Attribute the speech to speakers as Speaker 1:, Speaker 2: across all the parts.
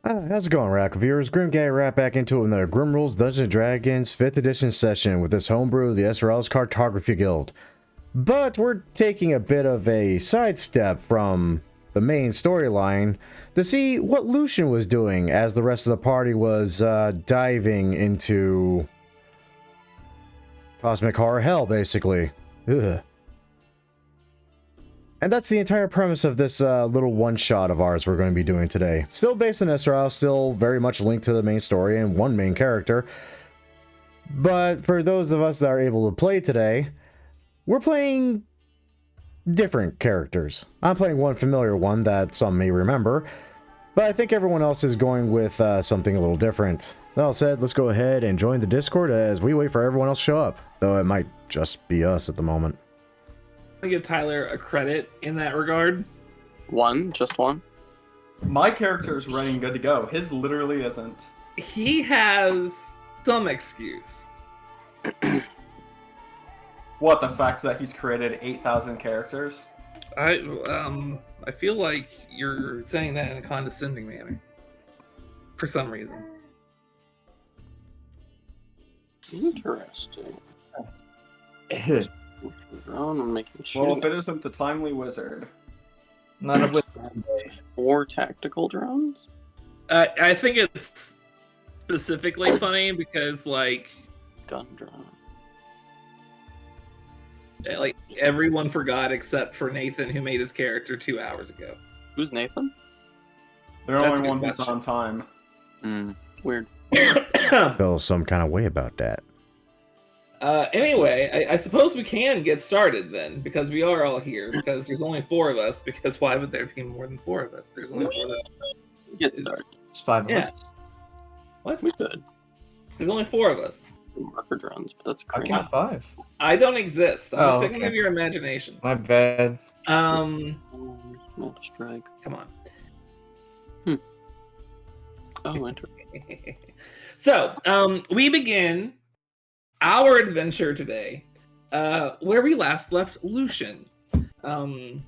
Speaker 1: How's it going, Rack viewers? Grim Gang right back into it with another Grim Rules Dungeons & Dragons 5th edition session with this homebrew, the Esterisle's Cartography Guild. But we're taking a bit of a sidestep from the main storyline to see what Lucien was doing as the rest of the party was diving into cosmic horror hell, basically. Ugh. And that's the entire premise of this little one-shot of ours we're going to be doing today. Still based on Esterisle, still very much linked to the main story and one main character. But for those of us that are able to play today, we're playing different characters. I'm playing one familiar one that some may remember, but I think everyone else is going with something a little different. That all said, let's go ahead and join the Discord as we wait for everyone else to show up, though it might just be us at the moment.
Speaker 2: I give Tyler a credit in that regard.
Speaker 3: Just one.
Speaker 4: My character is ready and good to go. His literally isn't.
Speaker 2: He has some excuse.
Speaker 4: What, the fact that he's created 8,000 characters?
Speaker 2: I feel like you're saying that in a condescending manner. For some reason.
Speaker 3: Interesting. I'm making sure.
Speaker 4: Well, if it isn't the timely wizard.
Speaker 5: Not a wizard.
Speaker 3: 4 tactical drones?
Speaker 2: I think it's specifically funny because, like,
Speaker 3: Gun drone.
Speaker 2: everyone forgot except for Nathan, who made his character 2 hours ago.
Speaker 3: Who's Nathan?
Speaker 4: They're
Speaker 2: That's
Speaker 4: only
Speaker 2: a
Speaker 4: one
Speaker 2: good
Speaker 4: who's on time.
Speaker 3: Weird.
Speaker 1: Feel some kind of way about that.
Speaker 2: Anyway, I suppose we can get started then, because we are all here, because there's only 4 of us, because why would there be more than 4 of us? There's only 4 of us.
Speaker 3: Get started.
Speaker 5: It's 5
Speaker 2: Yeah. What?
Speaker 3: We could.
Speaker 2: There's only 4 of us.
Speaker 3: Marker drones, but that's
Speaker 5: I
Speaker 3: great.
Speaker 5: count 5.
Speaker 2: I don't exist. I'm a figment
Speaker 5: okay.
Speaker 2: of your imagination.
Speaker 5: My bad.
Speaker 3: Not strike.
Speaker 2: Come on.
Speaker 3: Oh, interesting.
Speaker 2: So, we begin our adventure today, where we last left Lucien. In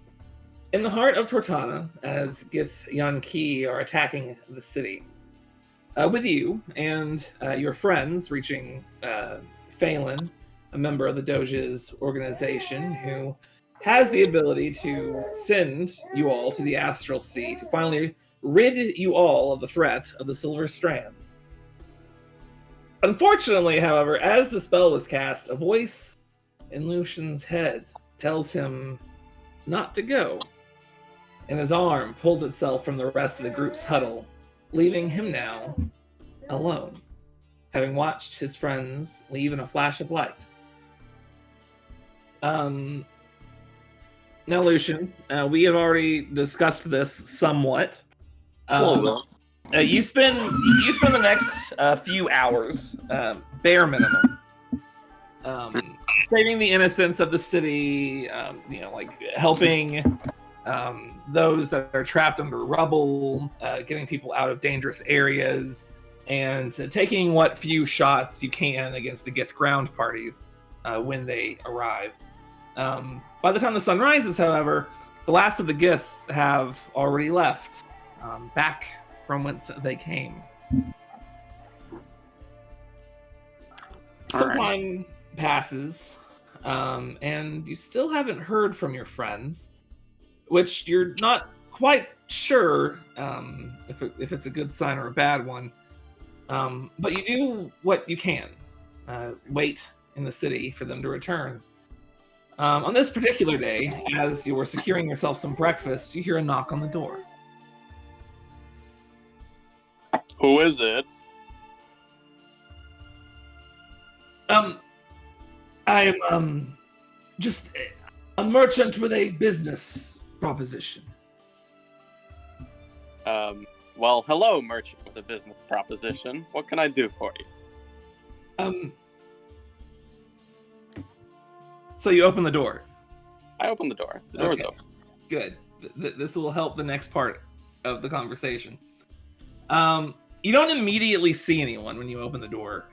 Speaker 2: the heart of Tortana, as Gith Yanki are attacking the city. With you and your friends reaching Phelan, a member of the Doge's organization, who has the ability to send you all to the Astral Sea to finally rid you all of the threat of the Silver Strand. Unfortunately, however, as the spell was cast, a voice in Lucien's head tells him not to go, and his arm pulls itself from the rest of the group's huddle, leaving him now alone, having watched his friends leave in a flash of light. Now, Lucien, we have already discussed this somewhat. You spend the next few hours, bare minimum, saving the innocents of the city. Helping those that are trapped under rubble, getting people out of dangerous areas, and taking what few shots you can against the Gith ground parties when they arrive. By the time the sun rises, however, the last of the Gith have already left, back from whence they came. Some time passes, and you still haven't heard from your friends, which you're not quite sure if it's a good sign or a bad one. But you do what you can. Wait in the city for them to return. On this particular day, as you were securing yourself some breakfast, you hear a knock on the door.
Speaker 3: Who is it?
Speaker 2: I am just a merchant with a business proposition.
Speaker 3: Well, hello, merchant with a business proposition. What can I do for you?
Speaker 2: So you open the door.
Speaker 3: I open the door. The door's
Speaker 2: Okay.
Speaker 3: open.
Speaker 2: Good. This will help the next part of the conversation. You don't immediately see anyone when you open the door,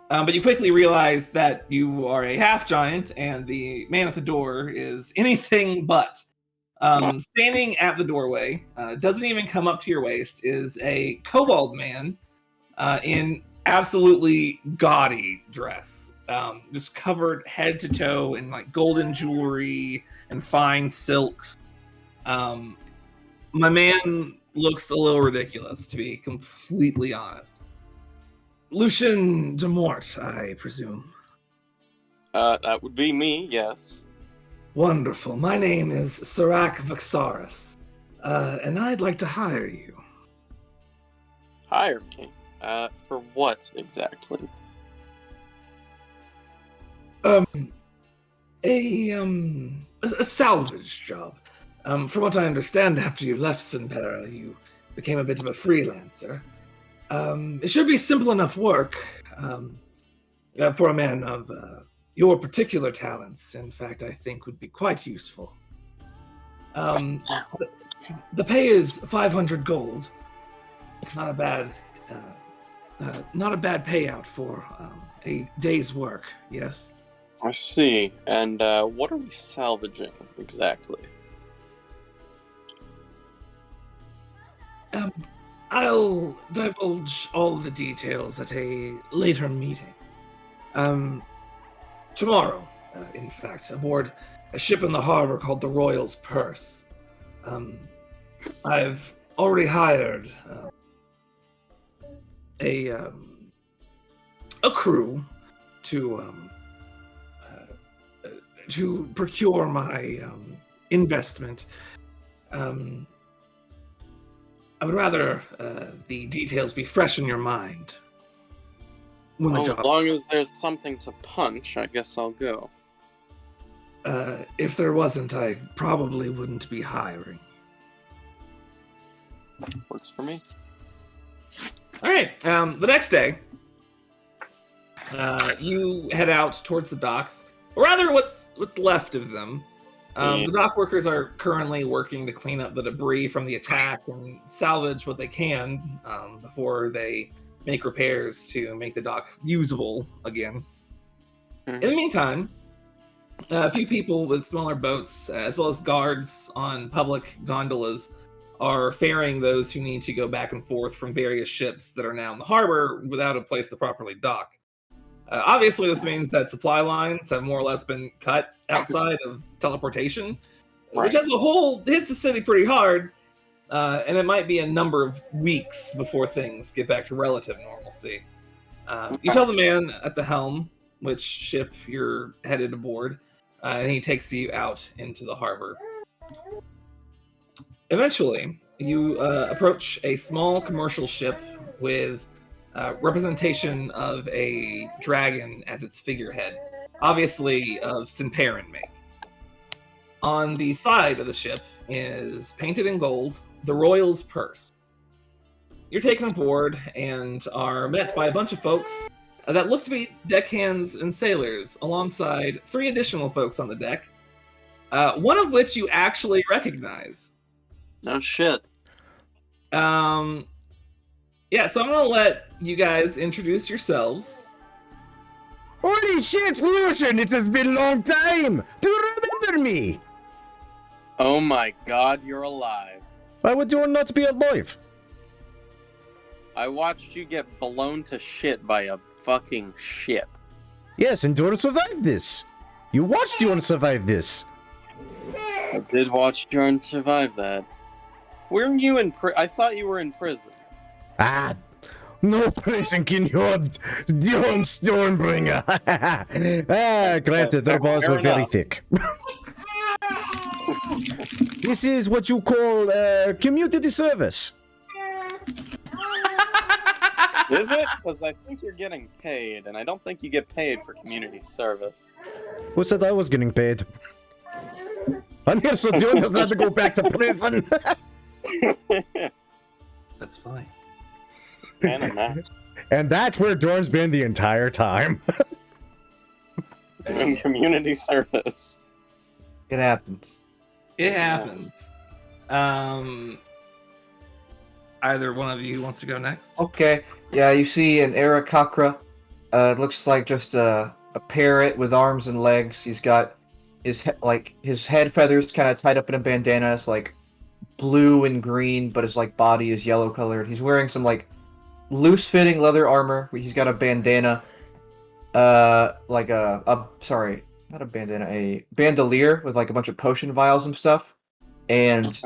Speaker 2: but you quickly realize that you are a half giant, and the man at the door is anything but Standing at the doorway, doesn't even come up to your waist, is a kobold man in absolutely gaudy dress, just covered head to toe in like golden jewelry and fine silks. My man looks a little ridiculous, to be completely honest. Lucien de Mort, I presume.
Speaker 3: That would be me, yes.
Speaker 2: Wonderful. My name is Sirac Vaxaris, and I'd like to hire you.
Speaker 3: Hire me? For what exactly?
Speaker 2: A salvage job. From what I understand, after you left Sinpera, you became a bit of a freelancer. It should be simple enough work for a man of your particular talents. In fact, I think would be quite useful. The pay is 500 gold. Not a bad payout for a day's work. Yes.
Speaker 3: I see. And what are we salvaging exactly?
Speaker 2: I'll divulge all the details at a later meeting. Tomorrow, in fact, aboard a ship in the harbor called the Royal's Purse. I've already hired a crew to procure my investment. I would rather the details be fresh in your mind.
Speaker 3: As long as there's something to punch, I guess I'll go.
Speaker 2: If there wasn't, I probably wouldn't be hiring.
Speaker 3: Works for me.
Speaker 2: All right. The next day, you head out towards the docks, or rather, what's left of them. The dock workers are currently working to clean up the debris from the attack and salvage what they can before they make repairs to make the dock usable again. In the meantime, a few people with smaller boats, as well as guards on public gondolas, are ferrying those who need to go back and forth from various ships that are now in the harbor without a place to properly dock. Obviously, this means that supply lines have more or less been cut outside of teleportation, which as a whole hits the city pretty hard, and it might be a number of weeks before things get back to relative normalcy. You tell the man at the helm which ship you're headed aboard, and he takes you out into the harbor. Eventually, you approach a small commercial ship with representation of a dragon as its figurehead, obviously of Sinperan make. On the side of the ship is painted in gold the Royal's Purse. You're taken aboard and are met by a bunch of folks that look to be deckhands and sailors, alongside 3 additional folks on the deck, one of which you actually recognize.
Speaker 3: No shit.
Speaker 2: Yeah, so I'm gonna let you guys introduce yourselves.
Speaker 1: Holy shit, Lucien! It has been a long time! Do you remember me?
Speaker 3: Oh my god, you're alive.
Speaker 1: Why would you not be alive?
Speaker 3: I watched you get blown to shit by a fucking ship.
Speaker 1: Yes, and Dora survived this. You watched Dora survive this.
Speaker 3: I did watch Jordan survive that. Weren't you in I thought you were in prison.
Speaker 1: No prison can hold Dion Stormbringer. Granted, their balls were very thick. This is what you call community service.
Speaker 3: Is it? Because I think you're getting paid, and I don't think you get paid for community service.
Speaker 1: Who said I was getting paid? I'm here so Dion doesn't have to go back to prison.
Speaker 2: That's fine.
Speaker 1: And that's where Dorn's been the entire time.
Speaker 3: Doing community service.
Speaker 5: It happens.
Speaker 2: It happens. Either one of you wants to go next?
Speaker 5: Okay. Yeah, you see an Arakakra. It looks like just a parrot with arms and legs. He's got his head feathers kind of tied up in a bandana. It's like blue and green, but his like body is yellow colored. He's wearing some like loose fitting leather armor. He's got a bandana, like sorry, not a bandana, a bandolier with like a bunch of potion vials and stuff. And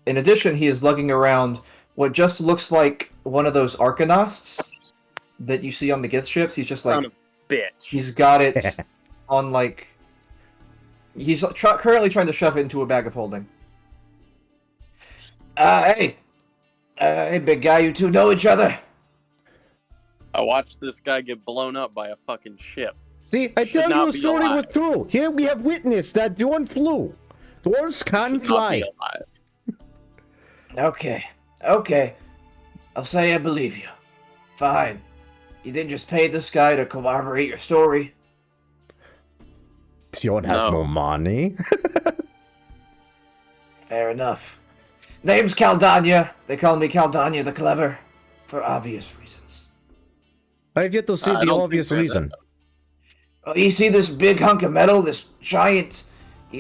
Speaker 5: in addition, he is lugging around what just looks like one of those Arcanauts that you see on the gift ships. He's just like,
Speaker 3: Son of a bitch.
Speaker 5: he's got it on like, he's currently trying to shove it into a bag of holding. Hey, big guy, you two know each other?
Speaker 3: I watched this guy get blown up by a fucking ship.
Speaker 1: See, I
Speaker 3: Should
Speaker 1: tell
Speaker 3: not
Speaker 1: you,
Speaker 3: be
Speaker 1: story was
Speaker 3: alive.
Speaker 1: true. Here we have witness that Dwarf flew. Dwarves can
Speaker 3: Should not
Speaker 1: fly.
Speaker 3: be alive.
Speaker 5: Okay. I'll say I believe you. Fine. You didn't just pay this guy to corroborate your story?
Speaker 1: Sion has no money.
Speaker 5: Fair enough. Name's Caldania. They call me Caldania the Clever. For obvious reasons.
Speaker 1: I have yet to see
Speaker 3: I
Speaker 1: the
Speaker 3: don't
Speaker 1: obvious
Speaker 3: think
Speaker 1: reason.
Speaker 5: Oh, you see this big hunk of metal? This giant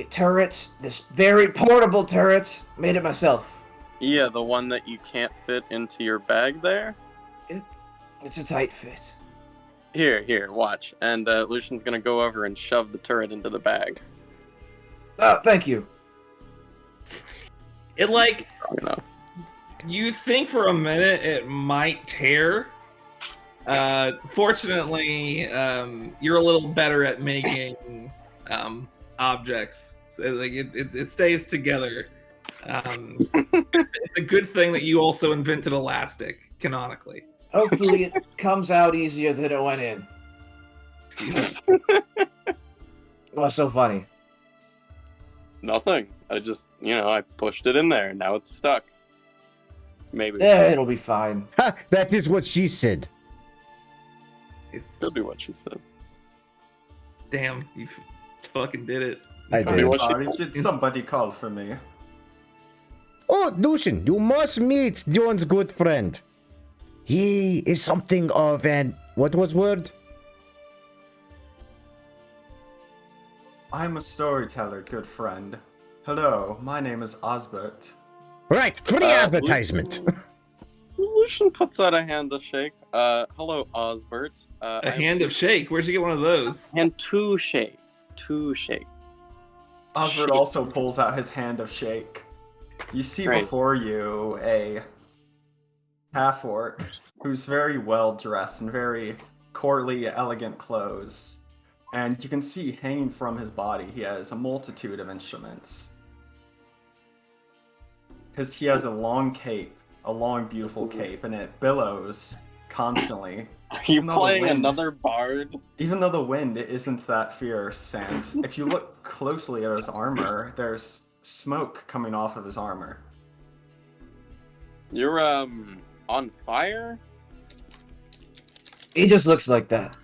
Speaker 5: turret? This very portable turret? Made it myself.
Speaker 3: Yeah, the one that you can't fit into your bag there?
Speaker 5: It's a tight fit.
Speaker 3: Here, watch. And Lucian's gonna go over and shove the turret into the bag.
Speaker 5: Oh, thank you.
Speaker 2: It like
Speaker 3: You know.
Speaker 2: you think for a minute it might tear. Fortunately, you're a little better at making objects. So, like it stays together. It's a good thing that you also invented elastic canonically.
Speaker 5: Hopefully it comes out easier than it went in.
Speaker 2: Excuse me.
Speaker 5: What's so funny?
Speaker 3: Nothing. I just, I pushed it in there and now it's stuck. Maybe.
Speaker 5: Yeah, it'll be fine.
Speaker 1: Ha! That is what she said.
Speaker 2: It's
Speaker 3: Could be what she said.
Speaker 2: damn, you fucking did it.
Speaker 1: I
Speaker 4: I'm
Speaker 1: did.
Speaker 4: sorry, did somebody call for me?
Speaker 1: Oh, Lucien, you must meet John's good friend. He is something of an... What was word?
Speaker 4: I'm a storyteller, good friend. Hello, my name is Osbert.
Speaker 1: Right, free advertisement.
Speaker 3: Lucian puts out a hand to shake. Hello, Osbert.
Speaker 2: A hand of shake. Where'd you get one of those?
Speaker 3: And to shake.
Speaker 4: Osbert also pulls out his hand of shake. You see
Speaker 3: Great.
Speaker 4: before you a half-orc who's very well dressed in very courtly, elegant clothes. And you can see hanging from his body, he has a multitude of instruments. He has a long cape, a long, beautiful cape, and it billows constantly.
Speaker 3: Are you
Speaker 4: Even though the
Speaker 3: playing
Speaker 4: wind-
Speaker 3: another bard?
Speaker 4: Even though the wind isn't that fierce, and if you look closely at his armor, there's smoke coming off of his armor.
Speaker 3: You're, on fire?
Speaker 5: He just looks like that.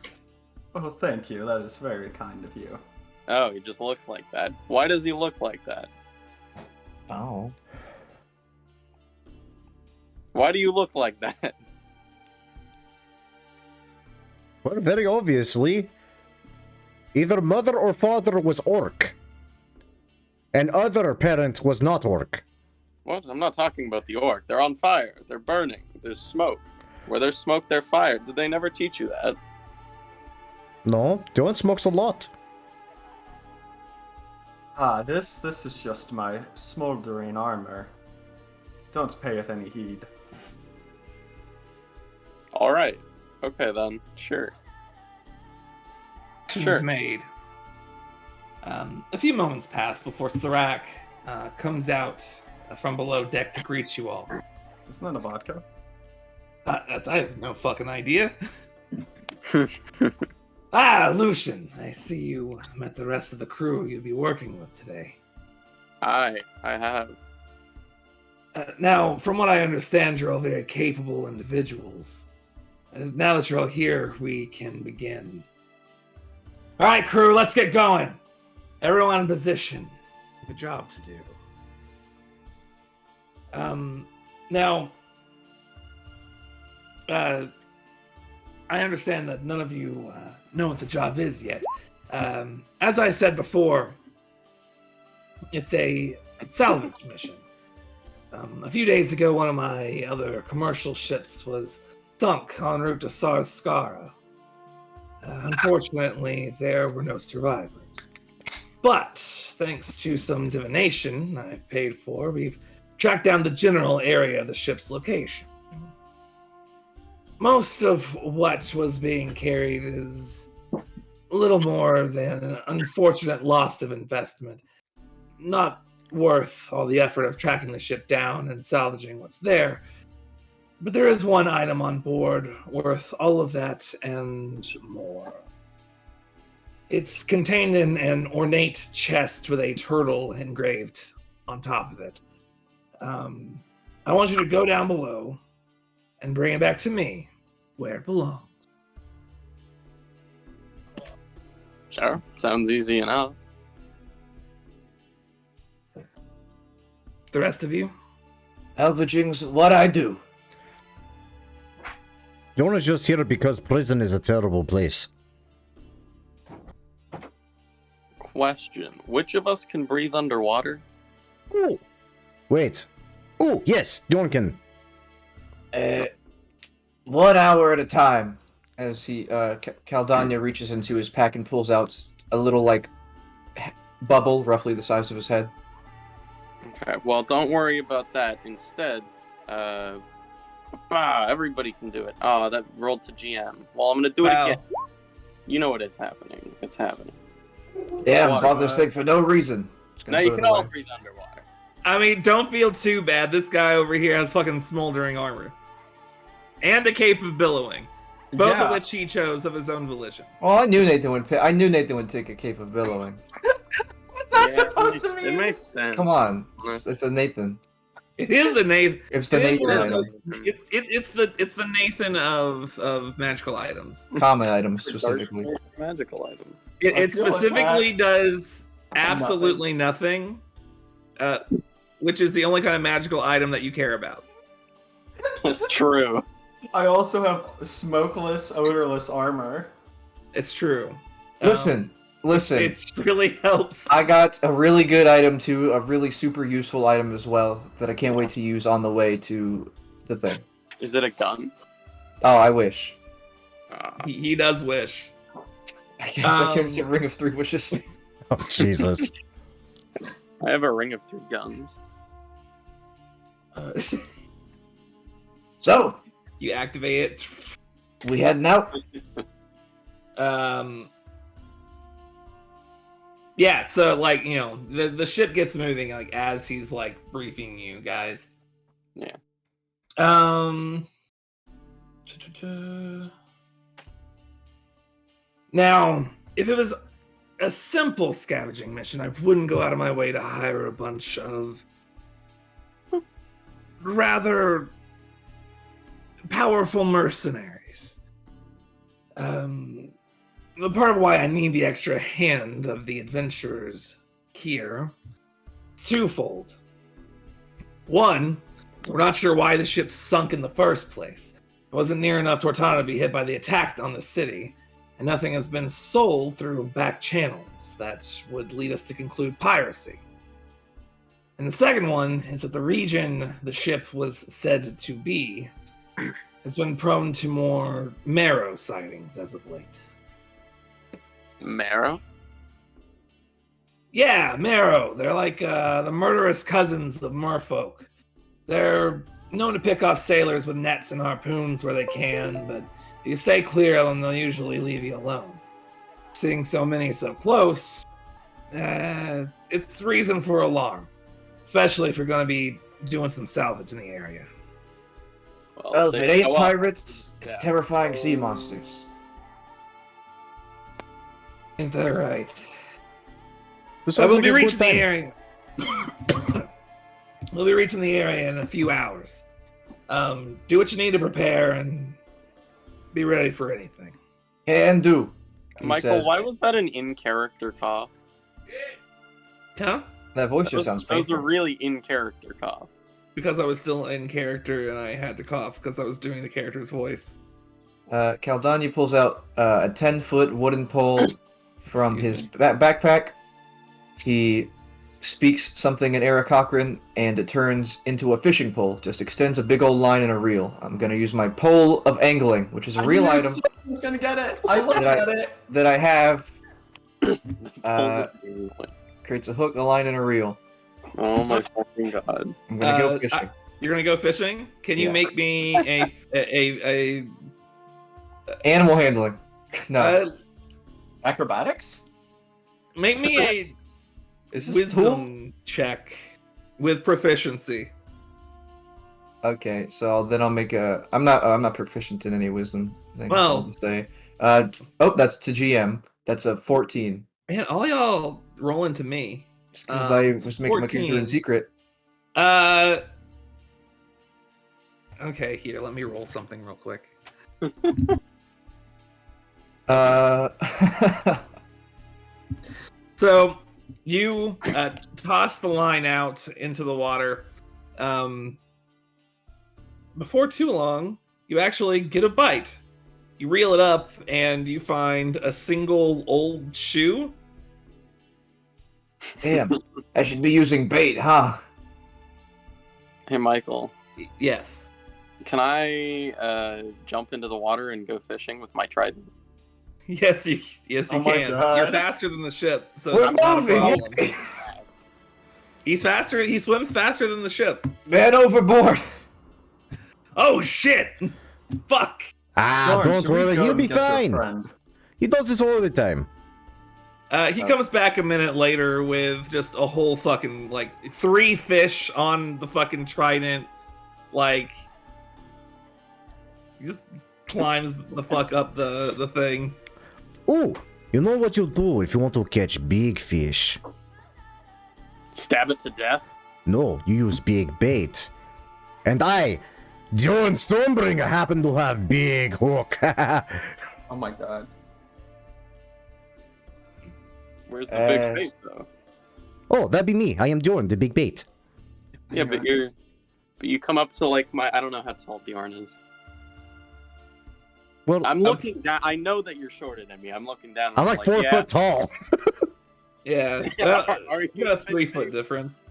Speaker 4: Oh, thank you. That is very kind of you.
Speaker 3: Oh, he just looks like that. Why does he look like that?
Speaker 5: Oh.
Speaker 3: Why do you look like that?
Speaker 1: Well, very obviously, either mother or father was orc. And other parent was not orc.
Speaker 3: What? I'm not talking about the orc. They're on fire. They're burning. There's smoke. Where there's smoke, there's fire. Did they never teach you that?
Speaker 1: No, John smokes a lot.
Speaker 4: This is just my smoldering armor. Don't pay it any heed.
Speaker 3: Alright. Okay then. Sure.
Speaker 2: Is made. A few moments pass before Serac comes out from below deck to greet you all.
Speaker 4: Isn't that a vodka?
Speaker 2: I have no fucking idea. Lucien, I see you met the rest of the crew you'll be working with today.
Speaker 3: I have.
Speaker 2: Now, from what I understand, you're all very capable individuals. Now that you're all here, we can begin. All right, crew, let's get going. Everyone in position. We have a job to do. Now, I understand that none of you know what the job is yet. As I said before, It's a salvage mission. A few days ago, one of my other commercial ships was sunk en route to Sarskara. Unfortunately, there were no survivors. But, thanks to some divination I've paid for, we've tracked down the general area of the ship's location. Most of what was being carried is little more than an unfortunate loss of investment. Not worth all the effort of tracking the ship down and salvaging what's there. But there is one item on board worth all of that and more. It's contained in an ornate chest with a turtle engraved on top of it. I want you to go down below and bring it back to me where it belongs.
Speaker 3: Sure, sounds easy enough.
Speaker 2: The rest of you?
Speaker 5: Salvaging's what I do.
Speaker 1: Jonah's just here because prison is a terrible place.
Speaker 3: Question: which of us can breathe underwater?
Speaker 1: Ooh. Wait. Oh, yes, Jon can.
Speaker 5: 1 hour at a time. As he, Caldania reaches into his pack and pulls out a little, like, bubble, roughly the size of his head.
Speaker 3: Okay, well, don't worry about that. Instead, everybody can do it. Oh, that rolled to GM. Well, I'm gonna do it again. You know what is happening. It's happening.
Speaker 5: Yeah,
Speaker 3: Water.
Speaker 5: bought this thing for no reason.
Speaker 3: Now you can all breathe underwater.
Speaker 2: I mean, don't feel too bad. This guy over here has fucking smoldering armor. And a cape of billowing. Both of which he chose of his own volition.
Speaker 5: Well, I knew Nathan would take a cape of billowing.
Speaker 4: What's that supposed to mean?
Speaker 3: It makes sense.
Speaker 5: Come on, it's a Nathan.
Speaker 2: It is the Nathan.
Speaker 5: It's the Nathan item.
Speaker 2: It's the Nathan of magical items.
Speaker 5: Common items specifically.
Speaker 3: Magical items.
Speaker 2: It specifically does absolutely nothing, which is the only kind of magical item that you care about.
Speaker 3: That's true.
Speaker 4: I also have smokeless, odorless armor.
Speaker 2: It's true.
Speaker 5: Listen.
Speaker 2: It really helps.
Speaker 5: I got a really good item too, a really super useful item as well that I can't wait to use on the way to the thing.
Speaker 3: Is it a gun?
Speaker 5: Oh, I wish.
Speaker 2: He does wish.
Speaker 5: I guess I can't say Ring of 3 Wishes.
Speaker 1: Oh, Jesus.
Speaker 3: I have a ring of 3 guns.
Speaker 5: So,
Speaker 2: you activate it.
Speaker 5: we heading out?
Speaker 2: Yeah, so like, you know, the ship gets moving like as he's like briefing you guys.
Speaker 3: Yeah.
Speaker 2: Now, if it was a simple scavenging mission, I wouldn't go out of my way to hire a bunch of rather powerful mercenaries. The part of why I need the extra hand of the adventurers here is twofold. One, we're not sure why the ship sunk in the first place. It wasn't near enough to Tortana to be hit by the attack on the city, and nothing has been sold through back channels that would lead us to conclude piracy. And the second one is that the region the ship was said to be has been prone to more marrow sightings as of late.
Speaker 3: Marrow?
Speaker 2: Yeah, marrow. They're like the murderous cousins of merfolk. They're known to pick off sailors with nets and harpoons where they can, but if you stay clear of them, they'll usually leave you alone. Seeing so many so close, it's reason for alarm, especially if you're going to be doing some salvage in the area.
Speaker 5: Well, if it ain't
Speaker 3: go up.
Speaker 5: pirates, it's terrifying sea monsters.
Speaker 2: Ain't that right?
Speaker 1: This
Speaker 2: I
Speaker 1: sounds
Speaker 2: will
Speaker 1: like
Speaker 2: be
Speaker 1: a good
Speaker 2: reaching the
Speaker 1: time.
Speaker 2: area. We'll be reaching the area in a few hours. Do what you need to prepare and be ready for anything.
Speaker 5: Can do. he
Speaker 3: Michael,
Speaker 5: says.
Speaker 3: why was that an in-character cough?
Speaker 2: Huh?
Speaker 5: That voice just sounds
Speaker 3: That was a
Speaker 5: painful.
Speaker 3: really in-character cough.
Speaker 2: Because I was still in character and I had to cough because I was doing the character's voice.
Speaker 5: Caldania pulls out a 10-foot wooden pole from
Speaker 2: Excuse
Speaker 5: his backpack. He speaks something in Aarakocran, and it turns into a fishing pole. Just extends a big old line in a reel. I'm gonna use my pole of angling, which is a real item
Speaker 4: Someone's gonna get it. I looked at it.
Speaker 5: that I have.
Speaker 3: Uh,
Speaker 5: Creates a hook, a line, and a reel.
Speaker 3: oh my fucking god.
Speaker 5: I'm gonna go fishing.
Speaker 2: You're gonna go fishing? Can you
Speaker 5: Yeah.
Speaker 2: make me a
Speaker 5: Animal handling. No.
Speaker 4: Acrobatics?
Speaker 2: make me a
Speaker 5: Is this
Speaker 2: wisdom check with proficiency?
Speaker 5: Okay, so then I'll make a. I'm not proficient in any wisdom things.
Speaker 2: Well-
Speaker 5: I'll just say. That's to GM. That's a 14.
Speaker 2: Man, all y'all rolling to me.
Speaker 5: Because I was making my character in
Speaker 2: 14.
Speaker 5: secret.
Speaker 2: Okay, here, let me roll something real quick. So you toss the line out into the water. Before too long, you actually get a bite. You reel it up, and you find a single old shoe.
Speaker 5: Damn, I should be using bait, huh?
Speaker 3: Hey, Michael.
Speaker 2: Yes.
Speaker 3: Can I jump into the water and go fishing with my trident?
Speaker 2: Yes, you
Speaker 4: Oh my
Speaker 2: can.
Speaker 4: God.
Speaker 2: You're faster than the ship, so
Speaker 5: We're
Speaker 2: that's not a
Speaker 5: moving,
Speaker 2: problem. He's faster. He swims faster than the ship.
Speaker 5: Man overboard.
Speaker 2: Oh shit! Fuck.
Speaker 1: Ah,
Speaker 4: Jordan,
Speaker 1: don't
Speaker 4: should we
Speaker 1: worry,
Speaker 4: go
Speaker 1: he'll
Speaker 4: and
Speaker 1: be
Speaker 4: get your
Speaker 1: fine.
Speaker 4: friend?
Speaker 1: He does this all the time.
Speaker 2: He comes back a minute later with just a whole fucking, like, 3 fish on the fucking trident. Like, he just climbs the fuck up the thing.
Speaker 1: Oh, you know what you do if you want to catch big fish?
Speaker 3: Stab it to death?
Speaker 1: No, you use big bait. And I, John Stormbringer, happen to have big hook.
Speaker 4: Oh my god.
Speaker 3: Where's the big bait, though?
Speaker 1: Oh, that'd be me. I am Jordan, the big bait.
Speaker 3: Yeah, but you come up to like I don't know how tall Bjorn is.
Speaker 1: Well,
Speaker 3: I'm looking down. I know that you're shorter than me. I'm looking down. And
Speaker 1: I'm like 4
Speaker 3: yeah.
Speaker 1: foot tall.
Speaker 2: Yeah,
Speaker 3: Are you
Speaker 2: you got a
Speaker 3: a big
Speaker 2: 3 foot
Speaker 3: bait?
Speaker 2: difference.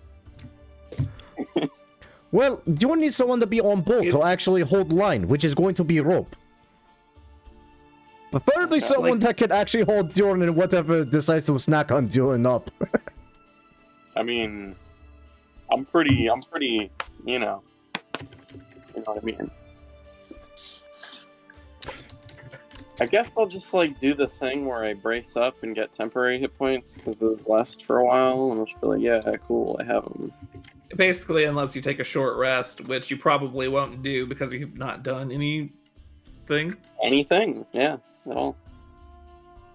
Speaker 1: Well, you need someone to be on board to
Speaker 2: It's-
Speaker 1: actually hold line, which is going to be rope. Preferably
Speaker 3: Okay.
Speaker 1: someone
Speaker 2: Like-
Speaker 1: that can actually hold Jordan and whatever decides to snack on Jordan up.
Speaker 3: I mean, I'm pretty, you know what I mean. I guess I'll just like do the thing where I brace up and get temporary hit points because those last for a while, and I'll just be like, yeah, cool, I have them.
Speaker 2: Basically, unless you take a short rest, which you probably won't do because you've not done anything.
Speaker 3: Anything, yeah, at all.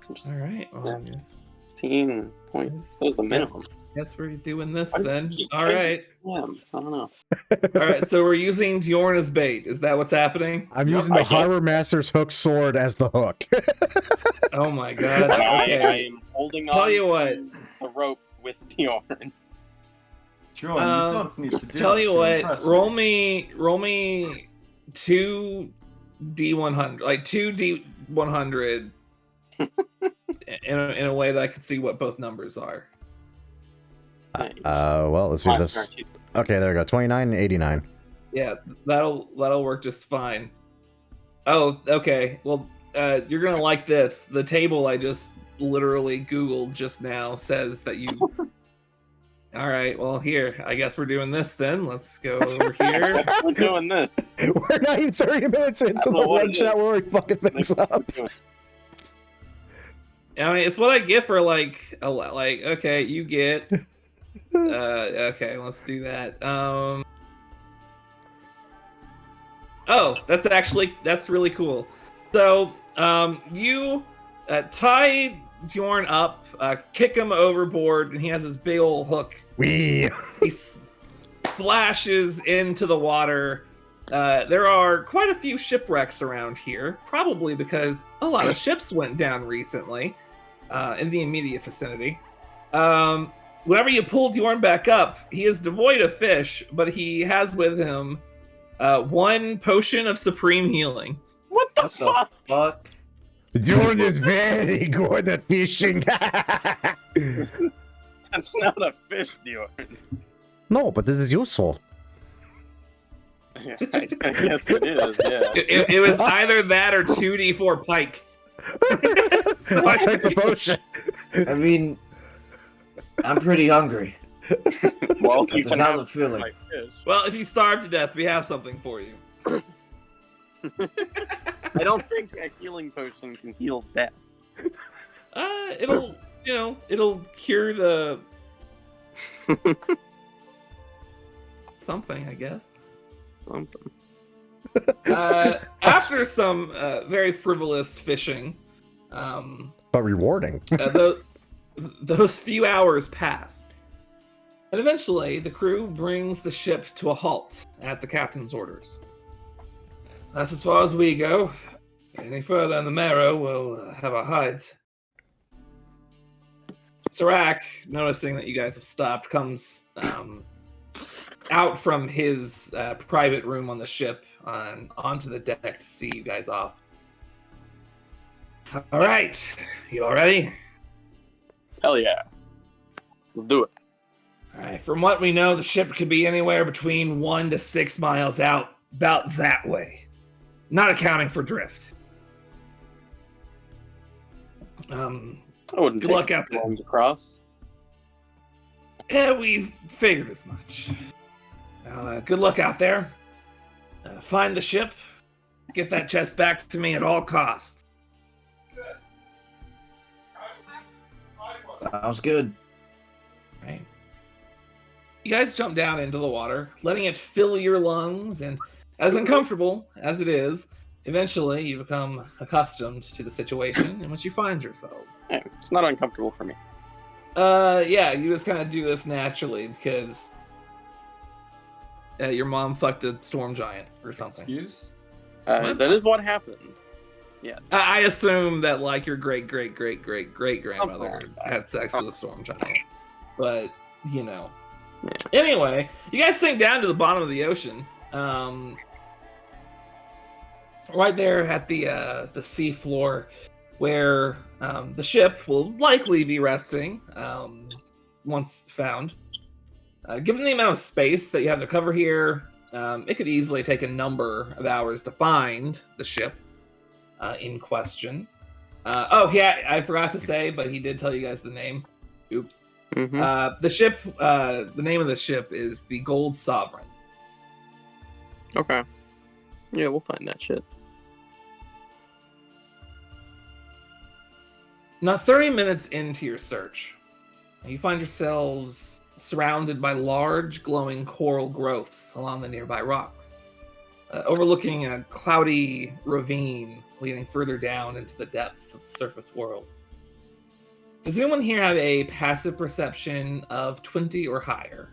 Speaker 3: So just
Speaker 2: All right. Well,
Speaker 3: Yeah.
Speaker 2: yes.
Speaker 3: 15 points. That was the minimum.
Speaker 2: Guess we're doing this
Speaker 3: Why did
Speaker 2: then.
Speaker 3: you
Speaker 2: All
Speaker 3: change
Speaker 2: right.
Speaker 3: Yeah, I don't know.
Speaker 2: All right. So we're using Diorn as bait. Is that what's happening?
Speaker 1: I'm
Speaker 4: Yep,
Speaker 1: using the
Speaker 3: I get-
Speaker 1: Horror Master's hook sword as the hook.
Speaker 2: Oh my god.
Speaker 3: I
Speaker 2: Okay.
Speaker 3: am holding
Speaker 2: Tell
Speaker 3: on
Speaker 2: you what.
Speaker 3: to the rope with Bjorn.
Speaker 4: Jordan,
Speaker 2: Um,
Speaker 4: you don't need to do
Speaker 2: Tell
Speaker 4: this
Speaker 2: you
Speaker 4: to
Speaker 2: what.
Speaker 4: impress
Speaker 2: Roll
Speaker 4: me.
Speaker 2: me 2 D100, like 2 D100, in a way that I can see what both numbers are.
Speaker 1: Well, let's see this. Okay, there we go. 29 and 89.
Speaker 2: Yeah, that'll work just fine. Oh, okay. Well, you're gonna like this. The table I just literally Googled just now says that you. All right. Well, here. I guess we're doing this then. Let's go over here.
Speaker 3: We're doing this.
Speaker 1: We're not even 30 minutes into
Speaker 3: don't know
Speaker 1: the
Speaker 3: what
Speaker 1: one
Speaker 3: it
Speaker 1: shot
Speaker 3: is.
Speaker 1: where we fucking things up.
Speaker 2: I mean, it's what I get for like a lot. Like, okay, you get. Okay, let's do that. Oh, that's really cool. So, you tie Bjorn up, kick him overboard, and he has this big old hook.
Speaker 1: We.
Speaker 2: He splashes into the water. There are quite a few shipwrecks around here, probably because a lot of ships went down recently in the immediate vicinity. Whenever you pull Bjorn back up, he is devoid of fish, but he has with him 1 potion of supreme healing.
Speaker 3: What the
Speaker 5: What
Speaker 3: fuck?
Speaker 5: the fuck?
Speaker 1: Jordan is very good at fishing.
Speaker 3: That That's not a fish, Dior.
Speaker 1: No, but this is useful.
Speaker 3: I guess it is, yeah.
Speaker 2: It was either that or 2d4 pike. So
Speaker 1: I'll take the potion.
Speaker 5: I mean, I'm pretty hungry.
Speaker 3: Well, you
Speaker 5: Does
Speaker 3: can
Speaker 5: not
Speaker 3: have
Speaker 5: look filling.
Speaker 3: my fish.
Speaker 2: Well, if you starve to death, we have something for you.
Speaker 3: I don't think a healing potion can heal death.
Speaker 2: It'll cure the something, I guess.
Speaker 3: Something.
Speaker 2: After some very frivolous fishing,
Speaker 1: But rewarding.
Speaker 2: those few hours pass, and eventually the crew brings the ship to a halt at the captain's orders. That's as far as we go. Any further in the Marrow, we'll have our hides. Serac, noticing that you guys have stopped, comes out from his private room on the ship and onto the deck to see you guys off. All right, you all ready?
Speaker 3: Hell yeah. Let's do it.
Speaker 2: All right. From what we know, the ship could be anywhere between 1 to 6 miles out, about that way, not accounting for drift.
Speaker 3: I wouldn't
Speaker 2: Good
Speaker 3: take
Speaker 2: luck out there.
Speaker 3: long to cross.
Speaker 2: Yeah, we figured as much. Good luck out there. Find the ship. Get that chest back to me at all costs.
Speaker 5: Sounds good.
Speaker 2: Right. You guys jump down into the water, letting it fill your lungs, and as uncomfortable as it is, eventually you become accustomed to the situation in which you find yourselves.
Speaker 3: Hey, it's not uncomfortable for me.
Speaker 2: Yeah, you just kind of do this naturally because your mom fucked a storm giant or something.
Speaker 4: Excuse?
Speaker 2: What?
Speaker 3: That is what happened. Yeah.
Speaker 2: I assume that like your great grandmother
Speaker 3: Oh,
Speaker 2: had sex with a storm giant, but you know.
Speaker 3: Yeah.
Speaker 2: Anyway, you guys sink down to the bottom of the ocean. Right there at the sea floor, where the ship will likely be resting once found. Given the amount of space that you have to cover here, it could easily take a number of hours to find the ship in question. I forgot to say, but he did tell you guys the name. Oops.
Speaker 3: Mm-hmm.
Speaker 2: The ship, the name of the ship is the Gold Sovereign.
Speaker 3: Okay. Yeah, we'll find that shit.
Speaker 2: Now, 30 minutes into your search, you find yourselves surrounded by large, glowing coral growths along the nearby rocks, overlooking a cloudy ravine leading further down into the depths of the surface world. Does anyone here have a passive perception of 20 or higher?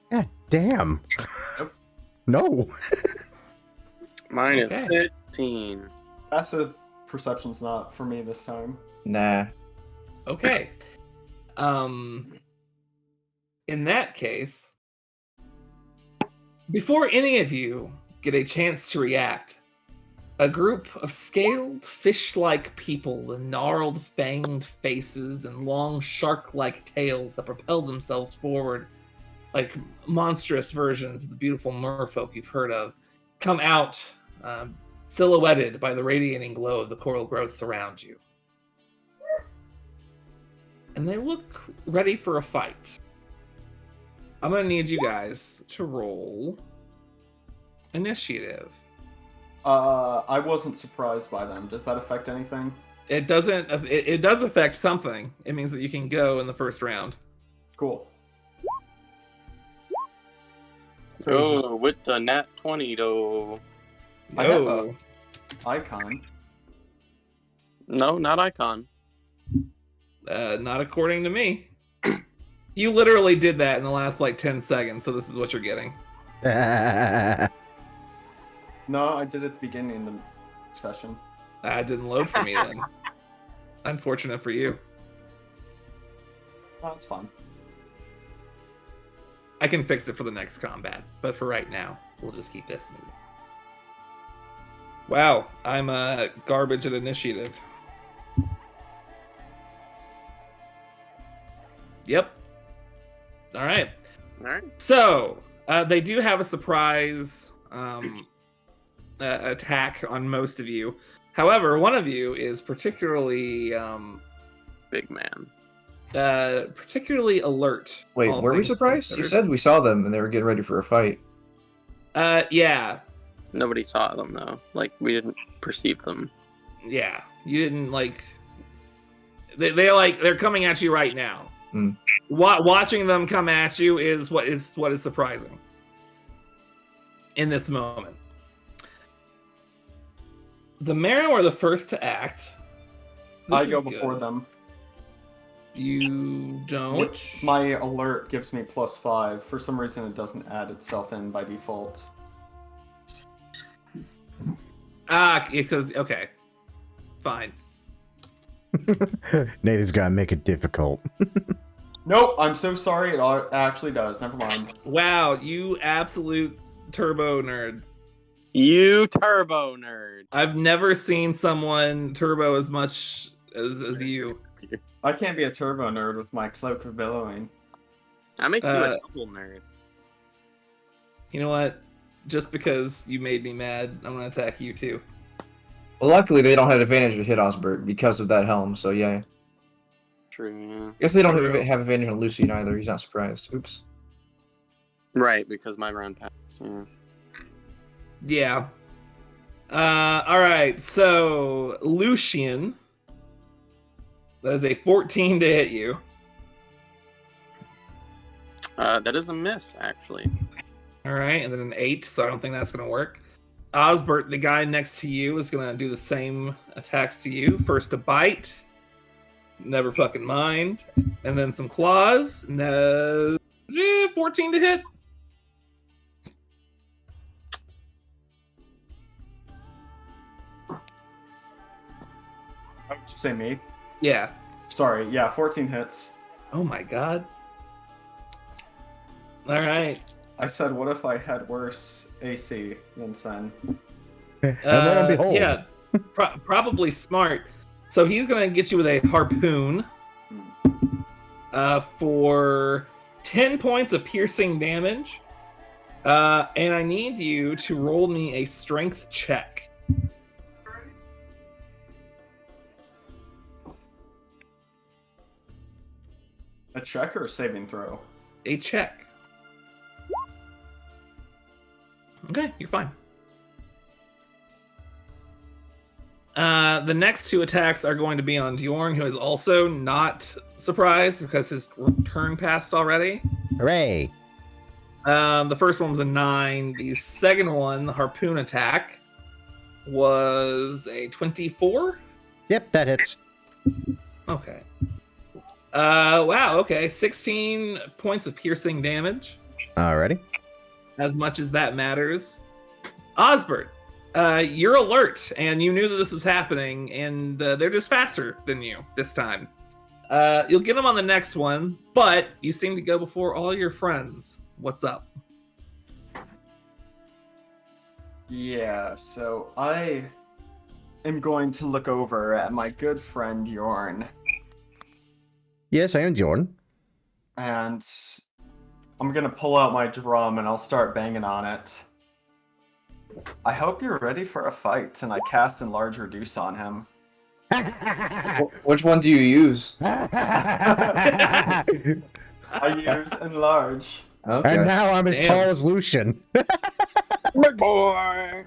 Speaker 1: God damn.
Speaker 4: Nope.
Speaker 1: No.
Speaker 3: Mine is
Speaker 2: Okay.
Speaker 3: 16.
Speaker 4: Passive perception's not for me this time.
Speaker 5: Nah.
Speaker 2: Okay. In that case, before any of you get a chance to react, a group of scaled, fish-like people with gnarled, fanged faces and long, shark-like tails that propel themselves forward like monstrous versions of the beautiful merfolk you've heard of, come out, silhouetted by the radiating glow of the coral growths around you. And they look ready for a fight. I'm gonna need you guys to roll initiative.
Speaker 4: I wasn't surprised by them. Does that affect anything?
Speaker 2: It doesn't. It does affect something. It means that you can go in the first round.
Speaker 4: Cool.
Speaker 3: Oh, with the nat 20 though.
Speaker 4: I have
Speaker 2: Oh,
Speaker 4: a icon.
Speaker 3: No, not icon.
Speaker 2: not according to me. You literally did that in the last like 10 seconds, so this is what you're getting.
Speaker 4: No, I did at the beginning of the session.
Speaker 2: That didn't load for me then. Unfortunate for you.
Speaker 4: Oh, it's fine.
Speaker 2: I can fix it for the next combat, but for right now, we'll just keep this moving. Wow, I'm garbage at initiative. Yep. All right.
Speaker 3: All right.
Speaker 2: So they do have a surprise attack on most of you. However, one of you is particularly
Speaker 3: Big man.
Speaker 2: particularly alert.
Speaker 5: Wait,
Speaker 2: all
Speaker 5: were we
Speaker 2: things
Speaker 5: surprised? You
Speaker 2: considered.
Speaker 5: said we saw them and they were getting ready for a fight.
Speaker 2: Yeah,
Speaker 3: Nobody saw them though. Like we didn't perceive them.
Speaker 2: yeah. You didn't like. They're coming at you right now.
Speaker 5: Mm.
Speaker 2: Watching them come at you is what is surprising in this moment. The Marrow are the first to act.
Speaker 4: I
Speaker 2: This
Speaker 4: go
Speaker 2: is
Speaker 4: before
Speaker 2: good.
Speaker 4: them.
Speaker 2: You don't.
Speaker 4: Which my alert gives me +5. For some reason, it doesn't add itself in by default.
Speaker 2: Because okay, fine.
Speaker 1: Nathan's gotta make it difficult.
Speaker 4: Nope, I'm so sorry. It actually does. Never mind.
Speaker 2: Wow, you absolute turbo nerd.
Speaker 3: You turbo nerd.
Speaker 2: I've never seen someone turbo as much as you.
Speaker 4: I can't be a turbo nerd with my cloak of billowing.
Speaker 3: That makes you a double nerd.
Speaker 2: You know what? Just because you made me mad, I'm gonna attack you too.
Speaker 5: Well, luckily they don't have advantage to hit Osbert because of that helm, so yeah.
Speaker 3: True. Yeah.
Speaker 5: I guess they don't
Speaker 2: True.
Speaker 5: have advantage on Lucien either, he's not surprised. Oops.
Speaker 3: Right, because my round passed. Yeah.
Speaker 2: Yeah. Alright, so Lucien. That is a 14 to hit you.
Speaker 3: That is a miss, actually.
Speaker 2: Alright, and then an 8, so I don't think that's gonna work. Osbert, the guy next to you, is gonna do the same attacks to you. First a bite. Never fucking mind. And then some claws. No. 14 to hit.
Speaker 4: Oh, did you say me?
Speaker 2: Yeah.
Speaker 4: Sorry, yeah, 14 hits.
Speaker 2: Oh my god. Alright.
Speaker 4: I said, what if I had worse AC than Sen?
Speaker 1: And lo and behold.
Speaker 2: Yeah. Probably smart. So he's gonna get you with a harpoon. For 10 points of piercing damage. And I need you to roll me a strength check.
Speaker 4: A check or a saving throw?
Speaker 2: A check. Okay, you're fine. The next two attacks are going to be on Diorn, who is also not surprised because his turn passed already.
Speaker 1: Hooray!
Speaker 2: The first one was a 9. The second one, the harpoon attack, was a 24.
Speaker 1: Yep, that hits.
Speaker 2: Okay. Wow, okay. 16 points of piercing damage.
Speaker 1: Alrighty.
Speaker 2: As much as that matters. Osbert, you're alert, and you knew that this was happening, and they're just faster than you this time. You'll get them on the next one, but you seem to go before all your friends. What's up?
Speaker 4: Yeah, so I am going to look over at my good friend Yorn,
Speaker 1: Yes, I am Jordan.
Speaker 4: and I'm gonna pull out my drum and I'll start banging on it. I hope you're ready for a fight, and I cast Enlarge Reduce on him.
Speaker 5: Which one do you use?
Speaker 4: I use Enlarge.
Speaker 5: Okay.
Speaker 1: And now I'm as
Speaker 2: Damn.
Speaker 1: tall as Lucien.
Speaker 3: Big boy!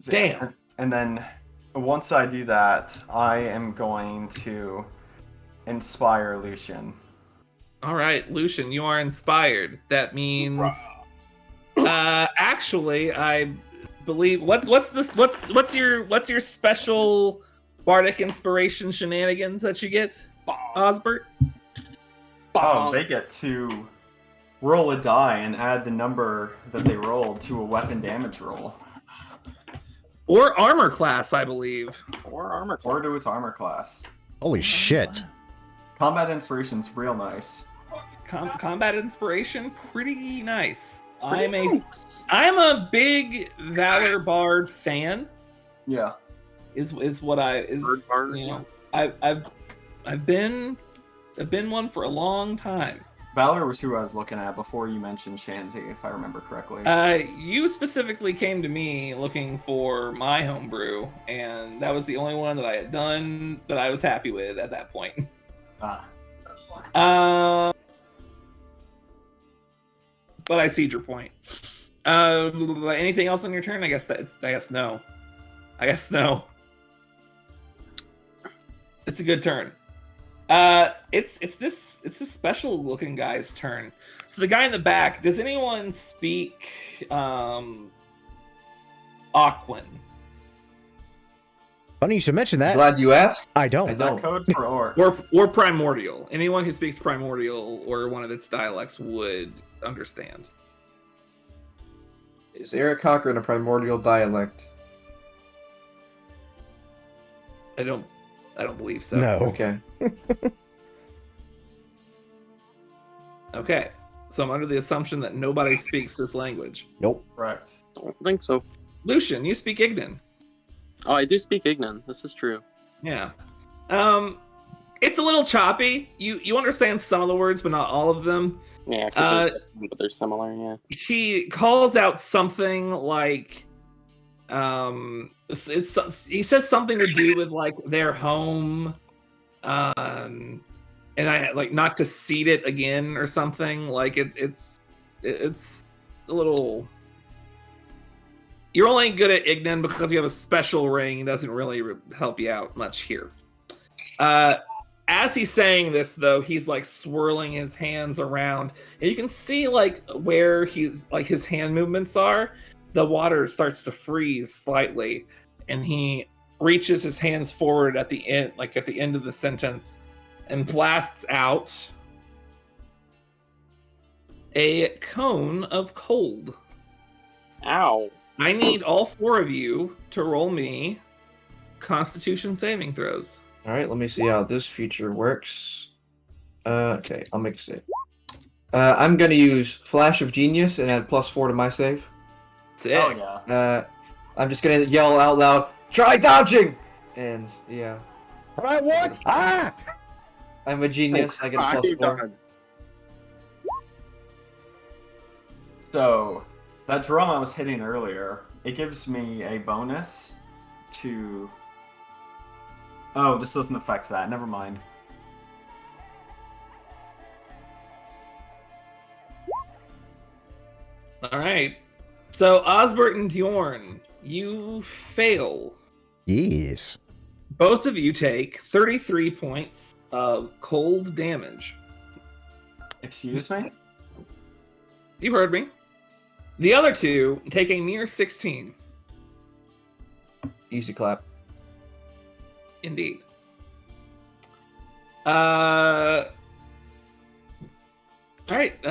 Speaker 2: Damn.
Speaker 4: And then once I do that, I am going to inspire Lucien.
Speaker 2: All right, Lucien, you are inspired. That means, actually, I believe what's your special bardic inspiration shenanigans that you get, Osbert?
Speaker 4: Oh, they get to roll a die and add the number that they rolled to a weapon damage roll.
Speaker 2: Or armor class, I believe.
Speaker 3: Or armor.
Speaker 4: Or to its armor class.
Speaker 1: Holy shit.
Speaker 4: Combat inspiration's real nice.
Speaker 2: Combat inspiration, pretty nice. I'm a big Valor Bard fan.
Speaker 4: Yeah.
Speaker 2: Is what I is
Speaker 3: Bird Bard,
Speaker 2: you know I've I've been one for a long time.
Speaker 4: Valor was who I was looking at before you mentioned Shanty, if I remember correctly.
Speaker 2: You specifically came to me looking for my homebrew, and that was the only one that I had done that I was happy with at that point. But I see your point. Anything else on your turn? I guess no. I guess no. It's a good turn. It's this special looking guy's turn. So the guy in the back, does anyone speak Aquan?
Speaker 1: Funny you should mention that.
Speaker 5: Glad you asked.
Speaker 1: I don't.
Speaker 4: Is that code for orc?
Speaker 2: Or Primordial. Anyone who speaks Primordial or one of its dialects would understand.
Speaker 5: Is Eric Cochran a primordial dialect?
Speaker 2: I don't believe so.
Speaker 1: No.
Speaker 5: Okay.
Speaker 2: Okay. So I'm under the assumption that nobody speaks this language.
Speaker 1: Nope.
Speaker 4: Correct.
Speaker 3: Don't think so.
Speaker 2: Lucien, you speak Ignan.
Speaker 3: Oh, I do speak Ignan. This is true.
Speaker 2: Yeah. It's a little choppy. You understand some of the words, but not all of them.
Speaker 3: Yeah, 'cause but they're similar. Yeah.
Speaker 2: She calls out something like, he says something to do with like their home, and I like not to seed it again or something. Like it's a little. You're only good at Ignan because you have a special ring. It doesn't really help you out much here. As he's saying this, though, he's like swirling his hands around, and you can see like where he's like his hand movements are. The water starts to freeze slightly, and he reaches his hands forward at the end, like at the end of the sentence, and blasts out a cone of cold.
Speaker 3: Ow.
Speaker 2: I need all four of you to roll me Constitution saving throws.
Speaker 5: All right, let me see how this feature works. Okay, I'll make a save. I'm gonna use Flash of Genius and add +4 to my save.
Speaker 2: Sick.
Speaker 4: Oh yeah.
Speaker 5: I'm just gonna yell out loud, "Try dodging!" And yeah,
Speaker 1: Try what? Ah!
Speaker 5: I'm a genius. I get a +4.
Speaker 4: So, that drum I was hitting earlier, it gives me a bonus to... Oh, this doesn't affect that. Never mind.
Speaker 2: All right. So Osbert and Bjorn, you fail.
Speaker 1: Yes.
Speaker 2: Both of you take 33 points of cold damage.
Speaker 4: Excuse me?
Speaker 2: You heard me. The other two take a mere 16.
Speaker 5: Easy clap.
Speaker 2: Indeed. All right.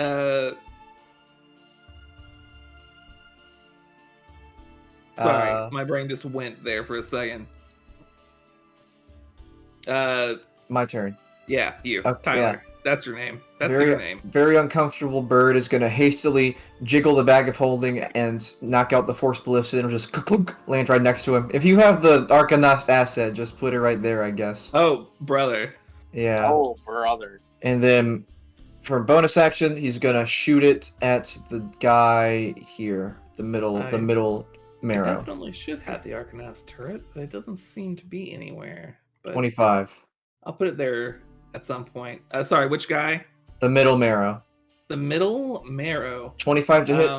Speaker 2: Sorry, my brain just went there for a second.
Speaker 5: My turn.
Speaker 2: Yeah, you,
Speaker 5: Okay,
Speaker 2: Tyler.
Speaker 5: yeah.
Speaker 2: That's your name. That's
Speaker 5: Very-
Speaker 2: your name.
Speaker 5: Very uncomfortable bird is gonna hastily jiggle the bag of holding and knock out the force ballista and it'll just clunk, land right next to him. If you have the Arcanast asset, just put it right there, I guess.
Speaker 2: Oh, brother.
Speaker 5: Yeah.
Speaker 3: Oh, brother.
Speaker 5: And then for bonus action, he's gonna shoot it at the guy here, the middle
Speaker 2: I
Speaker 5: marrow.
Speaker 2: definitely should have the Arcanast turret, but it doesn't seem to be anywhere. But
Speaker 5: 25.
Speaker 2: I'll put it there at some point. Sorry, which guy?
Speaker 5: The middle marrow.
Speaker 2: The middle marrow.
Speaker 5: 25 to hit.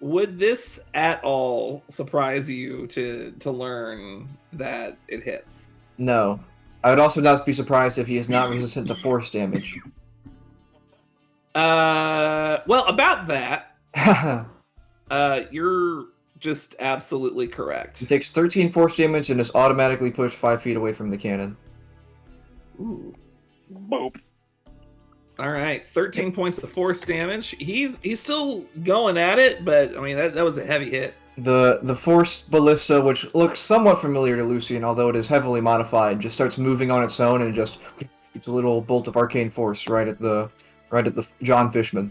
Speaker 2: Would this at all surprise you to learn that it hits?
Speaker 5: No. I would also not be surprised if he is not resistant to force damage.
Speaker 2: Well, about that, you're just absolutely correct.
Speaker 5: He takes 13 force damage and is automatically pushed 5 feet away from the cannon.
Speaker 2: Ooh.
Speaker 3: Boop.
Speaker 2: All right, 13 points of force damage. He's still going at it, but I mean that was a heavy hit.
Speaker 5: The force ballista, which looks somewhat familiar to Lucien, although it is heavily modified, just starts moving on its own and just shoots a little bolt of arcane force right at the John Fishman.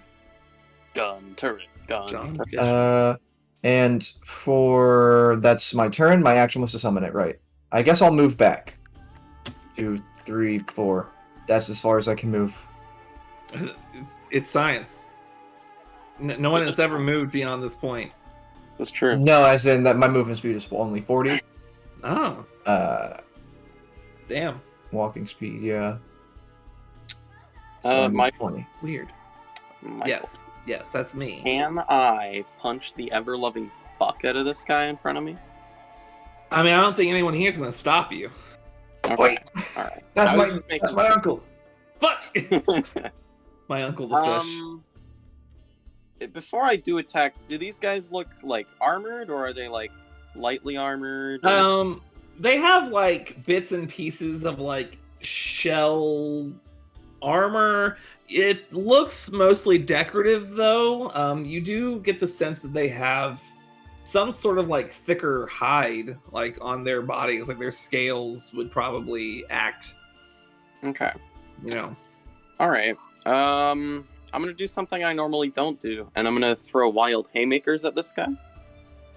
Speaker 3: Gun turret. Gun.
Speaker 2: John
Speaker 3: turret.
Speaker 2: Fish.
Speaker 5: And that's my turn. My action was to summon it, right? I guess I'll move back. 2, 3, 4. That's as far as I can move.
Speaker 2: It's science. No one has ever moved beyond this point.
Speaker 3: That's true.
Speaker 5: No, as in that my movement speed is only 40.
Speaker 2: Oh, damn.
Speaker 5: Walking speed, yeah.
Speaker 3: Michael,
Speaker 5: 20.
Speaker 2: Weird.
Speaker 3: Michael,
Speaker 2: Yes, that's me.
Speaker 3: can I punch the ever-loving fuck out of this guy in front of me?
Speaker 2: I mean, I don't think anyone here is going to stop you.
Speaker 3: Okay.
Speaker 5: Wait.
Speaker 3: All right.
Speaker 5: That's
Speaker 3: I was
Speaker 5: my
Speaker 3: just making
Speaker 5: that's my uncle.
Speaker 2: Fuck! My uncle the fish.
Speaker 3: Before I do attack, do these guys look like armored, or are they like lightly armored?
Speaker 2: They have like bits and pieces of like shell armor. It looks mostly decorative though. You do get the sense that they have some sort of like thicker hide like on their bodies, like their scales would probably act,
Speaker 3: Okay.
Speaker 2: you know.
Speaker 3: All right. I'm gonna do something I normally don't do, and I'm gonna throw wild haymakers at this guy.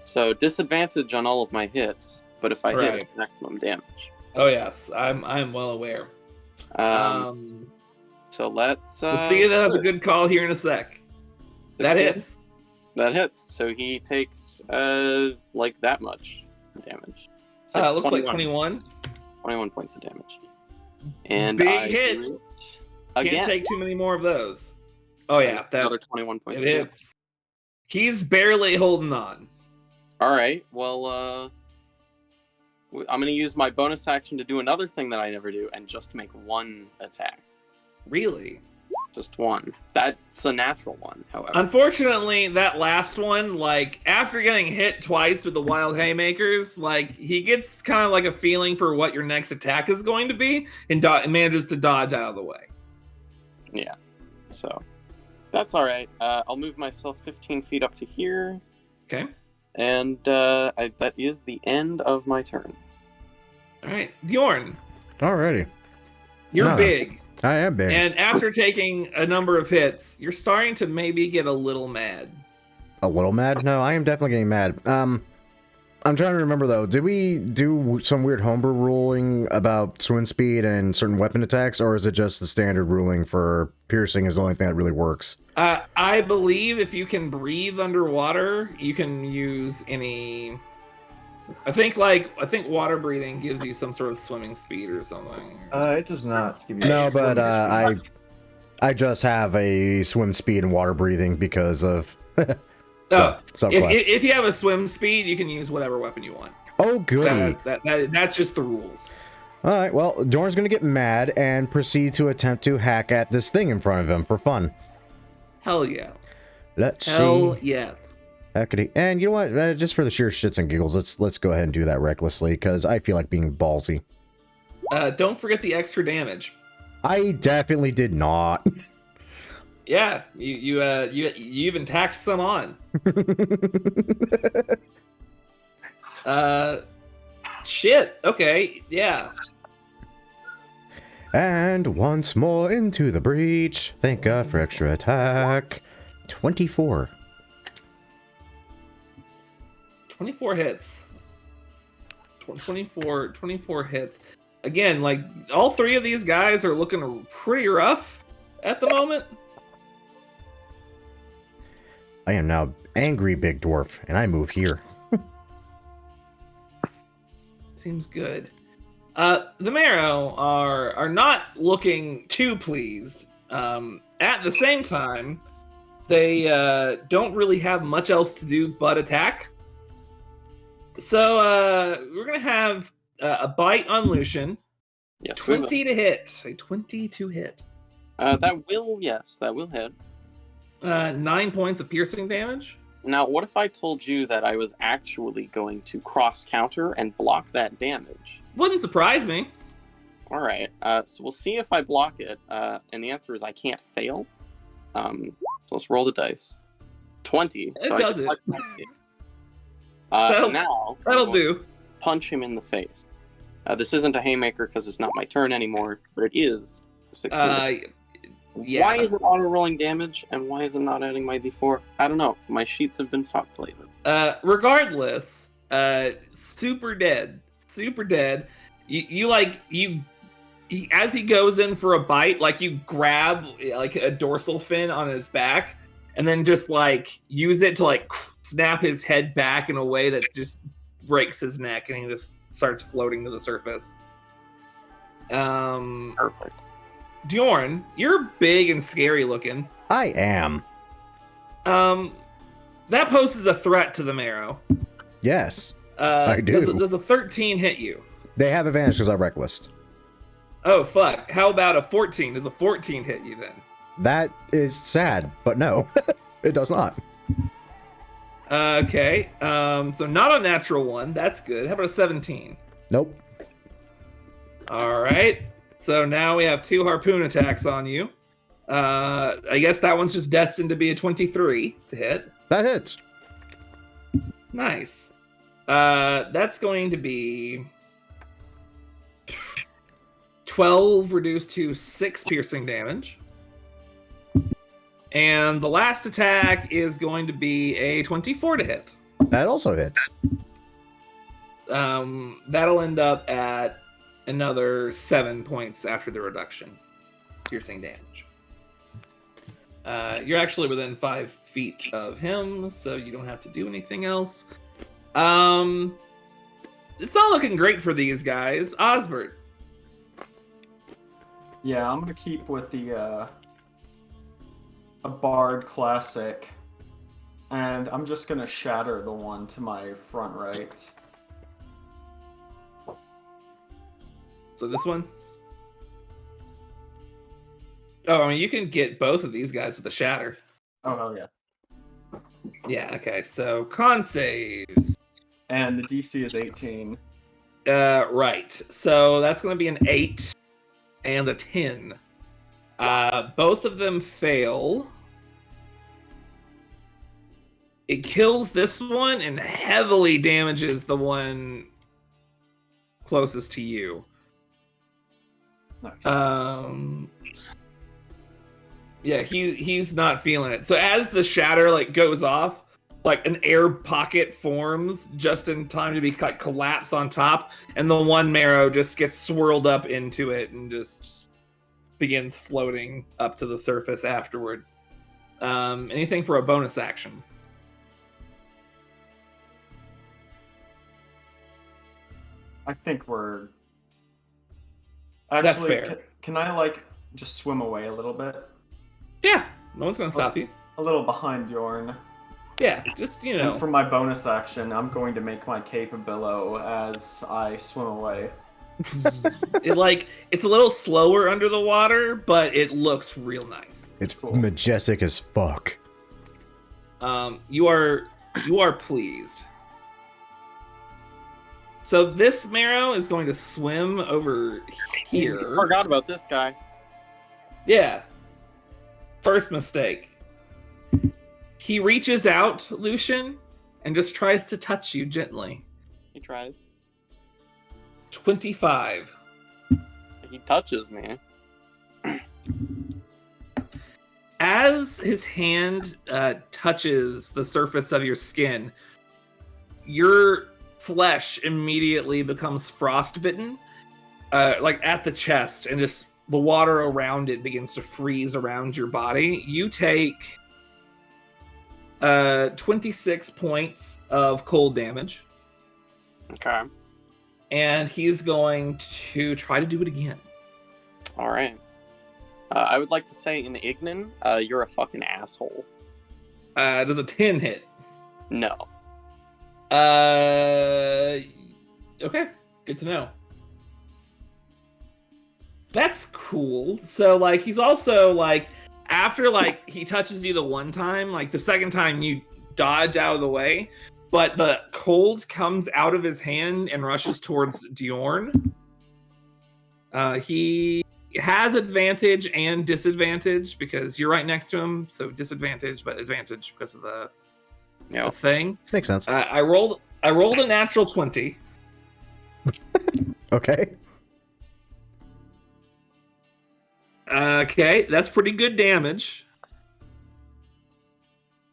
Speaker 3: So disadvantage on all of my hits, but if I hit,
Speaker 2: Right.
Speaker 3: it's maximum damage.
Speaker 2: Oh yes, I'm well aware.
Speaker 3: So let's.
Speaker 2: We'll see that as a good call here in a sec. That
Speaker 3: 16.
Speaker 2: hits.
Speaker 3: That hits. So he takes like that much damage. It's
Speaker 2: Looks like 21.
Speaker 3: 21 points of damage. And
Speaker 2: Big
Speaker 3: I
Speaker 2: hit.
Speaker 3: do it
Speaker 2: Can't
Speaker 3: again.
Speaker 2: take too many more of those. Oh yeah, that
Speaker 3: Another 21 points.
Speaker 2: it
Speaker 3: of damage.
Speaker 2: hits. He's barely holding on.
Speaker 3: All right. Well, I'm gonna use my bonus action to do another thing that I never do, and just make one attack.
Speaker 2: Really?
Speaker 3: Just one. That's a natural one, however.
Speaker 2: Unfortunately, that last one, like, after getting hit twice with the wild haymakers, like, he gets kind of like a feeling for what your next attack is going to be, and manages to dodge out of the way.
Speaker 3: Yeah. So that's all right. I'll move myself 15 feet up to here,
Speaker 2: Okay.
Speaker 3: and that is the end of my turn.
Speaker 2: All right. Bjorn,
Speaker 1: Alrighty.
Speaker 2: you're
Speaker 1: No.
Speaker 2: big.
Speaker 1: I am big.
Speaker 2: And after taking a number of hits, you're starting to maybe get a little mad.
Speaker 1: A little mad? No, I am definitely getting mad. I'm trying to remember though. Did we do some weird homebrew ruling about swim speed and certain weapon attacks, or is it just the standard ruling for piercing is the only thing that really works?
Speaker 2: I believe if you can breathe underwater, you can use any. I think water breathing gives you some sort of swimming speed or something.
Speaker 5: It does not give you.
Speaker 1: No, but
Speaker 5: I
Speaker 1: I just have a swim speed and water breathing because of
Speaker 2: Oh,
Speaker 1: subclass.
Speaker 2: if you have a swim speed, you can use whatever weapon you want.
Speaker 1: Oh, goody.
Speaker 2: That's just the rules.
Speaker 1: All right, well, Dorn's going to get mad and proceed to attempt to hack at this thing in front of him for fun.
Speaker 2: Hell yeah.
Speaker 1: Let's
Speaker 2: Hell
Speaker 1: see.
Speaker 2: yes.
Speaker 1: Heckity. And you know what? Just for the sheer shits and giggles, let's go ahead and do that recklessly because I feel like being ballsy.
Speaker 2: Don't forget the extra damage.
Speaker 1: I definitely did not.
Speaker 2: Yeah, you even tacked some on. Shit. Okay. Yeah.
Speaker 1: And once more into the breach. Thank God for extra attack. 24.
Speaker 2: 24 hits. 24 hits. Again, like, all three of these guys are looking pretty rough at the moment.
Speaker 1: I am now angry big dwarf, and I move here.
Speaker 2: Seems good. The Marrow are not looking too pleased. At the same time, they don't really have much else to do but attack. So we're gonna have a bite on Lucian.
Speaker 3: Yes,
Speaker 2: 20 to hit. A 20 to hit.
Speaker 3: that will hit.
Speaker 2: 9 points of piercing damage.
Speaker 3: Now, what if I told you that I was actually going to cross counter and block that damage?
Speaker 2: Wouldn't surprise me.
Speaker 3: All right, so we'll see if I block it, and the answer is I can't fail. So let's roll the dice. 20.
Speaker 2: It
Speaker 3: so
Speaker 2: does
Speaker 3: I
Speaker 2: it.
Speaker 3: can block it. Now
Speaker 2: That'll
Speaker 3: I'm going
Speaker 2: do.
Speaker 3: to punch him in the face. This isn't a haymaker because it's not my turn anymore, but it is a 16.
Speaker 2: Yeah.
Speaker 3: Why is it auto-rolling damage, and why is it not adding my d4? I don't know. My sheets have been fucked lately.
Speaker 2: Regardless, super dead. You as he goes in for a bite, like you grab like a dorsal fin on his back and then just like use it to like snap his head back in a way that just breaks his neck and he just starts floating to the surface.
Speaker 3: Perfect.
Speaker 2: Diorn, you're big and scary looking.
Speaker 1: I am.
Speaker 2: That poses a threat to the marrow.
Speaker 1: Yes, I do.
Speaker 2: Does a 13 hit you?
Speaker 1: They have advantage because I'm reckless.
Speaker 2: Oh, fuck. How about a 14? Does a 14 hit you then?
Speaker 1: That is sad, but no, it does not.
Speaker 2: Okay. So not a natural one. That's good. How about a 17?
Speaker 1: Nope.
Speaker 2: All right. So now we have 2 harpoon attacks on you. I guess that one's just destined to be a 23 to hit.
Speaker 1: That hits.
Speaker 2: Nice. That's going to be 12 reduced to 6 piercing damage. And the last attack is going to be a 24 to hit.
Speaker 1: That also hits.
Speaker 2: That'll end up at another 7 points after the reduction. Piercing damage. You're actually within 5 feet of him, so you don't have to do anything else. It's not looking great for these guys. Osbert.
Speaker 4: Yeah, I'm gonna keep with the a bard classic, and I'm just gonna shatter the one to my front right.
Speaker 2: So this one? Oh, I mean, you can get both of these guys with a shatter.
Speaker 4: Oh hell yeah!
Speaker 2: Yeah, okay, so con saves.
Speaker 4: And the DC is 18.
Speaker 2: Right. So that's going to be an 8 and a 10. Both of them fail. It kills this one and heavily damages the one closest to you.
Speaker 4: Nice.
Speaker 2: Yeah, he's not feeling it. So as the shatter like goes off, like an air pocket forms just in time to be like collapsed on top, and the one marrow just gets swirled up into it and just begins floating up to the surface afterward. Anything for a bonus action?
Speaker 4: I think we're. Actually,
Speaker 2: That's fair.
Speaker 4: Can I like just swim away a little bit?
Speaker 2: Yeah, no one's gonna stop you.
Speaker 4: A little behind Bjorn.
Speaker 2: Yeah, just
Speaker 4: And for my bonus action, I'm going to make my cape a billow as I swim away.
Speaker 2: It's a little slower under the water, but it looks real nice.
Speaker 1: It's
Speaker 4: Cool.
Speaker 1: majestic as fuck.
Speaker 2: You are pleased. So this marrow is going to swim over here.
Speaker 3: Forgot about this guy.
Speaker 2: Yeah. First mistake. He reaches out, Lucien, and just tries to touch you gently.
Speaker 3: He tries.
Speaker 2: 25.
Speaker 3: He touches me.
Speaker 2: As his hand touches the surface of your skin, your flesh immediately becomes frostbitten, like at the chest, and just the water around it begins to freeze around your body. You take 26 points of cold damage.
Speaker 3: Okay.
Speaker 2: And he's going to try to do it again.
Speaker 3: All right. I would like to say in Ignan, you're a fucking asshole.
Speaker 2: Does a 10 hit?
Speaker 3: No.
Speaker 2: Okay, good to know. That's cool. So, like, he's also, like, after, like, he touches you the one time, like, the second time you dodge out of the way, but the cold comes out of his hand and rushes towards Diorn. He has advantage and disadvantage because you're right next to him, so disadvantage, but advantage because of the thing.
Speaker 1: Makes sense.
Speaker 2: I rolled a natural 20.
Speaker 1: Okay.
Speaker 2: Okay, that's pretty good damage.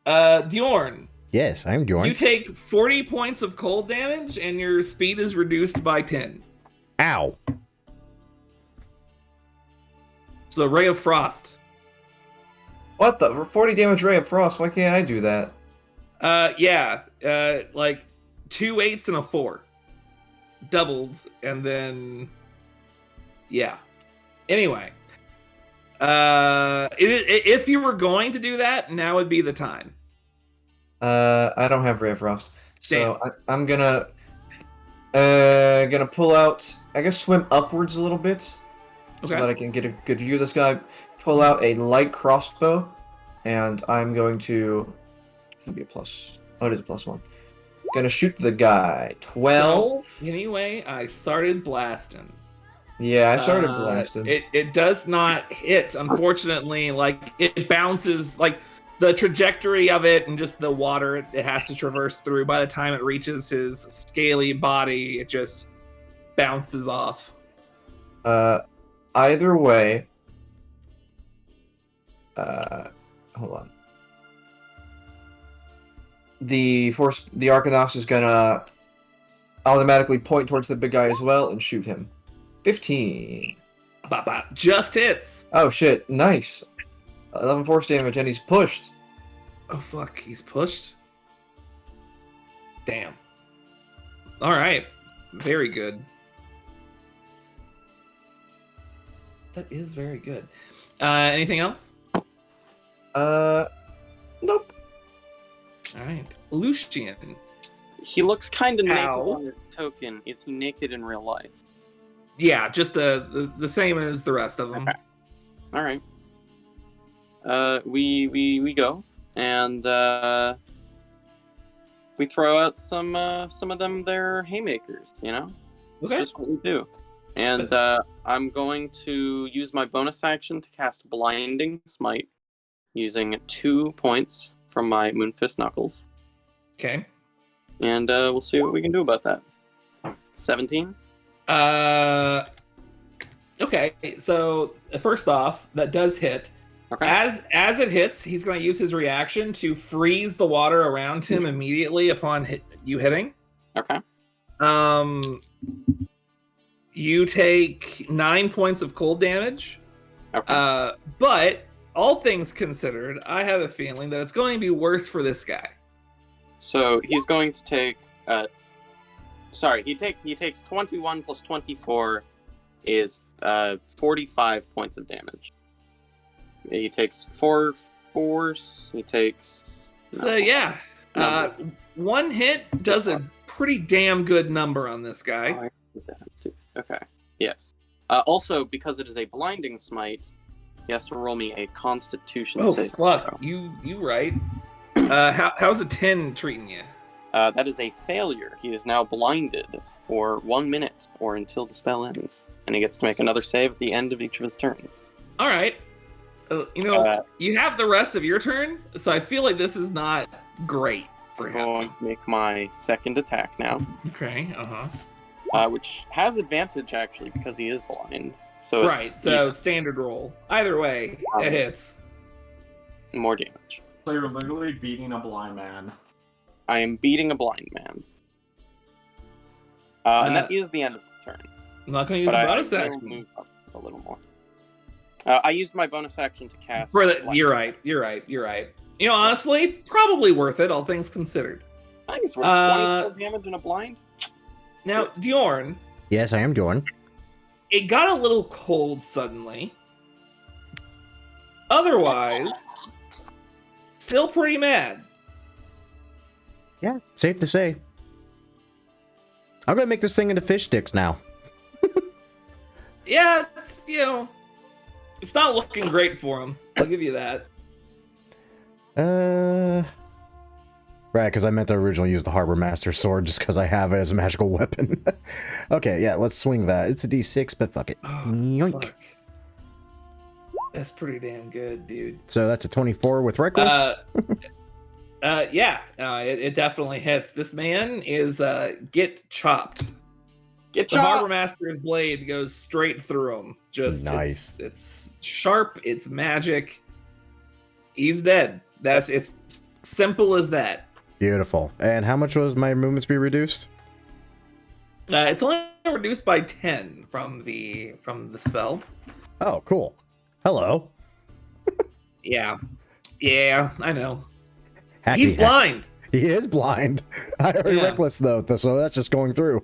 Speaker 2: Diorn.
Speaker 1: Yes, I'm Bjorn.
Speaker 2: You take 40 points of cold damage, and your speed is reduced by 10.
Speaker 1: Ow.
Speaker 2: So Ray of Frost.
Speaker 5: What the? For 40 damage ray of frost, why can't I do that?
Speaker 2: Yeah. Like 2 8s and a 4. Doubled, and then yeah. Anyway. If you were going to do that, now would be the time.
Speaker 5: I don't have ray of frost. So I'm gonna pull out, I guess swim upwards a little bit. So
Speaker 2: Okay.
Speaker 5: that I can get a good view of this guy. Pull out a light crossbow, and I'm going to be a plus. Oh, it is a +1. Gonna shoot the guy. 12.
Speaker 2: Anyway, I started blasting.
Speaker 5: Yeah, I started blasting.
Speaker 2: It does not hit, unfortunately. Like it bounces, like the trajectory of it and just the water it has to traverse through. By the time it reaches his scaly body, it just bounces off.
Speaker 5: Either way, hold on. The Arcanos is gonna automatically point towards the big guy as well and shoot him. 15.
Speaker 2: Bop, bop. Just hits.
Speaker 5: Oh shit! Nice. 11 force damage, and he's pushed.
Speaker 2: Oh fuck, he's pushed. Damn. All right, very good. That is very good. Anything else?
Speaker 5: Nope.
Speaker 2: All right, Lucien.
Speaker 3: He looks kind of naked
Speaker 2: Ow.
Speaker 3: on his token. Is he naked in real life?
Speaker 2: Yeah, just the same as the rest of them.
Speaker 3: Okay. All right. We go and we throw out some of them their haymakers. You know, it's
Speaker 2: Okay.
Speaker 3: just what we do. And I'm going to use my bonus action to cast Blinding Smite, using 2 points from my Moonfist Knuckles.
Speaker 2: Okay.
Speaker 3: And we'll see what we can do about that. 17.
Speaker 2: Okay. So first off, that does hit.
Speaker 3: Okay.
Speaker 2: As it hits, he's going to use his reaction to freeze the water around him immediately upon you hitting.
Speaker 3: Okay.
Speaker 2: You take 9 points of cold damage.
Speaker 3: Okay.
Speaker 2: But all things considered, I have a feeling that it's going to be worse for this guy.
Speaker 3: So he's going to take. He takes 21 plus 24 is 45 points of damage. He takes 4 force. He takes.
Speaker 2: So yeah, one hit does a pretty damn good number on this guy.
Speaker 3: Okay. Yes. Also, because it is a blinding smite, he has to roll me a Constitution
Speaker 2: Oh
Speaker 3: save.
Speaker 2: fuck, you right? How's a 10 treating you?
Speaker 3: That is a failure. He is now blinded for 1 minute or until the spell ends, and he gets to make another save at the end of each of his turns.
Speaker 2: All right. You have the rest of your turn, so I feel like this is not great for
Speaker 3: I'm
Speaker 2: him.
Speaker 3: going to make my second attack now,
Speaker 2: Okay.
Speaker 3: which has advantage actually because he is blind. So it's
Speaker 2: Right. So standard roll. Either way, it hits.
Speaker 3: more damage.
Speaker 4: So you're literally beating a blind man.
Speaker 3: I am beating a blind man, and that is the end of the turn.
Speaker 2: I'm not going to use
Speaker 3: But
Speaker 2: a bonus
Speaker 3: will
Speaker 2: action.
Speaker 3: move up a little more. I used my bonus action to cast.
Speaker 2: You're right. You know, honestly, probably worth it, all things considered.
Speaker 3: I think it's worth 24 damage in a blind.
Speaker 2: Now, Bjorn,
Speaker 1: Yes, I am doing.
Speaker 2: it got a little cold suddenly. Otherwise, still pretty mad.
Speaker 1: Yeah, safe to say. I'm gonna make this thing into fish sticks now.
Speaker 2: Yeah, it's not looking great for him. I'll give you that.
Speaker 1: Right, because I meant to originally use the Harbor Master Sword just because I have it as a magical weapon. Okay, yeah, let's swing that. It's a D6, but fuck it.
Speaker 2: Oh,
Speaker 1: Yoink.
Speaker 2: fuck. That's pretty damn good, dude.
Speaker 1: So that's a 24 with Reckless.
Speaker 2: It definitely hits. This man is get chopped.
Speaker 3: Get
Speaker 2: The
Speaker 3: shot!
Speaker 2: Harbor Master's blade goes straight through him. Just
Speaker 1: Nice.
Speaker 2: It's sharp. It's magic. He's dead. It's simple as that.
Speaker 1: Beautiful. And how much was my movement speed reduced?
Speaker 2: It's only reduced by 10 from the spell.
Speaker 1: Oh, cool. Hello.
Speaker 2: Yeah. Yeah, I know.
Speaker 1: Hacky
Speaker 2: He's
Speaker 1: hack.
Speaker 2: blind.
Speaker 1: He is blind. I already
Speaker 2: Yeah.
Speaker 1: reckless though, so that's just going through.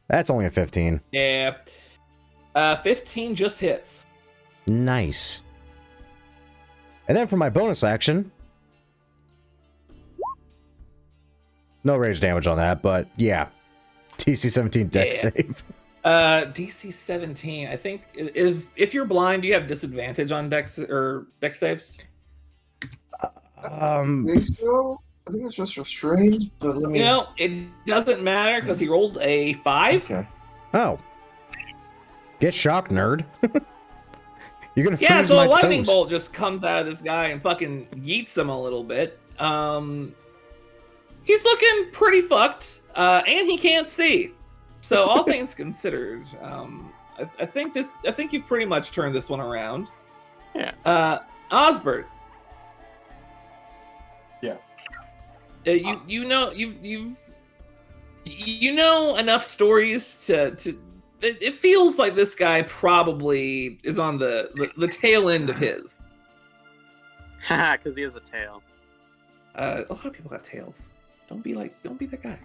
Speaker 1: That's only a 15.
Speaker 2: Yeah. 15 just hits.
Speaker 1: Nice. And then for my bonus action, no rage damage on that, but yeah, DC 17 dex
Speaker 2: Yeah.
Speaker 1: save.
Speaker 2: DC 17. I think if you're blind, you have disadvantage on dex saves.
Speaker 5: I think so. I think it's just restrained, but let me...
Speaker 2: You know, it doesn't matter because he rolled a 5.
Speaker 5: Okay.
Speaker 1: Oh. Get shocked, nerd. You're gonna
Speaker 2: Yeah,
Speaker 1: freeze
Speaker 2: so
Speaker 1: my
Speaker 2: a lightning
Speaker 1: toes.
Speaker 2: bolt just comes out of this guy and fucking yeets him a little bit. He's looking pretty fucked, and he can't see. So all things considered, I think you've pretty much turned this one around.
Speaker 3: Yeah.
Speaker 2: Osbert.
Speaker 4: Yeah.
Speaker 2: You know enough stories to it feels like this guy probably is on the tail end of his.
Speaker 3: Haha, because he has a tail.
Speaker 2: A lot of people have tails. Don't be that guy.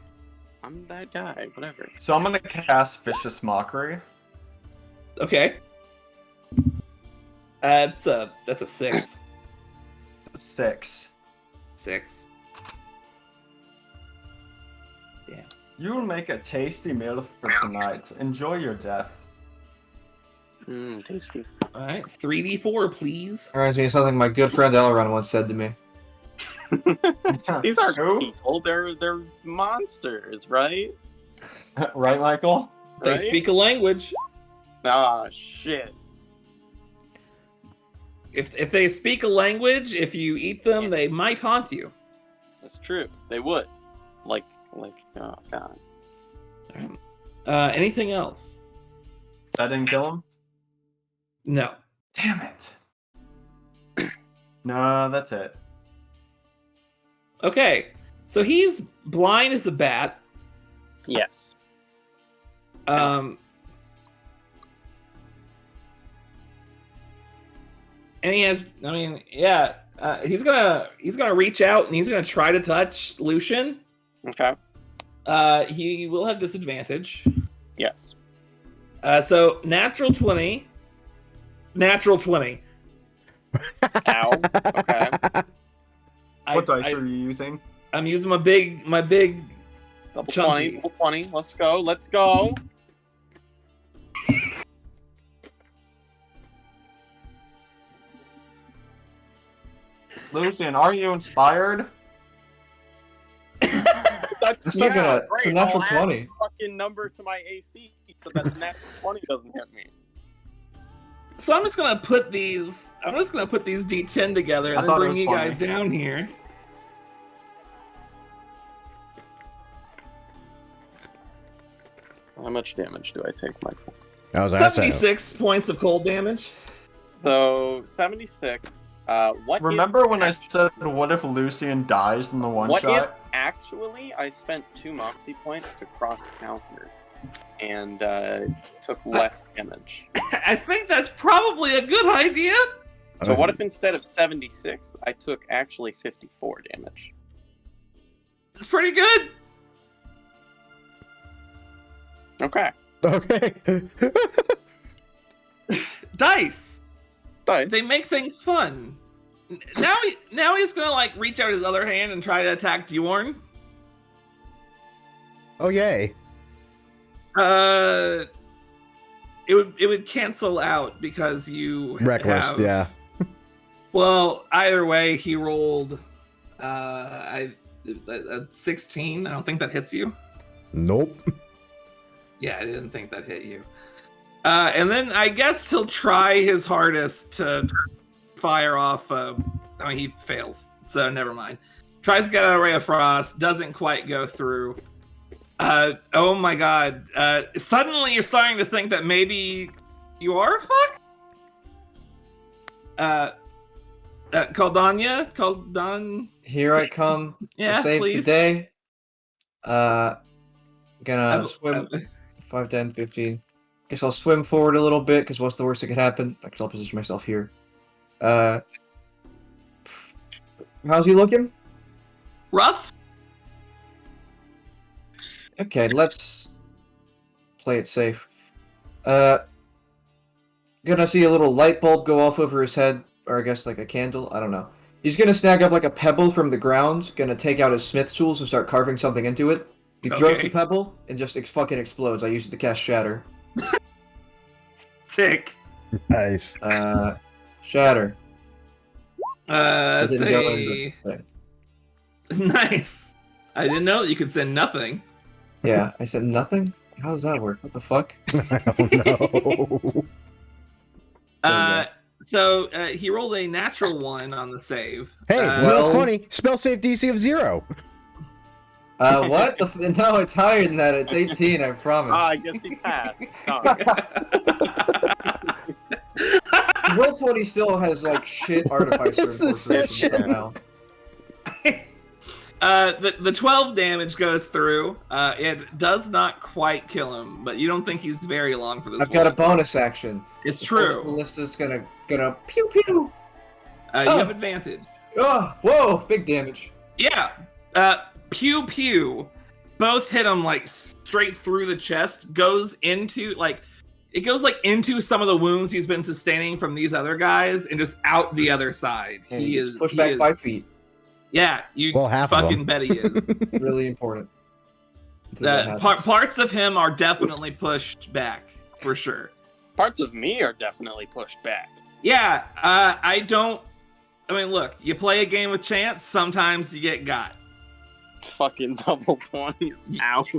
Speaker 3: I'm that guy, whatever.
Speaker 4: So I'm gonna cast Vicious Mockery.
Speaker 2: Okay. That's a 6.
Speaker 4: 6.
Speaker 2: 6. Yeah.
Speaker 4: You will make a tasty meal for tonight. Enjoy your death.
Speaker 3: Tasty.
Speaker 2: All right. 3d4, please.
Speaker 5: Reminds me of something my good friend Elrond once said to me.
Speaker 3: These aren't
Speaker 4: Who?
Speaker 3: people, they're monsters, right?
Speaker 4: Right, Michael?
Speaker 2: They
Speaker 3: Right?
Speaker 2: speak a language.
Speaker 3: Ah, shit.
Speaker 2: If they speak a language, if you eat them, they might haunt you.
Speaker 3: That's true. They would. Like, oh god.
Speaker 2: All right. Anything else?
Speaker 4: That didn't kill him?
Speaker 2: No.
Speaker 4: Damn it. No, that's it.
Speaker 2: Okay. So he's blind as a bat.
Speaker 3: Yes.
Speaker 2: And he has, I mean, yeah, he's gonna reach out and he's gonna try to touch Lucien.
Speaker 3: Okay.
Speaker 2: He will have disadvantage.
Speaker 3: Yes.
Speaker 2: So natural 20. Natural 20.
Speaker 3: Ow. Okay.
Speaker 4: What dice are you using?
Speaker 2: I'm using my big
Speaker 3: Double
Speaker 2: Chunky.
Speaker 3: 20. Double 20. Let's go. Let's go.
Speaker 4: Lucien, are you inspired?
Speaker 3: That's
Speaker 5: It's not gonna- it's a
Speaker 3: great.
Speaker 5: natural
Speaker 3: I'll add
Speaker 5: 20.
Speaker 3: this fucking number to my AC so that the natural 20 doesn't hit me.
Speaker 2: So I'm just gonna put these D10 together
Speaker 4: I
Speaker 2: and then
Speaker 4: thought it
Speaker 2: bring
Speaker 4: was
Speaker 2: you
Speaker 4: funny.
Speaker 2: guys down here.
Speaker 3: How much damage do I take, Michael?
Speaker 1: I was asking.
Speaker 2: 76 points of cold damage.
Speaker 3: So 76. What?
Speaker 4: Remember when I
Speaker 3: act-
Speaker 4: said, what if Lucien dies in the one
Speaker 3: What if
Speaker 4: shot?
Speaker 3: actually I spent 2 Moxie points to cross counter and took less damage?
Speaker 2: I think that's probably a good idea.
Speaker 3: So what if instead of 76 I took actually 54 damage?
Speaker 2: It's pretty good.
Speaker 3: Okay.
Speaker 1: Okay.
Speaker 2: Dice.
Speaker 3: Sorry.
Speaker 2: They make things fun. Now he's gonna like reach out his other hand and try to attack Bjorn.
Speaker 1: Oh yay.
Speaker 2: It would cancel out because you
Speaker 1: Reckless,
Speaker 2: have-
Speaker 1: yeah.
Speaker 2: Well, either way, he rolled a 16. I don't think that hits you.
Speaker 1: Nope.
Speaker 2: Yeah, I didn't think that hit you. And then I guess he'll try his hardest to fire off. I mean, he fails, so never mind. Tries to get out a ray of frost, doesn't quite go through. Oh my god. Suddenly you're starting to think that maybe you are fucked? Caldania?
Speaker 5: Here I come
Speaker 2: Yeah,
Speaker 5: to save
Speaker 2: please.
Speaker 5: the day. Gonna
Speaker 2: I'm-
Speaker 5: swim 5, 10, 15. Guess I'll swim forward a little bit, because what's the worst that could happen? Actually, I'll position myself here. How's he looking?
Speaker 2: Rough?
Speaker 5: Okay, let's play it safe. Gonna see a little light bulb go off over his head, or I guess like a candle, I don't know. He's gonna snag up like a pebble from the ground, gonna take out his smith's tools and start carving something into it. He throws the pebble and just fucking explodes. I use it to cast Shatter.
Speaker 2: Sick.
Speaker 1: Nice.
Speaker 5: Shatter.
Speaker 2: Let's
Speaker 5: didn't go
Speaker 2: see.
Speaker 5: into-
Speaker 2: Nice. I didn't know that you could send nothing.
Speaker 5: Yeah, I said nothing? How does that work? What the fuck?
Speaker 1: I don't know.
Speaker 2: So he rolled a natural 1 on the save.
Speaker 1: Hey, you know what's funny? Spell save DC of 0.
Speaker 5: What? No, it's higher than that. It's 18, I promise.
Speaker 3: I guess he passed. Sorry.
Speaker 5: Roll 20 still has like shit artificer
Speaker 1: is this
Speaker 5: incorporation
Speaker 1: shit?
Speaker 5: somehow.
Speaker 2: The 12 damage goes through. It does not quite kill him, but you don't think he's very long for this
Speaker 5: I've got a
Speaker 2: one.
Speaker 5: bonus action.
Speaker 2: It's
Speaker 5: The
Speaker 2: true.
Speaker 5: first ballista's gonna pew pew.
Speaker 2: You have advantage.
Speaker 5: Oh, whoa, big damage.
Speaker 2: Yeah. Pew pew. Both hit him like straight through the chest. Goes into into some of the wounds he's been sustaining from these other guys and just out the other side.
Speaker 5: And
Speaker 2: He
Speaker 5: he's
Speaker 2: is
Speaker 5: pushed
Speaker 2: he
Speaker 5: back
Speaker 2: is-
Speaker 5: 5 feet.
Speaker 2: Yeah, you
Speaker 1: Well, half of
Speaker 2: fucking
Speaker 1: them.
Speaker 2: bet he is.
Speaker 5: Really important. Until that happens.
Speaker 2: Parts of him are definitely pushed back for sure.
Speaker 3: Parts of me are definitely pushed back.
Speaker 2: Yeah, I mean, look, you play a game with chance, sometimes you get got.
Speaker 3: Fucking double 20s. Ouch.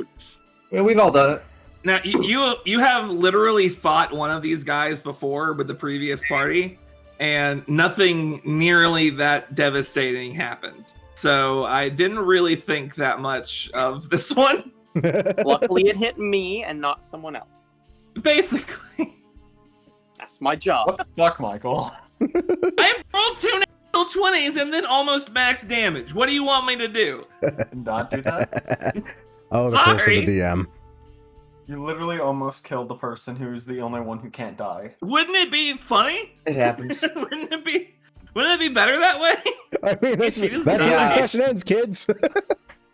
Speaker 5: Well, we've all done it.
Speaker 2: Now, you have literally fought one of these guys before with the previous party, and nothing nearly that devastating happened. So I didn't really think that much of this one.
Speaker 3: Luckily, it hit me and not someone else.
Speaker 2: Basically,
Speaker 3: That's my job.
Speaker 4: What the fuck, Michael?
Speaker 2: I rolled 2 natural 20s and then almost max damage. What do you want me to do?
Speaker 4: Not do that?
Speaker 1: Oh, the curse of
Speaker 2: Sorry.
Speaker 1: the DM.
Speaker 4: You literally almost killed the person who's the only one who can't die.
Speaker 2: Wouldn't it be funny?
Speaker 5: It happens.
Speaker 2: Wouldn't it be better that way?
Speaker 1: I mean, that's
Speaker 2: She just
Speaker 1: how
Speaker 2: died.
Speaker 1: the session ends, kids.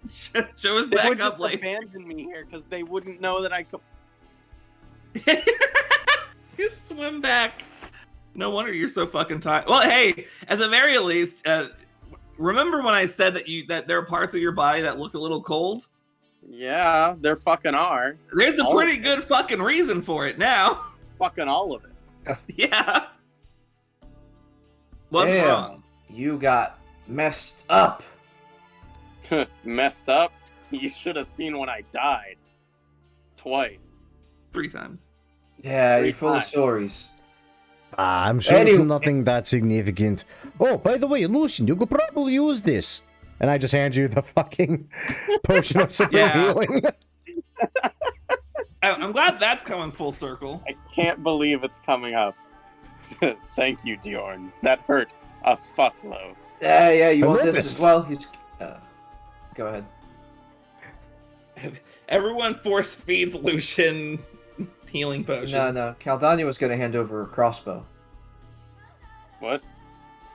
Speaker 2: Show us
Speaker 3: They
Speaker 2: back
Speaker 3: would
Speaker 2: up
Speaker 3: just
Speaker 2: later.
Speaker 3: abandon me here because they wouldn't know that I could.
Speaker 2: You swim back. No wonder you're so fucking tired. Well, hey, at the very least, remember when I said that there are parts of your body that look a little cold?
Speaker 3: Yeah, there fucking are.
Speaker 2: There's a
Speaker 3: All
Speaker 2: pretty
Speaker 3: of it.
Speaker 2: good fucking reason for it now.
Speaker 3: Fucking all of it.
Speaker 2: Yeah. What's
Speaker 5: Damn.
Speaker 2: wrong?
Speaker 5: You got messed up.
Speaker 3: Messed up? You should have seen when I died. Twice.
Speaker 2: 3 times.
Speaker 5: Yeah,
Speaker 3: Three
Speaker 5: you're full of
Speaker 3: times.
Speaker 5: stories.
Speaker 1: I'm sure it's
Speaker 5: Anyway.
Speaker 1: nothing that significant. Oh, by the way, Lucien, you could probably use this. And I just hand you the fucking potion of supreme
Speaker 2: Yeah.
Speaker 1: healing.
Speaker 2: I'm glad that's coming full circle.
Speaker 3: I can't believe it's coming up. Thank you, Diorn. That hurt a fuckload.
Speaker 5: Yeah, you want this
Speaker 1: Horrendous.
Speaker 5: as well? Go ahead.
Speaker 2: Everyone force feeds Lucian healing potions.
Speaker 5: No. Caldania was gonna hand over a crossbow.
Speaker 3: What?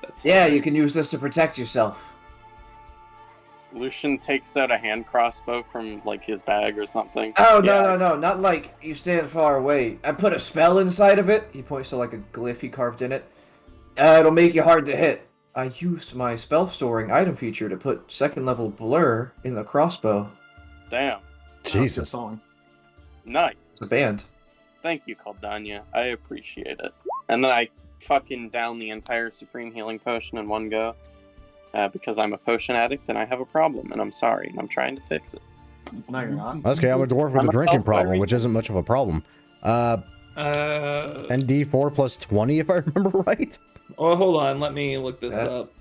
Speaker 2: That's
Speaker 5: Yeah,
Speaker 2: fine.
Speaker 5: you can use this to protect yourself.
Speaker 3: Lucian takes out a hand crossbow from like his bag or something.
Speaker 5: Oh,
Speaker 3: Yeah.
Speaker 5: no, not like you stand far away. I put a spell inside of it. He points to like a glyph he carved in it. It'll make you hard to hit. I used my spell storing item feature to put 2nd level blur in the crossbow.
Speaker 3: Damn.
Speaker 4: That's a
Speaker 1: Jesus.
Speaker 4: song.
Speaker 3: Nice.
Speaker 5: It's a band.
Speaker 3: Thank you, Caldania. I appreciate it. And then I fucking down the entire supreme healing potion in one go. Because I'm a potion addict and I have a problem, and I'm sorry, and I'm trying to fix it.
Speaker 4: No, you're not.
Speaker 1: Okay, I'm a dwarf with
Speaker 3: I'm
Speaker 1: a
Speaker 3: a
Speaker 1: drinking
Speaker 3: elf by
Speaker 1: problem,
Speaker 3: reason.
Speaker 1: which isn't much of a problem.
Speaker 2: Uh,
Speaker 1: ND4 plus 20, if I remember right.
Speaker 2: oh, hold on. Let me look this
Speaker 5: Yeah.
Speaker 2: up.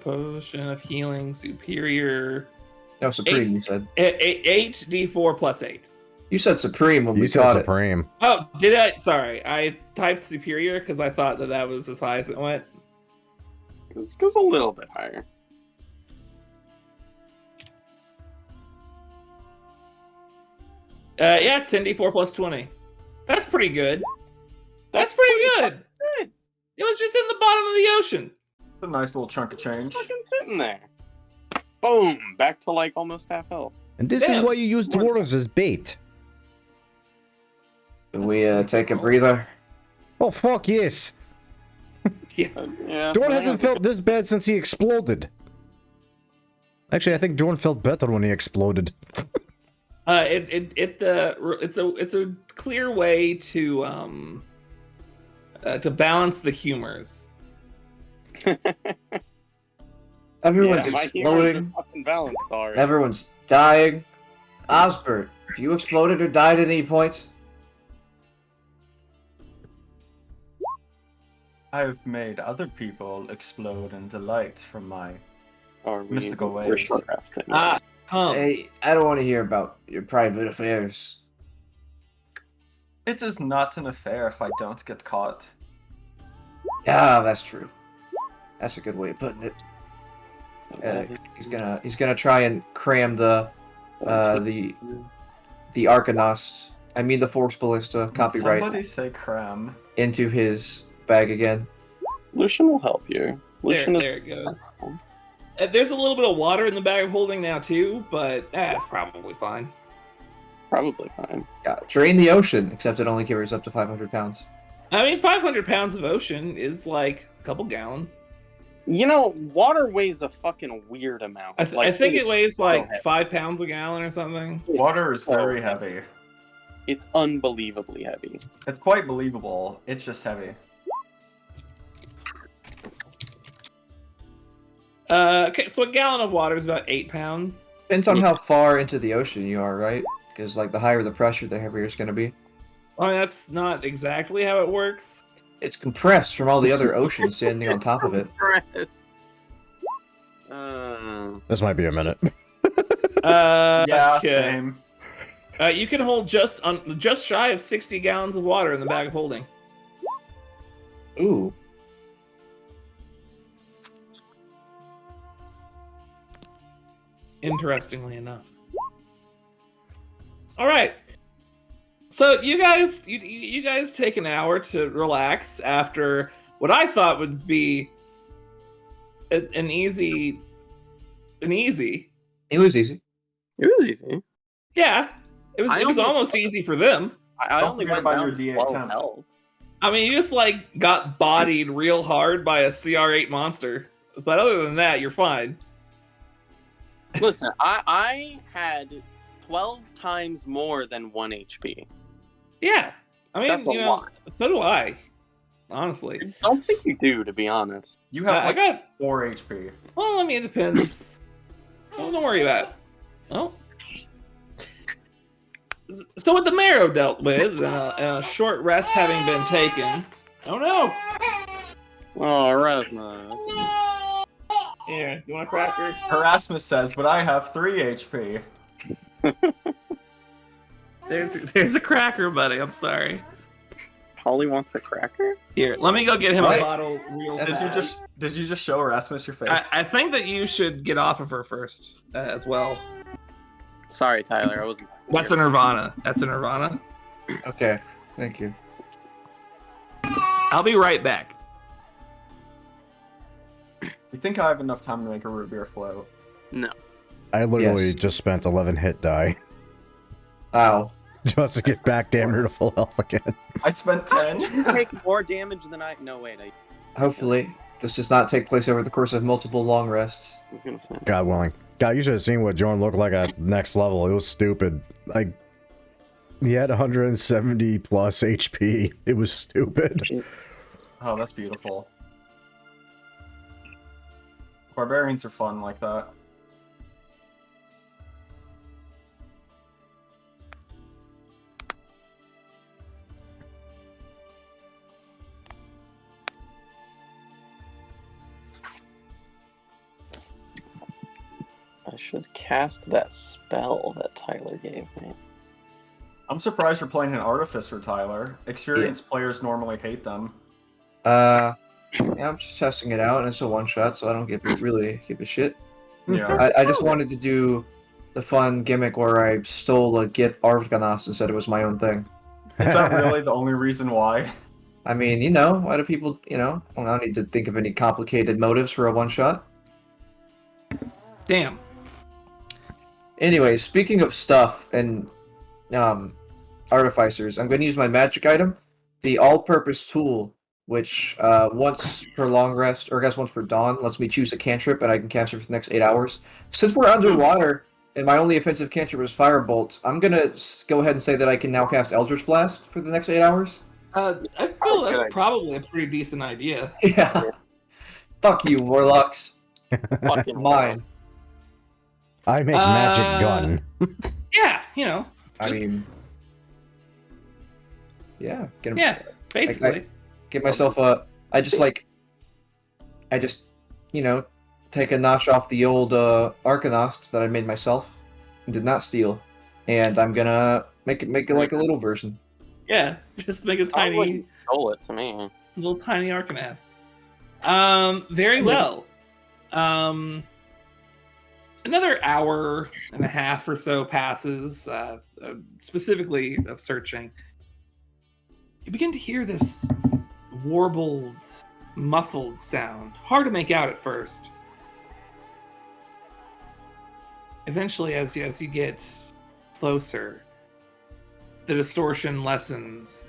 Speaker 2: Potion of healing superior.
Speaker 5: No, Supreme, you said.
Speaker 2: 8d4 plus 8.
Speaker 5: You said Supreme when
Speaker 1: You
Speaker 5: we
Speaker 1: said
Speaker 5: caught it.
Speaker 1: supreme.
Speaker 2: Oh, did I? Sorry, I typed superior because I thought that was as high as it went.
Speaker 3: It goes a little bit higher.
Speaker 2: Yeah, 10d4 plus 20. That's pretty good. That's pretty good. It was just in the bottom of the ocean.
Speaker 4: It's a nice little chunk of change.
Speaker 3: Fucking sitting there. Boom! Back to like almost half health.
Speaker 1: And this is why you use dwarves as bait.
Speaker 5: Can we take a breather?
Speaker 1: Oh, fuck yes.
Speaker 3: Yeah.
Speaker 1: Dorn hasn't felt this bad since he exploded. Actually, I think Dorn felt better when he exploded.
Speaker 2: It's a clear way to balance the humors.
Speaker 5: Everyone's
Speaker 3: my humors are
Speaker 5: exploding.
Speaker 3: fucking balanced already.
Speaker 5: Everyone's dying. Osbert, have you exploded or died at any point?
Speaker 4: I've made other people explode in delight from my mystical
Speaker 3: We're
Speaker 4: ways.
Speaker 3: short resting.
Speaker 5: Hey, I don't want to hear about your private affairs.
Speaker 4: It is not an affair if I don't get caught.
Speaker 5: Yeah, that's true. That's a good way of putting it. He's gonna try and cram the Arcanost, I mean the Force Ballista copyright
Speaker 4: Somebody say cram.
Speaker 5: into his bag again.
Speaker 3: Lucian will help you. Lucian
Speaker 2: There it goes. There's a little bit of water in the bag of holding now too, but it's probably fine.
Speaker 3: Probably fine.
Speaker 5: Yeah, drain the ocean, except it only carries up to 500 pounds.
Speaker 2: I mean, 500 pounds of ocean is like a couple gallons.
Speaker 3: You know, water weighs a fucking weird amount.
Speaker 2: I think it weighs like 5 pounds a gallon or something.
Speaker 4: Water is very heavy.
Speaker 3: It's unbelievably heavy.
Speaker 4: It's quite believable. It's just heavy.
Speaker 2: Okay, so a gallon of water is about 8 pounds.
Speaker 5: Depends on how far into the ocean you are, right? Because like the higher the pressure, the heavier it's gonna be.
Speaker 2: I mean, that's not exactly how it works.
Speaker 5: It's compressed from all the other oceans standing on top of it.
Speaker 1: This might be a minute.
Speaker 4: Yeah,
Speaker 2: okay.
Speaker 4: same.
Speaker 2: You can hold just shy of 60 gallons of water in the bag of holding.
Speaker 5: Ooh.
Speaker 2: Interestingly enough. All right. So you guys take an hour to relax after what I thought would be an easy.
Speaker 5: It was easy.
Speaker 3: It was easy.
Speaker 2: Yeah, it was almost easy for them.
Speaker 3: I
Speaker 4: Don't
Speaker 3: only
Speaker 4: forget
Speaker 3: went
Speaker 4: about
Speaker 3: down
Speaker 4: your
Speaker 3: to
Speaker 4: D8
Speaker 3: 12
Speaker 4: temp.
Speaker 3: health.
Speaker 2: I mean, you just like got bodied real hard by a CR8 monster, but other than that, you're fine.
Speaker 3: Listen, I had 12 times more than 1 HP.
Speaker 2: Yeah, I mean,
Speaker 3: That's a lot.
Speaker 2: so do I. Honestly,
Speaker 3: I don't think you do, to be honest.
Speaker 4: You have
Speaker 2: I
Speaker 4: like
Speaker 2: got.
Speaker 4: 4 HP.
Speaker 2: Well, I mean, it depends. Don't worry about it. Oh. So with the marrow dealt with, and a short rest having been taken. Oh no!
Speaker 3: Oh, Rasmus.
Speaker 2: Here, you want a cracker?
Speaker 4: Erasmus says, but I have 3 HP.
Speaker 2: There's a cracker, buddy. I'm sorry.
Speaker 3: Holly wants a cracker?
Speaker 2: Here, let me go get him
Speaker 5: What?
Speaker 2: a bottle real fast.
Speaker 4: Did you just show Erasmus your face?
Speaker 2: I think that you should get off of her first as well.
Speaker 3: Sorry, Tyler, I wasn't.
Speaker 2: That's a Nirvana. That's a Nirvana.
Speaker 5: Okay, thank you.
Speaker 2: I'll be right back.
Speaker 4: You think I have enough time to make a root beer float?
Speaker 3: No.
Speaker 1: I literally
Speaker 5: Yes.
Speaker 1: just spent 11 hit die
Speaker 5: Ow.
Speaker 1: just to get back damn near to full health again.
Speaker 4: I spent 10.
Speaker 3: You take more damage than I. No, wait.
Speaker 5: Hopefully, this does not take place over the course of multiple long rests.
Speaker 3: I was gonna say.
Speaker 1: God willing. God, you should have seen what Jordan looked like at next level. It was stupid. Like, he had 170 plus HP. It was stupid.
Speaker 4: Oh, that's beautiful. Barbarians are fun like that.
Speaker 3: I should cast that spell that Tyler gave me.
Speaker 4: I'm surprised you're playing an Artificer, Tyler. Experienced players normally hate them.
Speaker 5: Yeah, I'm just testing it out, and it's a one-shot, so I don't really give a shit.
Speaker 4: Yeah.
Speaker 5: I just wanted to do the fun gimmick where I stole a Gith Arcanos and said it was my own thing.
Speaker 4: Is that really the only reason why?
Speaker 5: I mean, why do people, I don't need to think of any complicated motives for a one-shot.
Speaker 2: Damn.
Speaker 5: Anyway, speaking of stuff and artificers, I'm going to use my magic item, the all-purpose tool, which once per long rest, or I guess once per dawn, lets me choose a cantrip, and I can cast it for the next 8 hours. Since we're underwater, and my only offensive cantrip is Firebolt, I'm going to go ahead and say that I can now cast Eldritch Blast for the next 8 hours.
Speaker 2: I feel that's probably a pretty decent idea.
Speaker 5: Yeah. Fuck you, Warlocks.
Speaker 3: Fucking
Speaker 5: Mine.
Speaker 1: I make magic gun.
Speaker 2: Yeah,
Speaker 5: I
Speaker 2: just-
Speaker 5: mean... Yeah.
Speaker 2: Yeah, basically.
Speaker 5: Get myself a... I just, take a notch off the old Arcanost that I made myself and did not steal. And I'm gonna make it like a little version.
Speaker 2: Yeah, just make a
Speaker 3: I
Speaker 2: tiny,
Speaker 3: wouldn't stole it to me.
Speaker 2: little tiny Arcanast. Very well. Another hour and a half or so passes, specifically of searching. You begin to hear this warbled, muffled sound. Hard to make out at first. Eventually, as you get closer, the distortion lessens,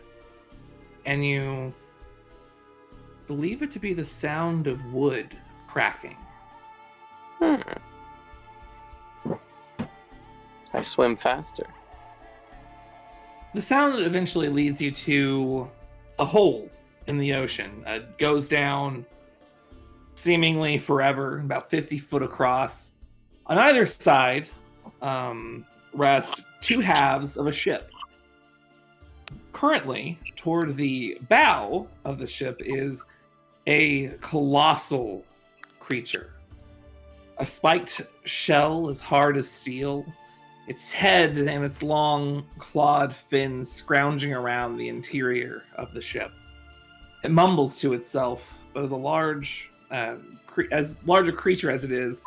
Speaker 2: and you believe it to be the sound of wood cracking.
Speaker 3: I swim faster.
Speaker 2: The sound eventually leads you to a hole in the ocean. It goes down seemingly forever, about 50 foot across. On either side rest two halves of a ship. Currently, toward the bow of the ship is a colossal creature. A spiked shell as hard as steel. Its head and its long clawed fins scrounging around the interior of the ship. It mumbles to itself, but as large a creature as it is,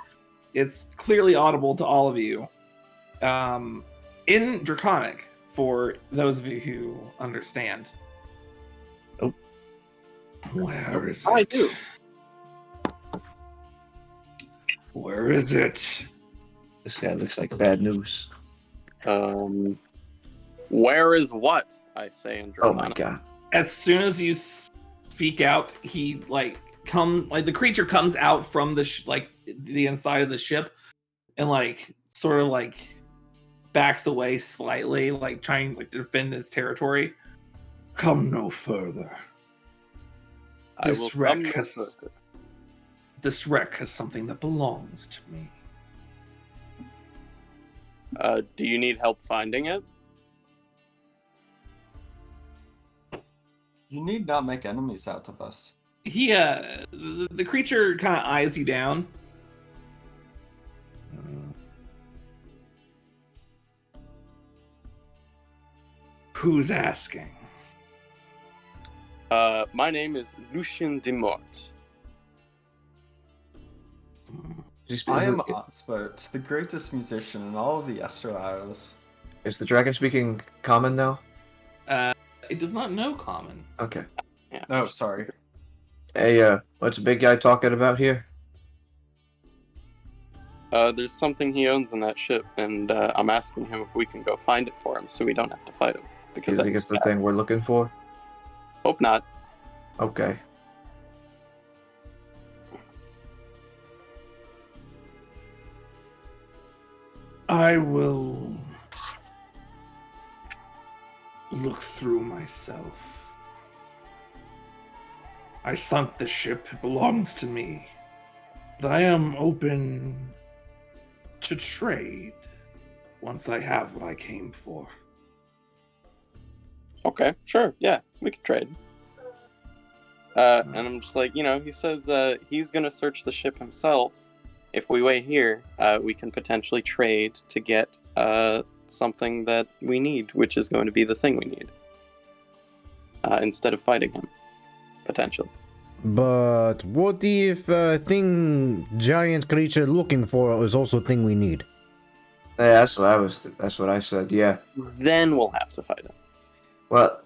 Speaker 2: it's clearly audible to all of you. In Draconic, for those of you who understand.
Speaker 5: Oh.
Speaker 2: Where is
Speaker 3: I
Speaker 2: it?
Speaker 3: do.
Speaker 2: Where is it?
Speaker 5: This guy looks like bad news.
Speaker 3: Where is what? I say in
Speaker 5: Oh
Speaker 3: Draconic.
Speaker 5: my god.
Speaker 2: As soon as you speak out, he the creature comes out from the inside of the ship, and sort of backs away slightly, trying to defend his territory. Come no further.
Speaker 3: I will
Speaker 2: This wreck
Speaker 3: come no
Speaker 2: has
Speaker 3: further.
Speaker 2: this wreck has something that belongs to me.
Speaker 3: Do you need help finding it?
Speaker 4: You need not make enemies out of us.
Speaker 2: He the creature kind of eyes you down. Who's asking?
Speaker 3: My name is Lucien de Mort.
Speaker 4: I am Ospert, the greatest musician in all of the Esterisles.
Speaker 5: Is the dragon speaking common now?
Speaker 2: It does not know common.
Speaker 5: Okay.
Speaker 3: Yeah.
Speaker 4: Oh, sorry.
Speaker 5: Hey, what's the big guy talking about here?
Speaker 3: There's something he owns in that ship, and I'm asking him if we can go find it for him so we don't have to fight him. Because
Speaker 5: I think it's the thing we're looking for?
Speaker 3: hope not.
Speaker 5: Okay.
Speaker 2: I will look through myself. I sunk the ship. It belongs to me. But I am open to trade once I have what I came for.
Speaker 3: Okay, sure, yeah, we can trade. And I'm just like, he says he's gonna search the ship himself. If we wait here, we can potentially trade to get something that we need, which is going to be the thing we need. Instead of fighting him, potentially.
Speaker 1: But what if thing giant creature looking for is also thing we need?
Speaker 5: Yeah, that's what I said. Yeah.
Speaker 3: Then we'll have to fight him.
Speaker 5: Well,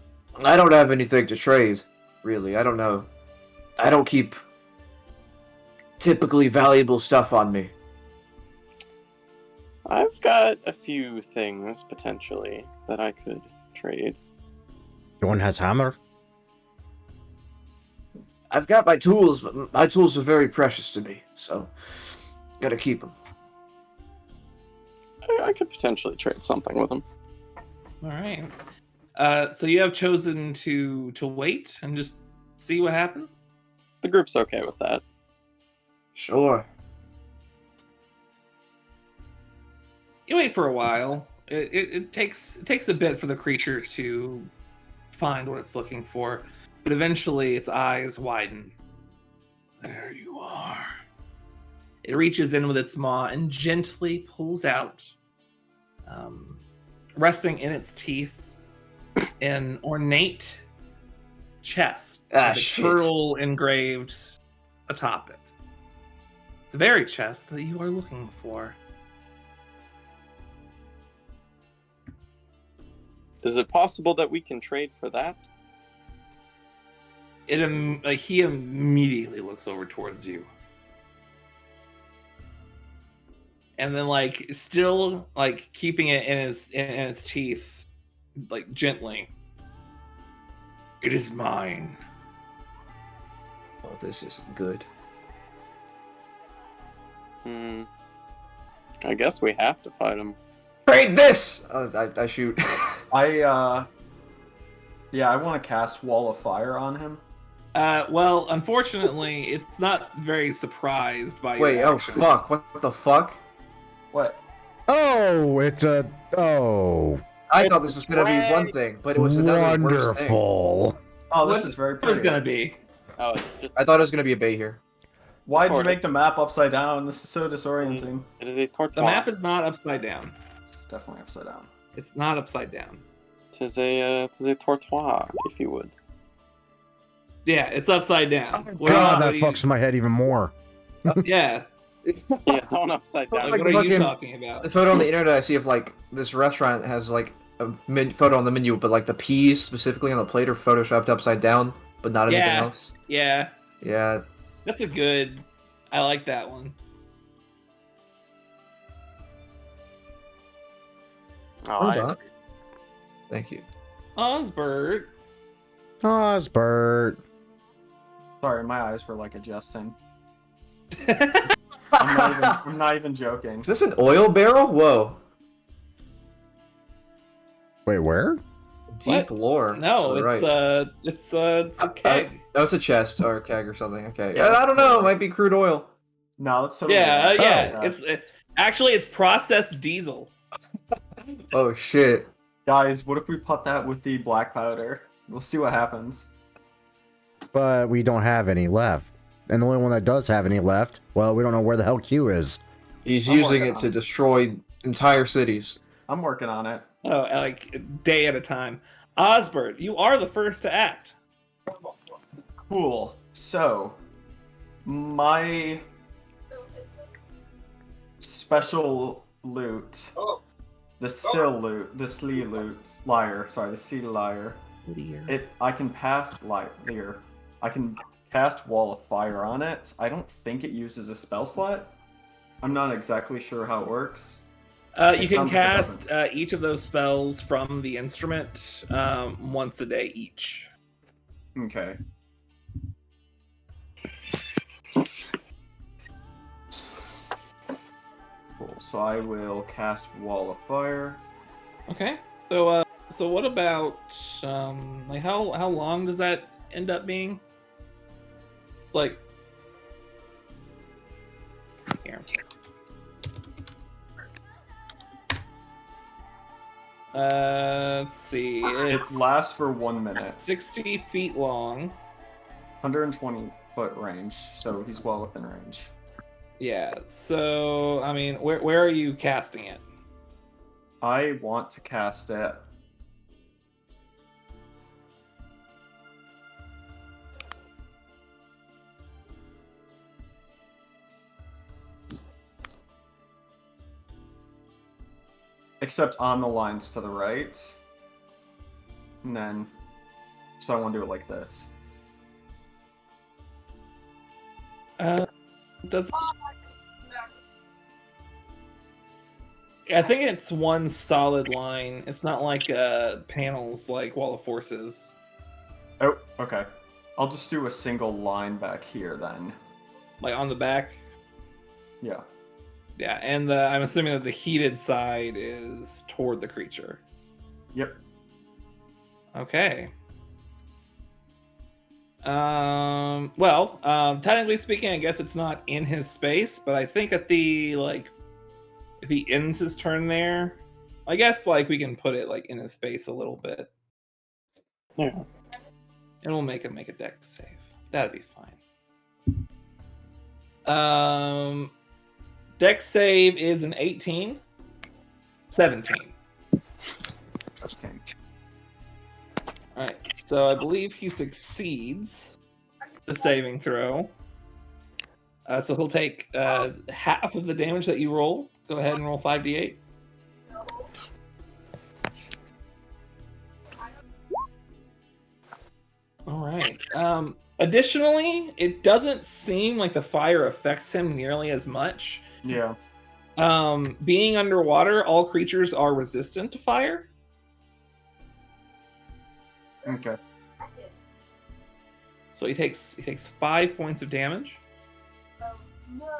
Speaker 5: I don't have anything to trade, really. I don't know. I don't keep typically valuable stuff on me.
Speaker 3: I've got a few things potentially that I could trade.
Speaker 1: One has hammer.
Speaker 5: I've got my tools, but my tools are very precious to me, so gotta keep them.
Speaker 3: I could potentially trade something with him.
Speaker 2: All right. So you have chosen to wait and just see what happens.
Speaker 3: The group's okay with that.
Speaker 5: Sure.
Speaker 2: You wait for a while. It takes a bit for the creature to find what it's looking for, but eventually its eyes widen. There you are. It reaches in with its maw and gently pulls out, resting in its teeth, an ornate chest with a
Speaker 5: shit.
Speaker 2: turtle engraved atop it. The very chest that you are looking for.
Speaker 3: Is it possible that we can trade for that?
Speaker 2: He immediately looks over towards you. And then, like, still, like, keeping it in his teeth, like, gently. It is mine.
Speaker 5: Well, this isn't good.
Speaker 3: I guess we have to fight him.
Speaker 5: Trade this! I shoot.
Speaker 4: I want to cast Wall of Fire on him.
Speaker 2: Well, unfortunately, it's not very surprised by
Speaker 5: Wait,
Speaker 2: your
Speaker 5: oh
Speaker 2: actions.
Speaker 5: fuck, what the fuck?
Speaker 4: What?
Speaker 1: Oh, it's a... Oh.
Speaker 5: I thought this was gonna be one thing, but it was another worse thing.
Speaker 1: Wonderful.
Speaker 4: Oh, this
Speaker 2: What
Speaker 4: is very
Speaker 2: it was
Speaker 4: pretty.
Speaker 2: gonna be?
Speaker 3: Oh, it's just
Speaker 5: I thought it was gonna be a bay here.
Speaker 4: Why'd you
Speaker 3: Tortoise.
Speaker 4: make the map upside down? This is so disorienting.
Speaker 3: it is a tortoise.
Speaker 2: The map is not upside down.
Speaker 4: It's definitely upside down.
Speaker 2: It's not upside down.
Speaker 3: Tis a tortoise, if you would.
Speaker 2: Yeah, it's upside down. What
Speaker 1: God,
Speaker 2: are
Speaker 1: that
Speaker 2: you-
Speaker 1: fucks my head even more.
Speaker 2: Yeah,
Speaker 3: Yeah, don't upside down.
Speaker 2: like,
Speaker 5: Like
Speaker 2: what are you
Speaker 5: fucking-
Speaker 2: talking about?
Speaker 5: The photo on the internet I see of like this restaurant has like a photo on the menu, but like the peas specifically on the plate are photoshopped upside down, but not anything
Speaker 2: Yeah.
Speaker 5: else.
Speaker 2: Yeah,
Speaker 5: Yeah.
Speaker 2: that's a good. I like that one.
Speaker 3: Oh,
Speaker 5: Hold
Speaker 3: I
Speaker 5: on.
Speaker 3: agree.
Speaker 5: Thank you.
Speaker 2: Osbert.
Speaker 1: Osbert.
Speaker 4: Sorry, my eyes were like adjusting. I'm not even joking.
Speaker 5: Is this an oil barrel? Whoa.
Speaker 1: Wait, where?
Speaker 5: Deep lore.
Speaker 2: No,
Speaker 5: So,
Speaker 2: it's
Speaker 5: right.
Speaker 2: it's a keg.
Speaker 5: Oh, it's a chest or a keg or something. Okay.
Speaker 4: Yeah,
Speaker 5: Yeah, I
Speaker 4: it's
Speaker 5: don't know.
Speaker 4: cool.
Speaker 5: It might be crude oil.
Speaker 4: No, that's totally
Speaker 2: Yeah,
Speaker 4: right.
Speaker 2: yeah.
Speaker 4: Oh,
Speaker 2: It's actually it's processed diesel.
Speaker 5: Oh shit.
Speaker 4: guys, what if we put that with the black powder? We'll see what happens.
Speaker 1: But we don't have any left. And the only one that does have any left, well, we don't know where the hell Q is.
Speaker 5: He's
Speaker 4: I'm
Speaker 5: using
Speaker 4: working
Speaker 5: it
Speaker 4: on
Speaker 5: to
Speaker 4: it.
Speaker 5: destroy entire cities.
Speaker 4: I'm working on it.
Speaker 2: Oh, like a day at a time. Osbert, you are the first to act.
Speaker 4: Cool. So, my special loot, the Sill loot, the Slee loot, liar, sorry, the Sea liar. I can pass Lear. I can cast Wall of Fire on it. I don't think it uses a spell slot. I'm not exactly sure how it works.
Speaker 2: You
Speaker 4: It
Speaker 2: can
Speaker 4: sounds like it
Speaker 2: cast each of those spells from the instrument once a day each.
Speaker 4: Okay. Cool. So I will cast Wall of Fire.
Speaker 2: Okay. So what about like how long does that end up being? Like here. Let's see.
Speaker 4: It
Speaker 2: It's
Speaker 4: lasts for 1 minute.
Speaker 2: 60 feet long.
Speaker 4: 120-foot range, so he's well within range.
Speaker 2: Yeah. So I mean, where are you casting it?
Speaker 4: I want to cast it. except on the lines to the right. And then, so I want to do it like this.
Speaker 2: Does I think it's one solid line. It's not like panels like Wall of Forces.
Speaker 4: Oh, okay. I'll just do a single line back here then.
Speaker 2: Like on the back.
Speaker 4: Yeah.
Speaker 2: Yeah, and I'm assuming that the heated side is toward the creature.
Speaker 4: Yep.
Speaker 2: Okay. Technically speaking, I guess it's not in his space, but I think at the if he ends his turn there, I guess we can put it in his space a little bit.
Speaker 3: Yeah.
Speaker 2: And we'll make a dex save. That'd be fine. Dex save is an 18. 17.
Speaker 4: Okay.
Speaker 2: Alright, so I believe he succeeds the saving throw. So he'll take half of the damage that you roll. Go ahead and roll 5d8. Alright. Additionally, it doesn't seem like the fire affects him nearly as much.
Speaker 4: Yeah.
Speaker 2: Being underwater, all creatures are resistant to fire.
Speaker 4: Okay.
Speaker 2: So he takes 5 points of damage.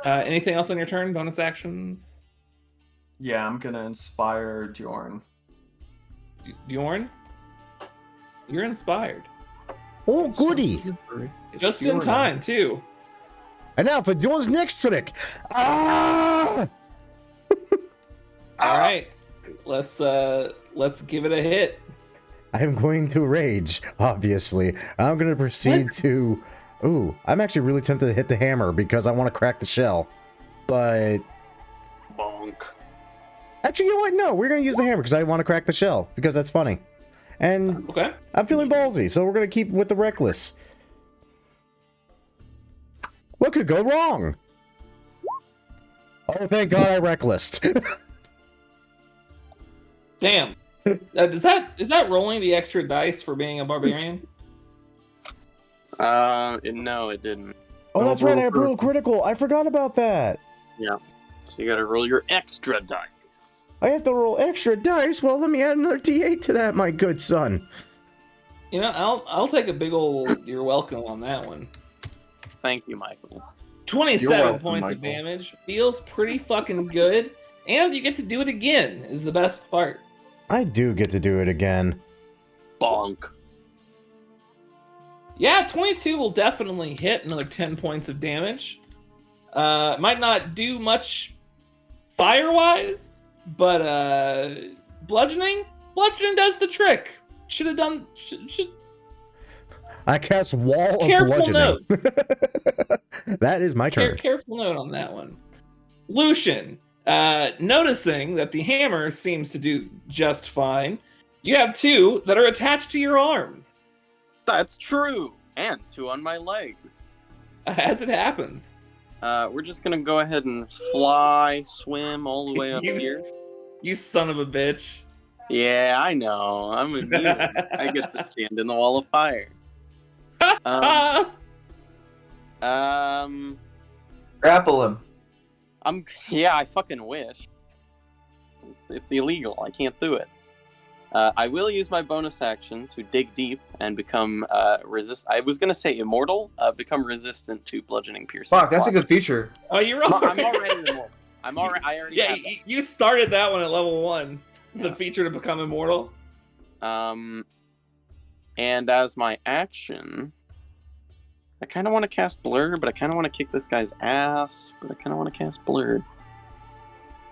Speaker 2: Anything else on your turn? Bonus actions?
Speaker 4: Yeah, I'm gonna inspire Bjorn.
Speaker 2: Bjorn? You're inspired.
Speaker 1: Oh, goody!
Speaker 2: Just in time, too.
Speaker 1: And now for Bjorn's next trick. Ah!
Speaker 2: All right, let's give it a hit.
Speaker 1: I'm going to rage, obviously. I'm going to proceed to... Ooh, I'm actually really tempted to hit the hammer because I want to crack the shell. But...
Speaker 3: Bonk.
Speaker 1: Actually, you know what? No, we're going to use the hammer because I want to crack the shell because that's funny. And
Speaker 2: Okay.
Speaker 1: I'm feeling ballsy, so we're going to keep with the reckless. What could go wrong? Oh, thank God I reckless.
Speaker 2: Damn. Is that rolling the extra dice for being a barbarian?
Speaker 3: No, it didn't.
Speaker 1: Oh, that's right, I have brutal critical. I forgot about that.
Speaker 3: Yeah. So you gotta roll your extra dice.
Speaker 1: I have to roll extra dice? Well, let me add another d8 to that, my good son.
Speaker 2: You know, I'll take a big old you're welcome on that one.
Speaker 3: Thank you, Michael.
Speaker 2: 27
Speaker 4: welcome,
Speaker 2: points of
Speaker 4: Michael.
Speaker 2: damage. Feels pretty fucking good. And you get to do it again, is the best part.
Speaker 1: I do get to do it again.
Speaker 3: Bonk.
Speaker 2: Yeah, 22 will definitely hit another 10 points of damage. Might not do much fire-wise, but bludgeoning does the trick. Should have done... Should...
Speaker 1: I cast Wall of
Speaker 2: Careful
Speaker 1: Bludgeoning. That is my turn.
Speaker 2: Careful note on that one. Lucian, noticing that the hammer seems to do just fine, you have 2 that are attached to your arms.
Speaker 3: That's true. And 2 on my legs.
Speaker 2: As it happens.
Speaker 3: We're just gonna go ahead and fly, swim all the way up
Speaker 2: You
Speaker 3: here.
Speaker 2: You son of a bitch.
Speaker 3: Yeah, I know. I'm immune. I get to stand in the wall of fire.
Speaker 5: Grapple him.
Speaker 3: Yeah, I fucking wish. It's illegal. I can't do it. I will use my bonus action to dig deep and become I was gonna say immortal. Become resistant to bludgeoning piercing.
Speaker 5: Fuck, that's a good feature.
Speaker 2: Oh, you're
Speaker 3: I'm
Speaker 2: already...
Speaker 3: already immortal. I already
Speaker 2: Yeah,
Speaker 3: have that.
Speaker 2: you started that one at level 1. The
Speaker 3: Yeah.
Speaker 2: feature to become immortal.
Speaker 3: And as my action, I kind of want to cast Blur, but I kind of want to kick this guy's ass, but I kind of want to cast Blur.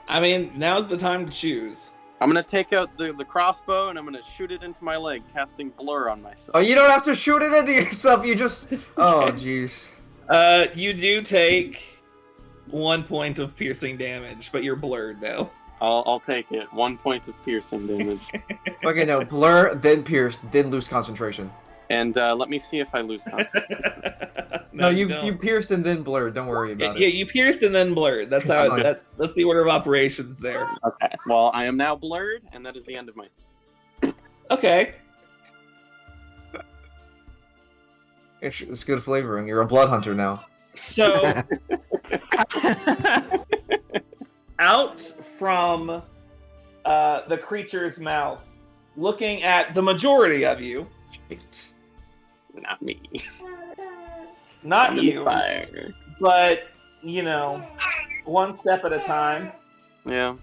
Speaker 2: I mean, now's the time to choose.
Speaker 3: I'm going to take out the crossbow, and I'm going to shoot it into my leg, casting Blur on myself.
Speaker 5: Oh, you don't have to shoot it into yourself. You just. Oh, jeez.
Speaker 2: You do take 1 point of piercing damage, but you're blurred now.
Speaker 3: I'll take it. 1 point of piercing damage.
Speaker 5: Okay, no. Blur, then pierce, then lose concentration.
Speaker 3: And let me see if I lose concept.
Speaker 5: No, you
Speaker 2: don't.
Speaker 5: pierced and then blurred. Don't worry about
Speaker 2: Yeah,
Speaker 5: it.
Speaker 2: you pierced and then blurred. That's how. That's the order of operations there.
Speaker 3: Okay. Well, I am now blurred, and that is the end of my.
Speaker 2: Okay.
Speaker 5: It's good flavoring. You're a blood hunter now.
Speaker 2: So, out from the creature's mouth, looking at the majority of you,
Speaker 3: Not me.
Speaker 2: not
Speaker 3: I'm in
Speaker 2: you,
Speaker 3: fire.
Speaker 2: but one step at a time.
Speaker 3: Yeah.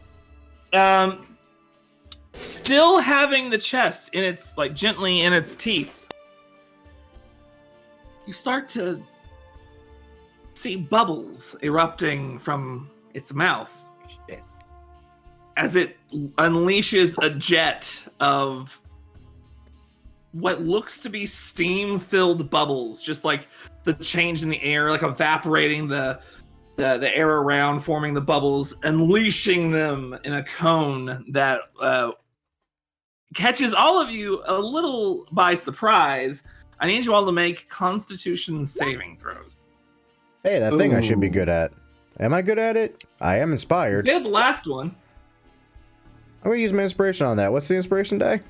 Speaker 2: Still having the chest in its gently in its teeth, you start to see bubbles erupting from its mouth as it unleashes a jet of what looks to be steam-filled bubbles, just like the change in the air, like evaporating the air around, forming the bubbles, unleashing them in a cone that catches all of you a little by surprise. I need you all to make Constitution saving throws.
Speaker 1: Hey, that thing I should be good at. Am I good at it? I am inspired.
Speaker 2: You failed the last one.
Speaker 1: I'm gonna use my inspiration on that. What's the inspiration die?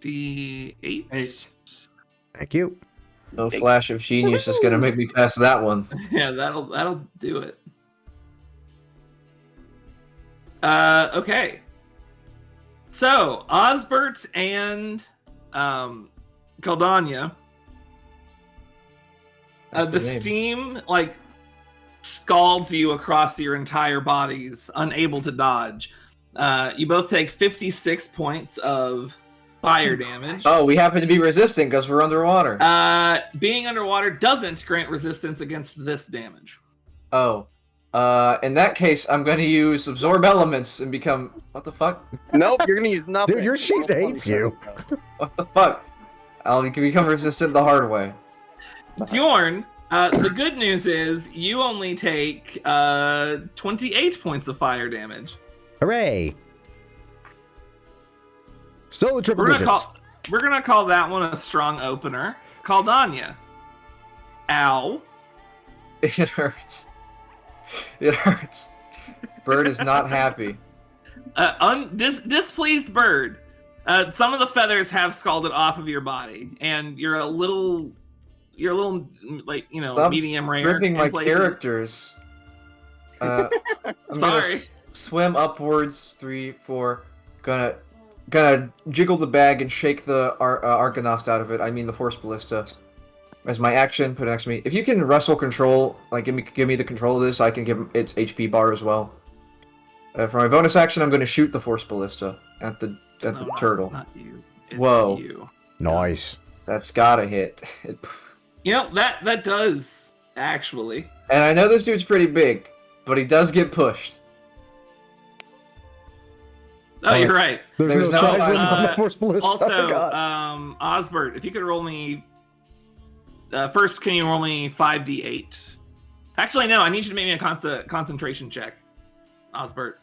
Speaker 2: D8.
Speaker 4: 8.
Speaker 1: Thank you.
Speaker 5: No flash of genius is gonna make me pass that one.
Speaker 2: Yeah, that'll do it. Okay. So Osbert and Caldania.
Speaker 5: That's
Speaker 2: The
Speaker 5: name.
Speaker 2: steam scalds you across your entire bodies, unable to dodge. You both take 56 points of fire damage.
Speaker 5: Oh, we happen to be resistant because we're underwater.
Speaker 2: Being underwater doesn't grant resistance against this damage.
Speaker 5: Oh. In that case, I'm gonna use absorb elements and become what the fuck?
Speaker 3: Nope, you're gonna use nothing.
Speaker 1: Dude, your sheep hates you.
Speaker 5: What the fuck? I'll become resistant the hard way.
Speaker 2: Bjorn, the good news is you only take 28 points of fire damage.
Speaker 1: Hooray! Still the triple
Speaker 2: We're
Speaker 1: digits.
Speaker 2: gonna call that one a strong opener. Caldania. Ow.
Speaker 5: It hurts. It hurts. Bird is not happy.
Speaker 2: Displeased bird. Some of the feathers have scalded off of your body, and you're a little
Speaker 5: Stop
Speaker 2: medium rare.
Speaker 5: stripping
Speaker 2: in
Speaker 5: my
Speaker 2: places.
Speaker 5: characters. I'm
Speaker 2: Sorry.
Speaker 5: gonna swim upwards. 3, 4. Gonna jiggle the bag and shake the Argonost out of it. I mean the Force Ballista. As my action, put it next to me. If you can wrestle control, give me the control of this, I can give him its HP bar as well. For my bonus action, I'm gonna shoot the Force Ballista at the turtle.
Speaker 2: Not you. It's
Speaker 5: Whoa.
Speaker 2: You.
Speaker 1: Nice.
Speaker 5: That's gotta hit.
Speaker 2: That does actually.
Speaker 5: And I know this dude's pretty big, but he does get pushed.
Speaker 2: Oh, you're right.
Speaker 1: There's no
Speaker 5: no
Speaker 1: size in
Speaker 2: size.
Speaker 1: on the Force Ballista.
Speaker 2: Also,
Speaker 1: God.
Speaker 2: Osbert, if you could roll me. First, can you roll me 5d8? Actually, no. I need you to make me a concentration check, Osbert.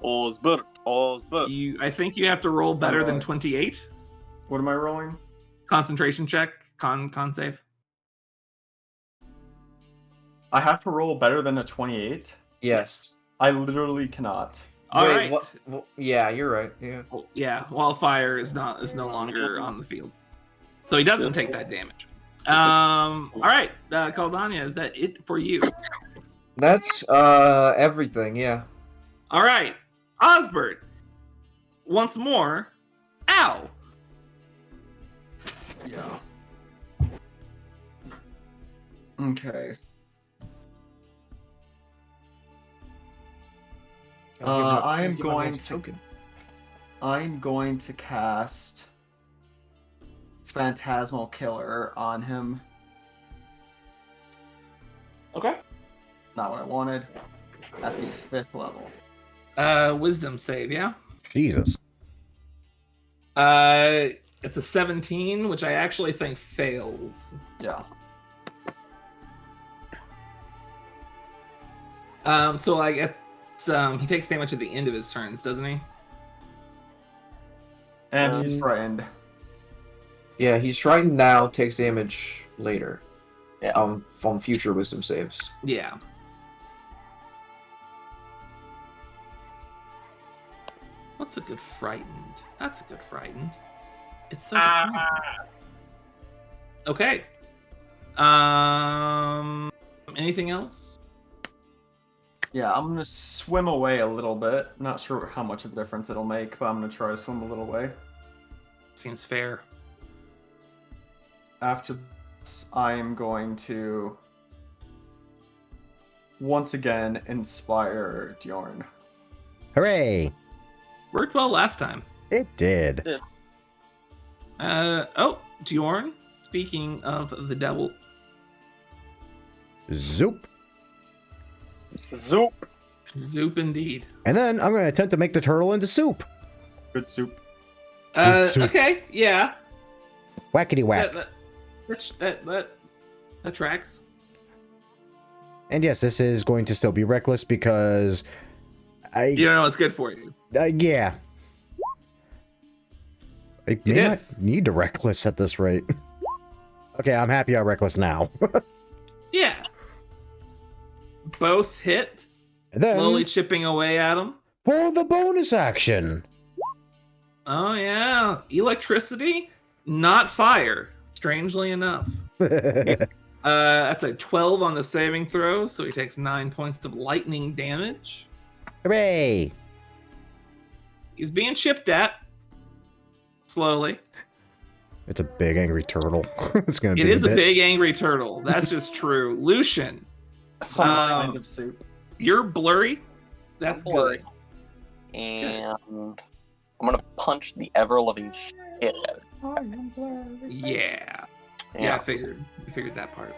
Speaker 3: Osbert.
Speaker 2: I think you have to roll better than 28.
Speaker 4: What am I rolling?
Speaker 2: Concentration check. Con save.
Speaker 4: I have to roll better than a 28?
Speaker 5: Yes.
Speaker 4: I literally cannot.
Speaker 2: All
Speaker 5: Wait,
Speaker 2: right.
Speaker 5: yeah, you're right. Yeah.
Speaker 2: Well, yeah. Wildfire is no longer on the field, so he doesn't take that damage. All right, Caldania, is that it for you?
Speaker 5: That's everything. Yeah.
Speaker 2: All right, Osbert. Once more, ow.
Speaker 4: Yeah. Okay. I'm going to cast Phantasmal Killer on him.
Speaker 2: Okay.
Speaker 4: Not what I wanted. At the 5th level.
Speaker 2: Wisdom save, yeah.
Speaker 1: Jesus.
Speaker 2: It's a 17, which I actually think fails.
Speaker 4: Yeah.
Speaker 2: So he takes damage at the end of his turns, doesn't he?
Speaker 4: And he's frightened.
Speaker 5: Yeah, he's frightened now, takes damage later.
Speaker 3: Yeah.
Speaker 5: From future wisdom saves.
Speaker 2: Yeah. What's a good frightened? That's a good frightened. It's so small. Okay. Anything else?
Speaker 4: Yeah, I'm gonna swim away a little bit. Not sure how much of a difference it'll make, but I'm gonna try to swim a little way.
Speaker 2: Seems fair.
Speaker 4: After this, I am going to once again inspire Bjorn.
Speaker 1: Hooray!
Speaker 2: Worked well last time.
Speaker 1: It did.
Speaker 2: Diorn. Speaking of the devil.
Speaker 1: Zoop.
Speaker 3: Zoop.
Speaker 2: Zoop indeed.
Speaker 1: And then I'm going to attempt to make the turtle into soup.
Speaker 4: Good soup.
Speaker 1: Soup.
Speaker 2: Okay, yeah.
Speaker 1: Whackety whack.
Speaker 2: That tracks.
Speaker 1: And yes, this is going to still be reckless because
Speaker 2: You don't know what's good for you.
Speaker 1: yeah. I may not
Speaker 2: hits.
Speaker 1: need to reckless at this rate. Okay, I'm happy I reckless now.
Speaker 2: Yeah. Both hit.
Speaker 1: And then,
Speaker 2: Slowly chipping away at him.
Speaker 1: for the bonus action.
Speaker 2: Oh yeah. Electricity, not fire. Strangely enough. That's a 12 on the saving throw, so he takes 9 points of lightning damage.
Speaker 1: Hooray!
Speaker 2: He's being chipped at. Slowly.
Speaker 1: It's a big angry turtle. It's gonna
Speaker 2: It
Speaker 1: be
Speaker 2: is a
Speaker 1: bit.
Speaker 2: big angry turtle. That's just true. Lucian,
Speaker 4: Some kind of soup.
Speaker 2: you're blurry. That's
Speaker 3: I'm blurry.
Speaker 2: good.
Speaker 3: And I'm gonna punch the ever-loving shit out of it.
Speaker 2: Yeah. Yeah, I figured. You figured that part.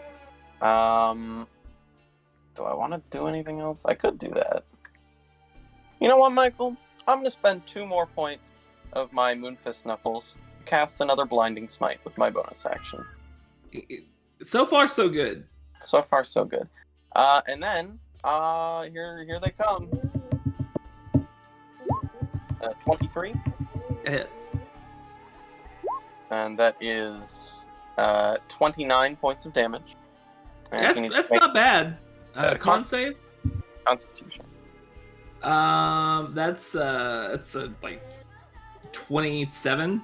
Speaker 3: Do I want to do anything else? I could do that. You know what, Michael? I'm gonna spend 2 more points of my Moonfist Knuckles to cast another Blinding Smite with my bonus action.
Speaker 2: So far, so good.
Speaker 3: So far, so good. And then, here they come. 23,
Speaker 2: It hits.
Speaker 3: and that is 29 points of damage. And
Speaker 2: That's
Speaker 3: you need to
Speaker 2: that's
Speaker 3: make
Speaker 2: not bad.
Speaker 3: Uh,
Speaker 2: Con save.
Speaker 3: Constitution.
Speaker 2: That's like 27.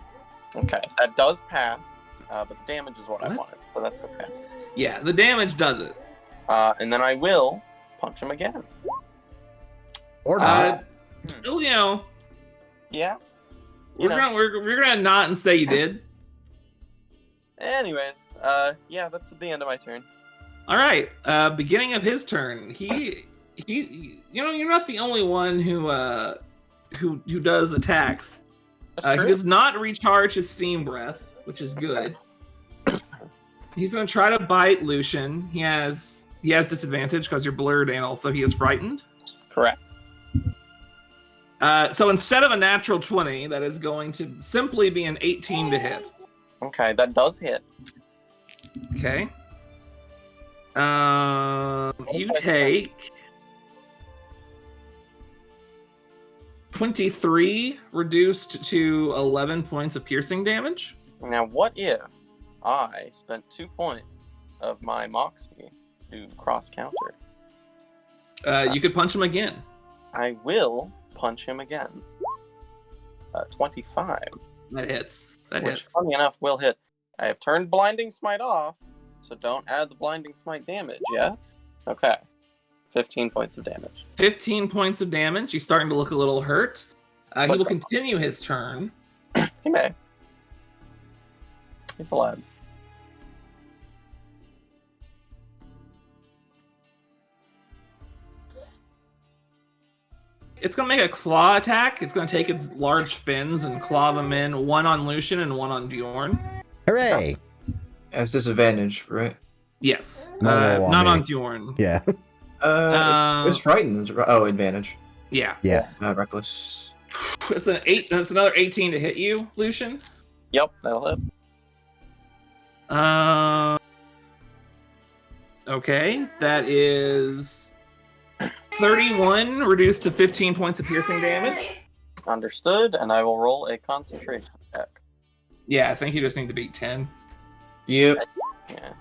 Speaker 3: Okay, that does pass, but the damage is what I
Speaker 2: What?
Speaker 3: wanted, so that's okay.
Speaker 2: Yeah, the damage does it.
Speaker 3: And then I will punch him again.
Speaker 1: Or not.
Speaker 2: Still, you know,
Speaker 3: Yeah.
Speaker 2: we're gonna not and say you did.
Speaker 3: Anyways, yeah, that's the end of my turn.
Speaker 2: All right. Beginning of his turn. He you know, you're not the only one who does attacks.
Speaker 3: That's
Speaker 2: He
Speaker 3: true.
Speaker 2: does not recharge his steam breath, which is good. He's gonna try to bite Lucian. He has disadvantage because you're blurred, and also he is frightened.
Speaker 3: Correct.
Speaker 2: So instead of a natural 20, that is going to simply be an 18 to hit.
Speaker 3: Okay, that does hit.
Speaker 2: Okay. You take 23 reduced to 11 points of piercing damage.
Speaker 3: Now, what if I spent 2 points of my Moxie to cross counter?
Speaker 2: You could punch him again.
Speaker 3: I will punch him again. 25,
Speaker 2: That hits. That
Speaker 3: which,
Speaker 2: hits.
Speaker 3: funny enough, will hit. I have turned Blinding Smite off, so don't add the Blinding Smite damage, yes? Okay. 15 points of damage.
Speaker 2: 15 points of damage. He's starting to look a little hurt. He will continue his turn.
Speaker 3: He may. He's alive.
Speaker 2: It's going to make a claw attack. It's going to take its large fins and claw them in, one on Lucian and one on Bjorn.
Speaker 1: Hooray!
Speaker 5: Has disadvantage, right?
Speaker 2: Yes.
Speaker 1: No, on
Speaker 2: not
Speaker 1: me.
Speaker 2: on Bjorn.
Speaker 1: Yeah.
Speaker 5: It's frightened. Oh, advantage.
Speaker 2: Yeah.
Speaker 1: Yeah.
Speaker 5: Reckless.
Speaker 2: That's an 8. That's another 18 to hit you, Lucian.
Speaker 3: Yep, that'll hit.
Speaker 2: Okay, that is 31 reduced to 15 points of piercing damage.
Speaker 3: Understood, and I will roll a concentration check.
Speaker 2: Yeah, I think you just need to beat 10.
Speaker 5: Yep.
Speaker 3: Yeah.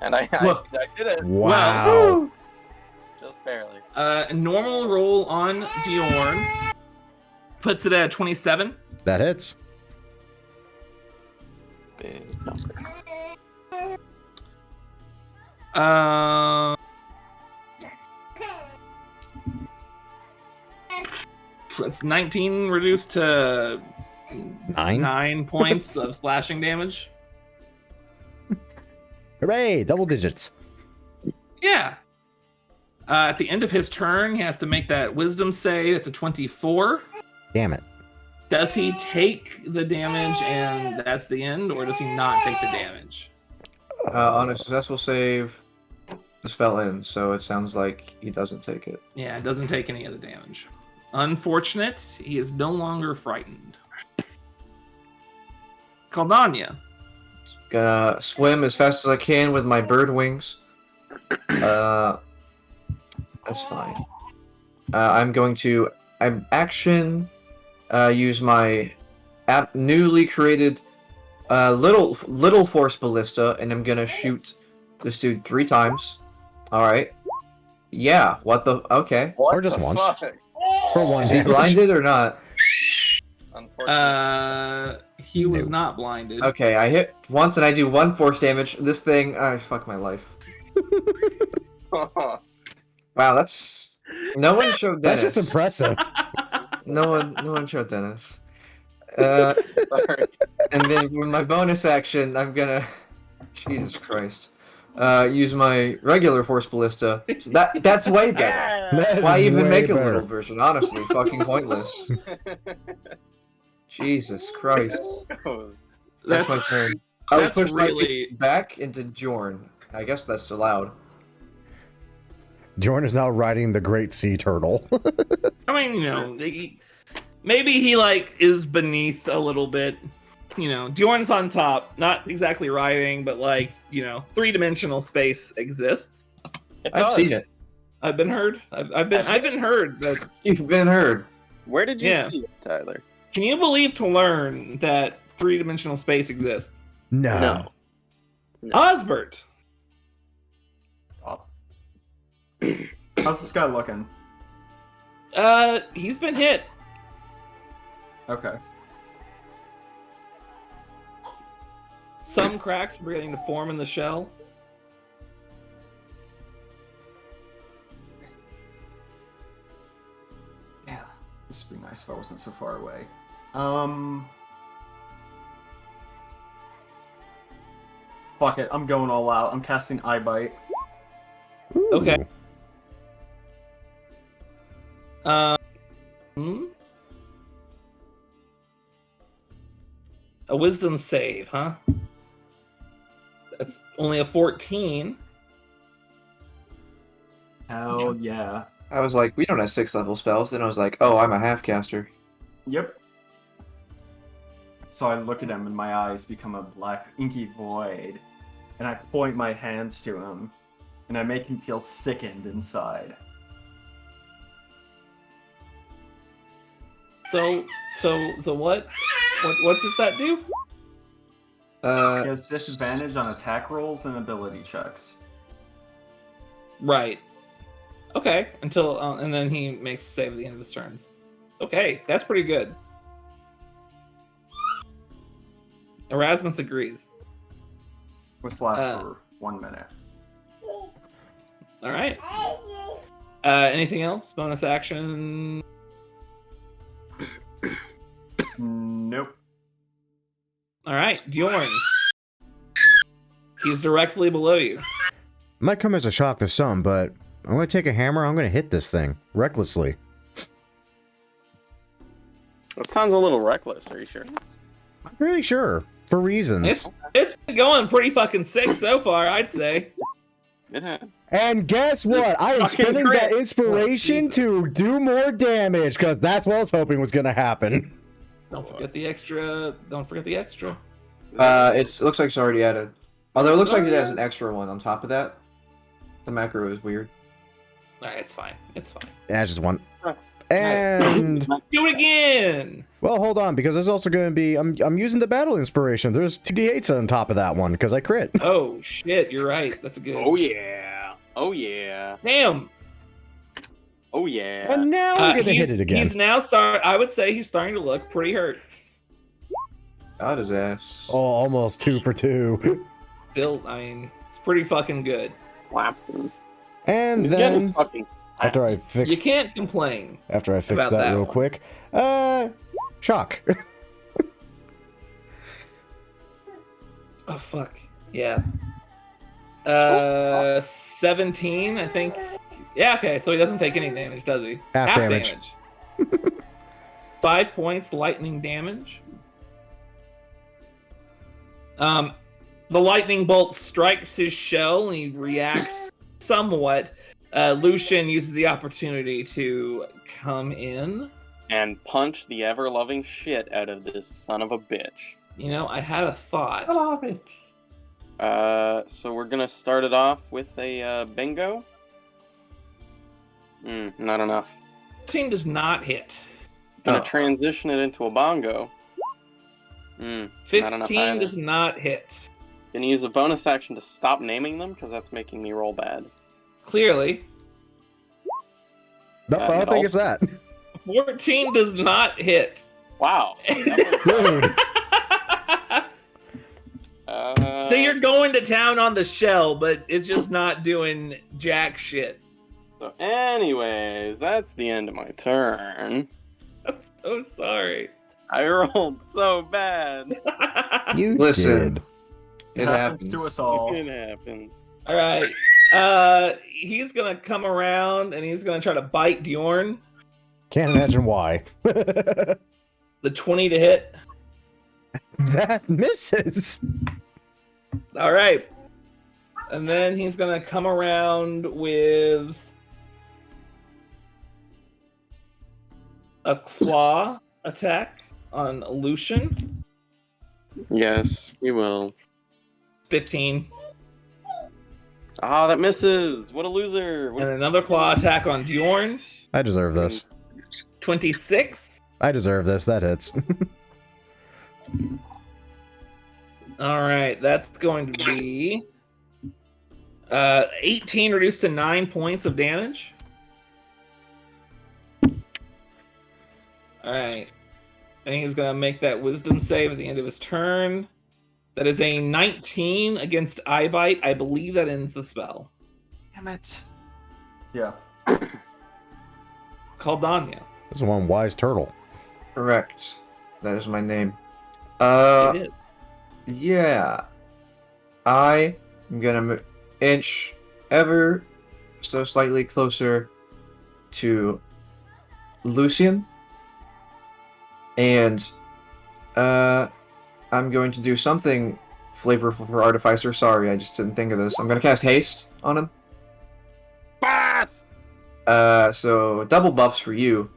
Speaker 3: And I did it.
Speaker 1: Wow.
Speaker 3: Just barely.
Speaker 2: Normal roll on Diorn puts it at 27.
Speaker 1: That hits.
Speaker 3: Big number.
Speaker 2: It's 19 reduced to 9 points of slashing damage.
Speaker 1: Hooray! Double digits.
Speaker 2: Yeah. At the end of his turn, he has to make that wisdom save. It's a 24.
Speaker 1: Damn it.
Speaker 2: Does he take the damage and that's the end, or does he not take the damage?
Speaker 5: On a successful save, the spell ends, so it sounds like he doesn't take it.
Speaker 2: Yeah, it doesn't take any of the damage. Unfortunate, he is no longer frightened. Caldania.
Speaker 5: Gonna swim as fast as I can with my bird wings. That's fine. I'm going to action use my newly created little force ballista, and I'm gonna shoot this dude 3 times. All right. Yeah. What the? Okay.
Speaker 3: What
Speaker 1: Or just
Speaker 3: the
Speaker 1: once.
Speaker 3: fuck?
Speaker 1: For one
Speaker 5: Is he
Speaker 1: damage.
Speaker 5: blinded or not?
Speaker 3: Unfortunately.
Speaker 2: He was not blinded.
Speaker 5: Okay, I hit once and I do 1 force damage. This thing, fuck my life. Wow, that's no one showed
Speaker 1: That's
Speaker 5: Dennis.
Speaker 1: just impressive.
Speaker 5: No one showed Dennis.
Speaker 3: Sorry.
Speaker 5: And then with my bonus action, I'm gonna, Jesus Christ, use my regular force ballista. So that's way better.
Speaker 1: That is
Speaker 5: Why even
Speaker 1: way
Speaker 5: make a
Speaker 1: better.
Speaker 5: little version? Honestly, fucking pointless. Jesus Christ. That's my turn. I was
Speaker 2: that's
Speaker 5: pushed right
Speaker 2: really-
Speaker 5: back into Jorn. I guess that's allowed.
Speaker 1: Jorn is now riding the great sea turtle.
Speaker 2: I mean, maybe he like is beneath a little bit. Diorn's on top, not exactly riding, but like 3-dimensional space exists.
Speaker 5: I've seen it.
Speaker 2: I've been heard. I've been heard. That,
Speaker 5: You've been heard.
Speaker 3: Where did you
Speaker 2: Yeah.
Speaker 3: see it, Tyler?
Speaker 2: can you believe to learn that 3-dimensional space exists?
Speaker 1: No.
Speaker 2: Osbert.
Speaker 4: How's this guy looking?
Speaker 2: He's been hit.
Speaker 4: Okay.
Speaker 2: Some cracks are beginning to form in the shell.
Speaker 4: Yeah. This would be nice if I wasn't so far away. Fuck it, I'm going all out. I'm casting Eye Bite.
Speaker 1: Ooh.
Speaker 2: Okay. A wisdom save, huh? That's only a 14.
Speaker 4: Hell yeah.
Speaker 5: I was like, we don't have 6th-level spells. Then I was like, oh, I'm a half-caster.
Speaker 4: Yep. So I look at him and my eyes become a black inky void. And I point my hands to him. And I make him feel sickened inside.
Speaker 2: So what? What does that do?
Speaker 4: He has disadvantage on attack rolls and ability checks.
Speaker 2: Right. Okay. Until and then he makes a save at the end of his turns. Okay, that's pretty good. Erasmus agrees.
Speaker 4: Which lasts for 1 minute.
Speaker 2: All right. Anything else? Bonus action?
Speaker 4: Nope.
Speaker 2: All right, Diorn. He's directly below you.
Speaker 1: Might come as a shock to some, but I'm going to take a hammer. I'm going to hit this thing recklessly.
Speaker 3: That sounds a little reckless. Are you sure?
Speaker 1: I'm pretty sure. For reasons.
Speaker 2: It's been going pretty fucking sick so far, I'd say.
Speaker 3: It has.
Speaker 1: And guess what? I am
Speaker 3: Fucking
Speaker 1: spending
Speaker 3: crit.
Speaker 1: that inspiration
Speaker 2: Oh, Jesus.
Speaker 1: to do more damage, because that's what I was hoping was going to happen.
Speaker 2: Don't forget the extra. Don't forget the extra.
Speaker 5: It looks like it's already added. Although it looks like it has an extra one on top of that. The macro is weird.
Speaker 2: All right, it's fine. It's fine.
Speaker 1: Yeah, it's just one. And
Speaker 2: Do it again.
Speaker 1: well, hold on, because there's also going to be I'm using the battle inspiration. There's 2d8s on top of that one because I crit.
Speaker 2: Oh shit, you're right. That's good.
Speaker 3: Oh yeah. Oh yeah.
Speaker 2: Damn.
Speaker 3: Oh yeah.
Speaker 1: And now I'm going to hit it again.
Speaker 2: He's now I would say he's starting to look pretty hurt.
Speaker 5: Got his ass.
Speaker 1: Oh, almost 2 for 2.
Speaker 2: Still, I mean, it's pretty fucking good.
Speaker 3: Slapping.
Speaker 1: And
Speaker 3: He's getting
Speaker 1: then
Speaker 3: fucking
Speaker 1: after I fix
Speaker 2: You can't complain.
Speaker 1: after I fix
Speaker 2: about
Speaker 1: that
Speaker 2: that
Speaker 1: real
Speaker 2: one.
Speaker 1: quick, shock.
Speaker 2: Oh fuck. Yeah. 17, I think. Yeah, okay, so he doesn't take any damage, does he?
Speaker 1: Half damage.
Speaker 2: 5 points lightning damage. The lightning bolt strikes his shell and he reacts somewhat. Lucien uses the opportunity to come in.
Speaker 3: and punch the ever-loving shit out of this son of a bitch.
Speaker 2: You know, I had a thought.
Speaker 3: So we're gonna start it off with a bingo. Not enough.
Speaker 2: 15 does not hit.
Speaker 3: Gonna transition it into a bongo. Not enough
Speaker 2: 15
Speaker 3: either.
Speaker 2: does not hit.
Speaker 3: Gonna use a bonus action to stop naming them because that's making me roll bad.
Speaker 2: Clearly.
Speaker 1: Nope, I don't think it's that.
Speaker 2: 14 does not hit.
Speaker 3: Wow.
Speaker 1: Dude.
Speaker 2: So you're going to town on the shell, but it's just not doing jack shit.
Speaker 3: So anyways, that's the end of my turn.
Speaker 2: I'm so sorry.
Speaker 3: I rolled so bad.
Speaker 1: You
Speaker 5: Listen.
Speaker 1: did.
Speaker 5: It happens.
Speaker 4: to us all.
Speaker 3: It happens.
Speaker 2: All right. He's gonna come around and he's gonna try to bite Diorn.
Speaker 1: Can't imagine why.
Speaker 2: The 20 to hit.
Speaker 1: That misses.
Speaker 2: All right. And then he's gonna come around with a claw attack on Lucien.
Speaker 3: Yes, you will.
Speaker 2: 15.
Speaker 3: Ah, that misses. What a loser.
Speaker 2: And another claw attack on Diorn.
Speaker 1: I deserve this.
Speaker 2: 26.
Speaker 1: I deserve this. That hits.
Speaker 2: All right, that's going to be 18 reduced to 9 points of damage. All right. I think he's going to make that wisdom save at the end of his turn. That is a 19 against eye bite. I believe that ends the spell.
Speaker 4: Damn it. Yeah.
Speaker 2: Caldania.
Speaker 1: This is one wise turtle.
Speaker 5: Correct. That is my name.
Speaker 2: It is.
Speaker 5: Yeah. I am gonna inch ever so slightly closer to Lucien. And I'm going to do something flavorful for Artificer. Sorry, I just didn't think of this. I'm gonna cast Haste on him. So double buffs for you.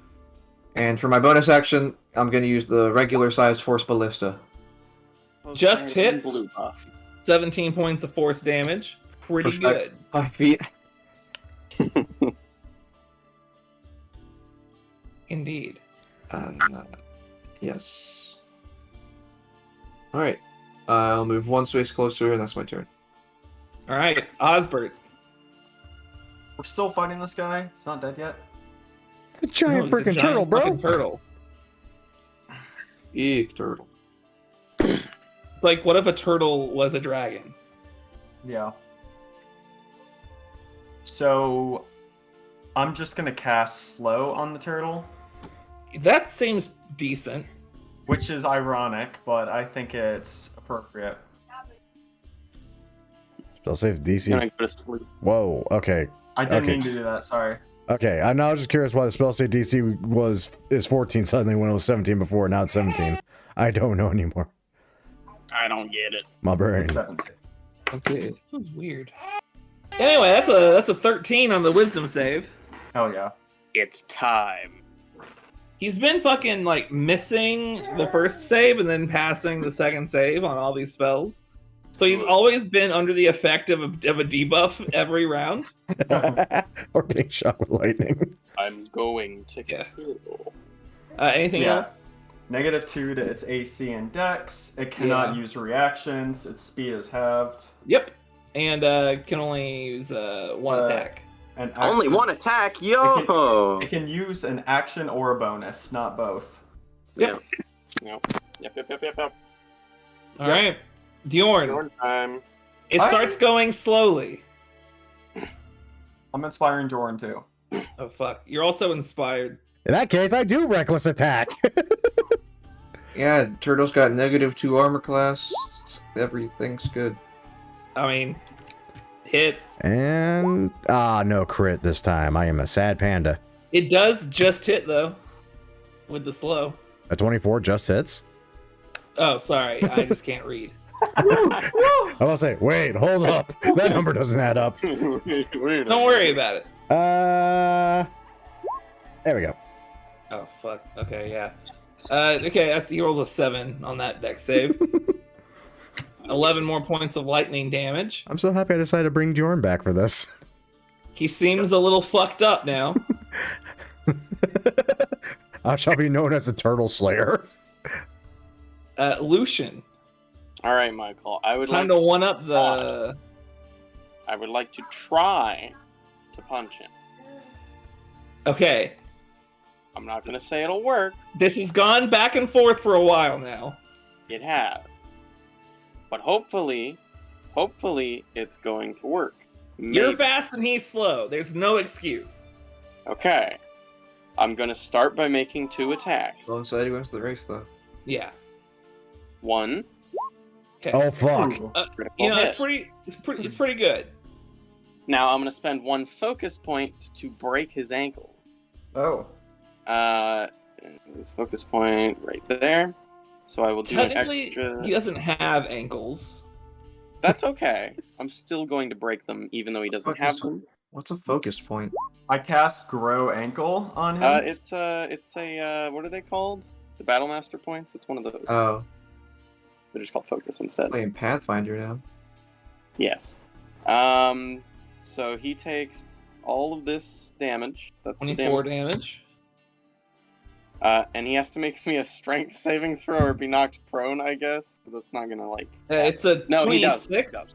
Speaker 5: And for my bonus action, I'm gonna use the regular sized Force Ballista.
Speaker 2: Just hits.
Speaker 3: Blue buff.
Speaker 2: 17 points of force damage. Pretty
Speaker 5: For
Speaker 2: good.
Speaker 5: 5 feet.
Speaker 2: Indeed.
Speaker 5: Yes. Alright. I'll move one space closer, and that's my turn.
Speaker 2: All right, Osbert.
Speaker 4: We're still fighting this guy. He's not dead yet.
Speaker 1: It's a giant
Speaker 2: No, he's a
Speaker 1: freaking
Speaker 2: giant
Speaker 1: turtle, bro.
Speaker 2: fucking turtle.
Speaker 5: Eek, turtle.
Speaker 2: It's like, what if a turtle was a dragon?
Speaker 4: Yeah. So, I'm just gonna cast Slow on the turtle,
Speaker 2: That seems decent.
Speaker 4: which is ironic, but I think it's appropriate.
Speaker 1: Spell save DC.
Speaker 3: Gonna go to sleep.
Speaker 1: Whoa. Okay.
Speaker 4: I didn't
Speaker 1: Okay.
Speaker 4: mean to do that, sorry.
Speaker 1: Okay. I was just curious why the spell save DC is 14 suddenly when it was 17 before. Now it's 17. I don't know anymore.
Speaker 3: I don't get it.
Speaker 1: My brain.
Speaker 4: It's 17.
Speaker 5: Okay.
Speaker 2: That was weird. Anyway, that's a 13 on the wisdom save.
Speaker 4: Hell yeah.
Speaker 3: It's time.
Speaker 2: He's been fucking like missing the first save and then passing the second save on all these spells. So he's always been under the effect of a debuff every round.
Speaker 1: Or getting shot with lightning.
Speaker 3: I'm going to
Speaker 2: Yeah.
Speaker 3: kill.
Speaker 2: Anything
Speaker 4: Yeah.
Speaker 2: else?
Speaker 4: -2 to its AC and Dex. It cannot use reactions. Its speed is halved.
Speaker 2: Yep. And can only use one attack.
Speaker 4: An
Speaker 3: Only
Speaker 4: action-
Speaker 3: one attack, yo!
Speaker 4: It can use an action or a bonus, not both.
Speaker 2: Yep.
Speaker 3: Yep. Yep.
Speaker 2: All right. Diorn.
Speaker 3: Your time.
Speaker 2: It starts going slowly.
Speaker 4: I'm inspiring Jordan too.
Speaker 2: Oh, fuck. You're also inspired.
Speaker 1: In that case, I do reckless attack.
Speaker 5: Yeah, Turtle's got -2 armor class. Everything's good.
Speaker 2: I mean, hits.
Speaker 1: And no crit this time. I am a sad panda.
Speaker 2: It does just hit, though, with the slow.
Speaker 1: A 24 just hits.
Speaker 2: Oh, sorry. I just can't read.
Speaker 1: I will say, wait, hold up. That number doesn't add up.
Speaker 2: Don't worry about it.
Speaker 1: There we go.
Speaker 2: Oh, fuck. Okay, yeah. Okay, he rolls a 7 on that deck save. 11 more points of lightning damage.
Speaker 1: I'm so happy I decided to bring Jorn back for this.
Speaker 2: He seems a little fucked up now.
Speaker 1: I shall be known as the Turtle Slayer.
Speaker 2: Lucien.
Speaker 3: All right, Michael. I would
Speaker 2: Time
Speaker 3: like
Speaker 2: to one up the.
Speaker 3: I would like to try to punch him.
Speaker 2: Okay,
Speaker 3: I'm not gonna say it'll work.
Speaker 2: this has gone back and forth for a while now.
Speaker 3: It has, but hopefully, it's going to work.
Speaker 2: You're
Speaker 3: Maybe.
Speaker 2: fast and he's slow. There's no excuse.
Speaker 3: Okay. I'm gonna start by making 2 attacks.
Speaker 5: Alongside he wins the race, though.
Speaker 2: Yeah.
Speaker 3: 1.
Speaker 2: Okay.
Speaker 1: Oh, fuck.
Speaker 4: Ooh.
Speaker 3: Critical
Speaker 2: You know,
Speaker 3: hit.
Speaker 2: it's pretty good.
Speaker 3: Now I'm gonna spend 1 focus point to break his ankle.
Speaker 4: Oh.
Speaker 3: His focus point right there. So I will do an
Speaker 2: Technically,
Speaker 3: extra.
Speaker 2: he doesn't have ankles.
Speaker 3: That's okay. I'm still going to break them, even though he doesn't have
Speaker 5: Focus-
Speaker 3: them.
Speaker 5: What's a focus point?
Speaker 4: I cast Grow Ankle on him.
Speaker 3: It's a what are they called? The Battlemaster points. It's one of those.
Speaker 5: Oh,
Speaker 3: They're just called focus instead.
Speaker 5: playing Pathfinder now.
Speaker 3: Yes. So he takes all of this damage. That's the
Speaker 2: 24
Speaker 3: damage.
Speaker 2: damage.
Speaker 3: And he has to make me a strength saving throw or be knocked prone, I guess. But that's not gonna like.
Speaker 2: It's a
Speaker 3: No,
Speaker 2: 26.
Speaker 3: he does. He does.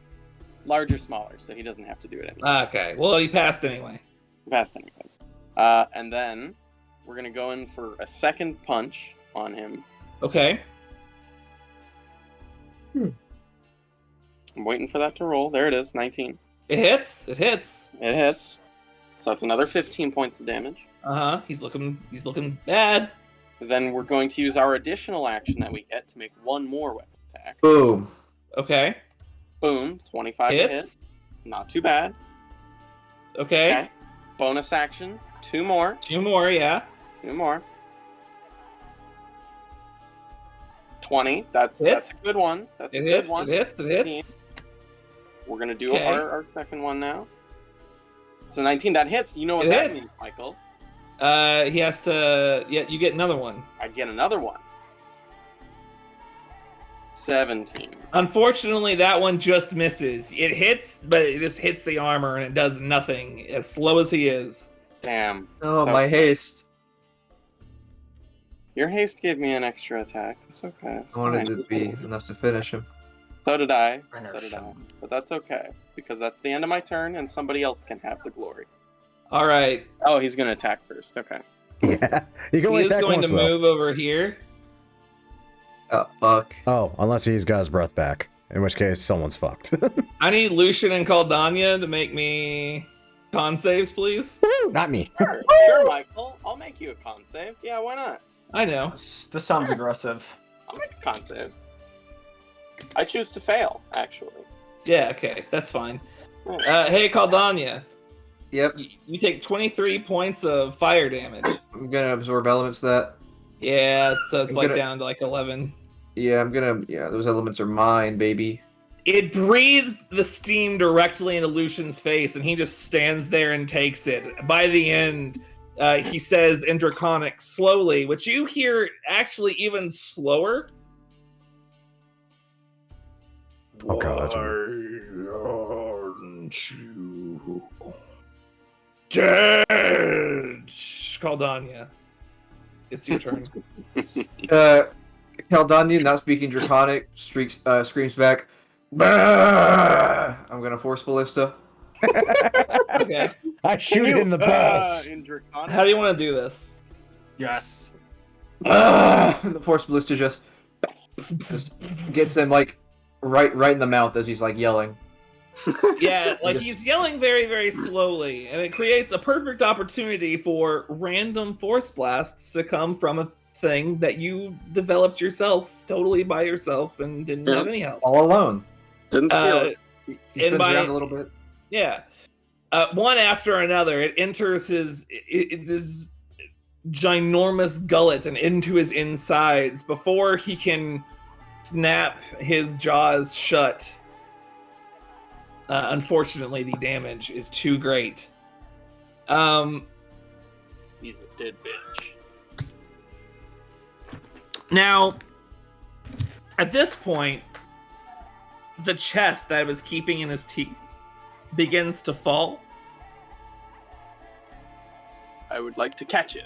Speaker 3: Larger, smaller, so he doesn't have to do it anymore.
Speaker 2: Okay, well, he passed anyway.
Speaker 3: Fast anyways. And then we're gonna go in for a second punch on him.
Speaker 2: Okay.
Speaker 3: I'm waiting for that to roll. There it is, 19.
Speaker 2: It hits. It hits.
Speaker 3: It hits. So that's another 15 points of damage.
Speaker 2: Uh-huh. He's looking bad.
Speaker 3: Then we're going to use our additional action that we get to make 1 more weapon attack.
Speaker 5: Boom.
Speaker 2: Okay.
Speaker 3: Boom, 25 to hit.
Speaker 2: Hits.
Speaker 3: Not too bad.
Speaker 2: Okay.
Speaker 3: Okay. Bonus action, 2 more.
Speaker 2: 2 more, yeah.
Speaker 3: 2 more. 20. That's a
Speaker 2: Hits.
Speaker 3: good one. That's
Speaker 2: It
Speaker 3: a good
Speaker 2: hits.
Speaker 3: one.
Speaker 2: It hits. It hits.
Speaker 3: We're gonna do
Speaker 2: Okay.
Speaker 3: our second one now. So 19, that hits. You know what
Speaker 2: It
Speaker 3: that
Speaker 2: hits.
Speaker 3: means, Michael.
Speaker 2: He has to. Yeah, you get another one.
Speaker 3: I get another one. 17.
Speaker 2: Unfortunately, that one just misses. It hits, but it just hits the armor and it does nothing. As slow as he is.
Speaker 3: Damn.
Speaker 5: Oh,
Speaker 3: So-
Speaker 5: my haste.
Speaker 3: Your haste gave me an extra attack. It's okay. It's
Speaker 5: I wanted
Speaker 3: fine.
Speaker 5: it to be enough to finish him.
Speaker 3: So did I. So
Speaker 4: Inertia.
Speaker 3: did I. But that's okay. Because that's the end of my turn and somebody else can have the glory.
Speaker 2: All right.
Speaker 3: Oh, he's gonna attack first. Okay.
Speaker 1: Yeah. You can only
Speaker 2: He is
Speaker 1: attack
Speaker 2: going
Speaker 1: once,
Speaker 2: to
Speaker 1: though.
Speaker 2: move over here.
Speaker 5: Oh, fuck.
Speaker 1: Oh, unless he's got his breath back. In which case, someone's fucked.
Speaker 2: I need Lucien and Caldania to make me con saves, please.
Speaker 1: Not me.
Speaker 3: Sure, Michael. I'll make you a con save. Yeah, why not?
Speaker 2: I know.
Speaker 4: This sounds aggressive.
Speaker 3: I'll make a con save. I choose to fail, actually.
Speaker 2: Yeah, okay. That's fine. Hey, Caldania.
Speaker 5: Yep.
Speaker 2: You take 23 points of fire damage.
Speaker 5: I'm gonna absorb elements of that.
Speaker 2: Yeah, so it's
Speaker 5: I'm
Speaker 2: like
Speaker 5: gonna-
Speaker 2: down to like 11.
Speaker 5: Yeah, those elements are mine, baby.
Speaker 2: It breathes the steam directly into Lucian's face, and he just stands there and takes it. By the end, he says in Draconic slowly, which you hear actually even slower.
Speaker 1: Oh god, that's weird.
Speaker 2: Aren't you dead? Caldania, it's your turn.
Speaker 5: Caldania, not speaking Draconic, screams back, "Bah!" I'm gonna force Ballista.
Speaker 2: Okay.
Speaker 1: I shoot it in the balls.
Speaker 3: In Draconic?
Speaker 2: How do you want to do this?
Speaker 4: Yes.
Speaker 5: And the force Ballista just gets him like right in the mouth as he's like yelling.
Speaker 2: Yeah, like he's yelling very, very slowly, and it creates a perfect opportunity for random force blasts to come from a thing that you developed yourself, totally by yourself, and didn't have any help.
Speaker 5: All alone.
Speaker 3: Didn't feel it.
Speaker 5: He spins around a little bit.
Speaker 2: Yeah. One after another, it enters his ginormous gullet and into his insides before he can snap his jaws shut. Unfortunately, the damage is too great.
Speaker 3: He's a dead bitch.
Speaker 2: Now, at this point, the chest that was keeping in his teeth begins to fall.
Speaker 3: I would like to catch it.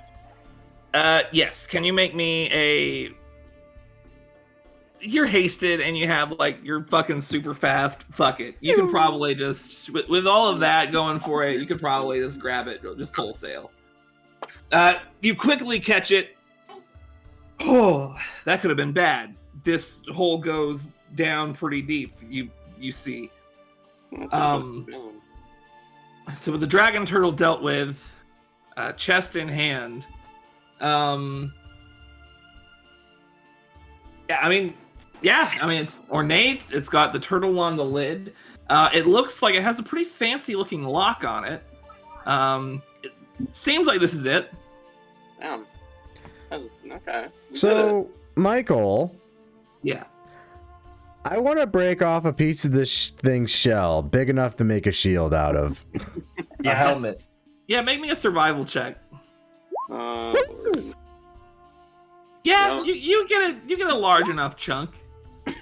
Speaker 2: Yes. Can you make me a... You're hasted and you have, like, you're fucking super fast. Fuck it. You can probably just... With all of that going for it, you could probably just grab it just wholesale. You quickly catch it. Oh, that could have been bad. This hole goes down pretty deep, you see. So with the dragon turtle dealt with, chest in hand, it's ornate. It's got the turtle on the lid. It looks like it has a pretty fancy looking lock on it. It seems like this is it.
Speaker 3: Damn. Okay.
Speaker 1: So, Michael,
Speaker 2: Yeah.
Speaker 1: I want to break off a piece of this thing's shell, big enough to make a shield out of.
Speaker 5: A helmet.
Speaker 2: Yeah, make me a survival check.
Speaker 3: Uh,
Speaker 2: Yeah,
Speaker 3: No.
Speaker 2: you get a large enough chunk.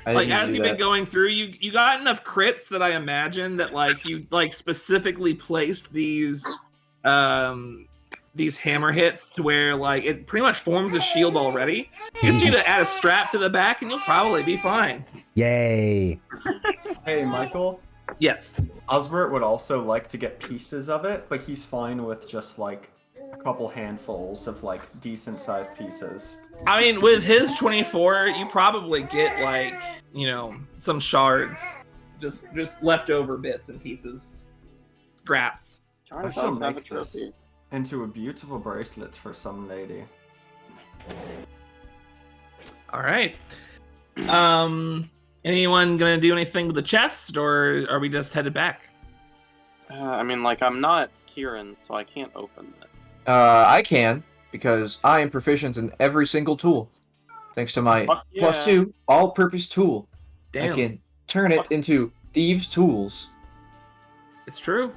Speaker 2: Like as you've been going through, you got enough crits that I imagine that like you like specifically placed these hammer hits to where like it pretty much forms a shield already. You just need to add a strap to the back and you'll probably be fine.
Speaker 1: Yay!
Speaker 4: Hey, Michael.
Speaker 2: Yes.
Speaker 4: Osbert would also like to get pieces of it, but he's fine with just like a couple handfuls of like decent sized pieces.
Speaker 2: I mean, with his 24, you probably get like, some shards, just leftover bits and pieces, scraps.
Speaker 4: I shall make this into a beautiful bracelet for some lady.
Speaker 2: All right. Anyone gonna do anything with the chest, or are we just headed back?
Speaker 3: I'm not Kieran, so I can't open it.
Speaker 5: I can, because I am proficient in every single tool. Thanks to my
Speaker 3: Fuck yeah.
Speaker 5: +2 all-purpose tool.
Speaker 2: Damn,
Speaker 5: I can turn it into thieves' tools.
Speaker 2: it's true.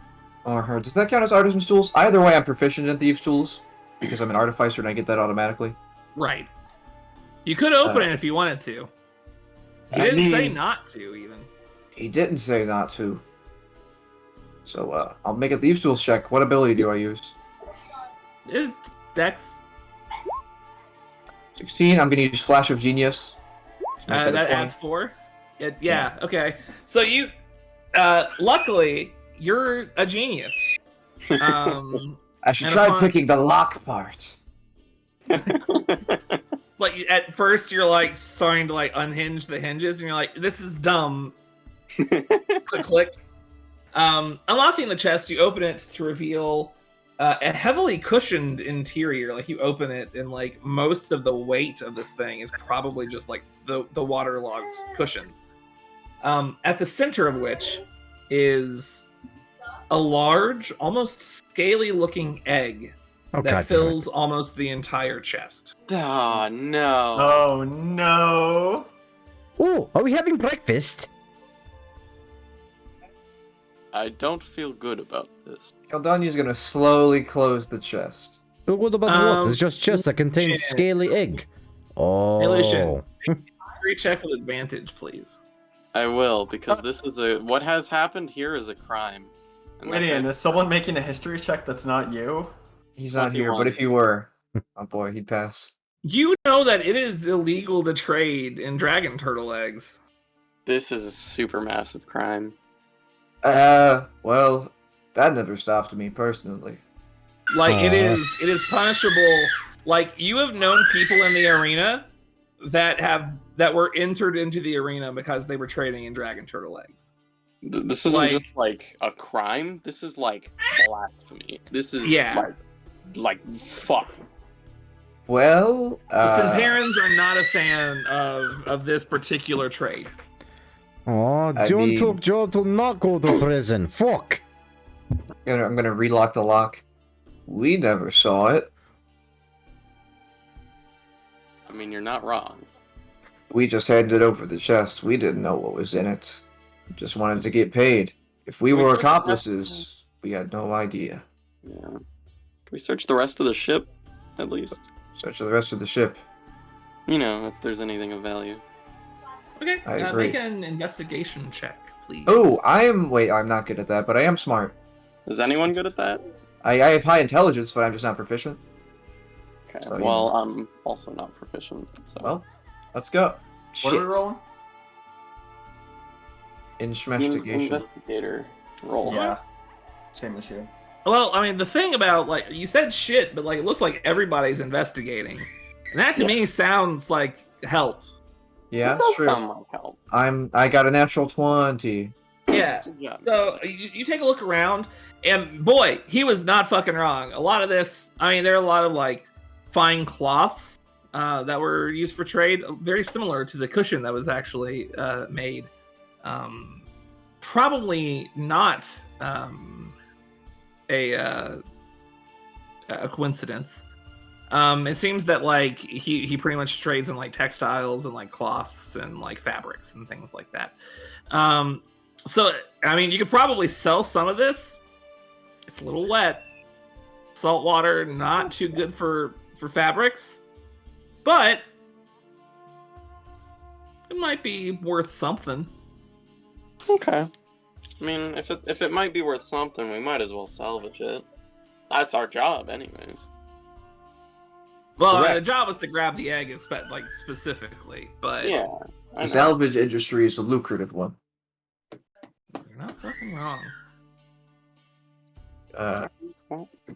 Speaker 5: Or does that count as artisan's tools? Either way, I'm proficient in thieves' tools, because I'm an artificer and I get that automatically.
Speaker 2: Right. You could open it if you wanted to. He didn't say not to, even.
Speaker 5: He didn't say not to. So, I'll make a thieves' tools check. What ability do I use?
Speaker 2: Is Dex.
Speaker 5: 16. I'm gonna use Flash of Genius. To make
Speaker 2: That
Speaker 5: a 20.
Speaker 2: adds 4. Yeah, okay. So you, luckily, you're a genius.
Speaker 5: I should
Speaker 2: and
Speaker 5: try
Speaker 2: upon-
Speaker 5: picking the lock part.
Speaker 2: Like at first you're like starting to like unhinge the hinges and you're like, this is dumb. Click. Unlocking the chest, you open it to reveal a heavily cushioned interior. Like you open it and like most of the weight of this thing is probably just like the waterlogged cushions. At the center of which is a large, almost scaly looking egg
Speaker 1: Oh,
Speaker 2: that
Speaker 1: God damn it.
Speaker 2: fills almost the entire chest.
Speaker 3: Oh, no.
Speaker 4: Oh no!
Speaker 1: Ooh, are we having breakfast?
Speaker 3: I don't feel good about this.
Speaker 5: Caldania's gonna slowly close the chest.
Speaker 1: Feel good about what? It's just chest that contains
Speaker 2: Lucien.
Speaker 1: scaly egg. Oh.
Speaker 2: Lucien. Free check with advantage, please.
Speaker 3: I will, because this is what has happened here is a crime. And
Speaker 4: Wait,
Speaker 3: that's
Speaker 4: Ian,
Speaker 3: it.
Speaker 4: is someone making a history check that's not you?
Speaker 5: He's not here,
Speaker 3: 21.
Speaker 5: but if he were, oh boy, he'd pass.
Speaker 2: You know that it is illegal to trade in dragon turtle eggs.
Speaker 3: This is a super massive crime.
Speaker 5: Well, that never stopped me personally.
Speaker 2: Like it
Speaker 1: Aw.
Speaker 2: is punishable. Like you have known people in the arena that were entered into the arena because they were trading in dragon turtle eggs.
Speaker 3: This isn't
Speaker 2: Like-
Speaker 3: just like a crime. This is like blasphemy. This is
Speaker 2: Yeah.
Speaker 3: like fuck.
Speaker 5: Well,
Speaker 2: The Sinparans are not a fan of this particular trade.
Speaker 1: Oh,
Speaker 5: I
Speaker 1: John
Speaker 5: mean-
Speaker 1: took Joe to not go to prison. Fuck.
Speaker 5: I'm gonna relock the lock. We never saw it.
Speaker 3: I mean, you're not wrong.
Speaker 5: We just handed over the chest. We didn't know what was in it. Just wanted to get paid. If we
Speaker 3: We
Speaker 5: were
Speaker 3: searched the
Speaker 5: accomplices, we had no idea.
Speaker 3: Yeah. Can we search the rest of the ship, at least?
Speaker 5: Search the rest of the ship.
Speaker 3: You know, if there's anything of value.
Speaker 2: Okay,
Speaker 5: I agree.
Speaker 2: make an investigation check, please.
Speaker 5: Oh, I'm not good at that, but I am smart.
Speaker 3: Is anyone good at that?
Speaker 5: I have high intelligence, but I'm just not proficient.
Speaker 3: Okay.
Speaker 5: So, you
Speaker 3: Well,
Speaker 5: know.
Speaker 3: I'm also not proficient. So.
Speaker 5: Well, let's go.
Speaker 4: What are we rolling?
Speaker 5: Investigation.
Speaker 3: Investigator roll.
Speaker 4: Yeah. Same as you.
Speaker 2: Well, I mean, the thing about like you said shit, but like it looks like everybody's investigating, and that to me sounds like help.
Speaker 5: Yeah,
Speaker 3: That
Speaker 5: that's
Speaker 3: does
Speaker 5: true.
Speaker 3: sound like help.
Speaker 5: I got a natural 20.
Speaker 2: Yeah.
Speaker 3: Yeah.
Speaker 2: So you take a look around, and boy, he was not fucking wrong. A lot of this, I mean, there are a lot of like fine cloths that were used for trade, very similar to the cushion that was actually made. Probably not a coincidence. It seems that like he pretty much trades in like textiles and like cloths and like fabrics and things like that. So I mean, you could probably sell some of this. It's a little wet. Salt water, not too good for fabrics, but it might be worth something.
Speaker 3: Okay. I mean, if it might be worth something, we might as well salvage it. That's our job, anyways.
Speaker 2: Well,
Speaker 5: Correct.
Speaker 2: the job was to grab the egg, like specifically, but
Speaker 3: Yeah. I
Speaker 5: The
Speaker 3: know.
Speaker 5: salvage industry is a lucrative one.
Speaker 2: you're not fucking wrong.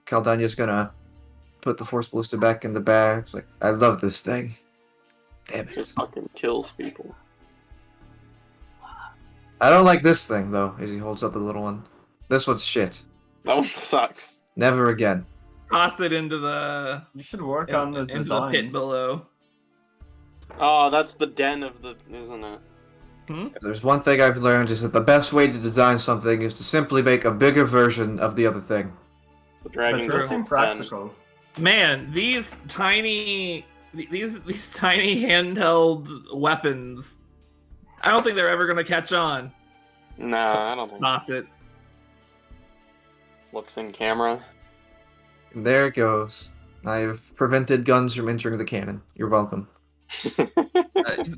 Speaker 5: Caldanya's gonna put the Force Ballista back in the bag. It's like, I love this thing. Damn
Speaker 3: It
Speaker 5: it.
Speaker 3: fucking kills people.
Speaker 5: I don't like this thing, though, as he holds up the little one. This one's shit.
Speaker 3: That one sucks.
Speaker 5: Never again.
Speaker 2: Toss it into the
Speaker 4: You should work on the
Speaker 2: into the
Speaker 4: design.
Speaker 2: pit below.
Speaker 3: Oh, that's the den of the, isn't it?
Speaker 5: If there's one thing I've learned is that the best way to design something is to simply make a bigger version of the other thing.
Speaker 3: The
Speaker 4: But
Speaker 3: dragon.
Speaker 4: it does seem
Speaker 3: den.
Speaker 4: practical.
Speaker 2: Man, these tiny handheld weapons. I don't think they're ever gonna catch on.
Speaker 3: Nah, I don't think.
Speaker 2: Toss it.
Speaker 3: Looks in camera.
Speaker 5: And there it goes. I've prevented guns from entering the cannon. You're welcome.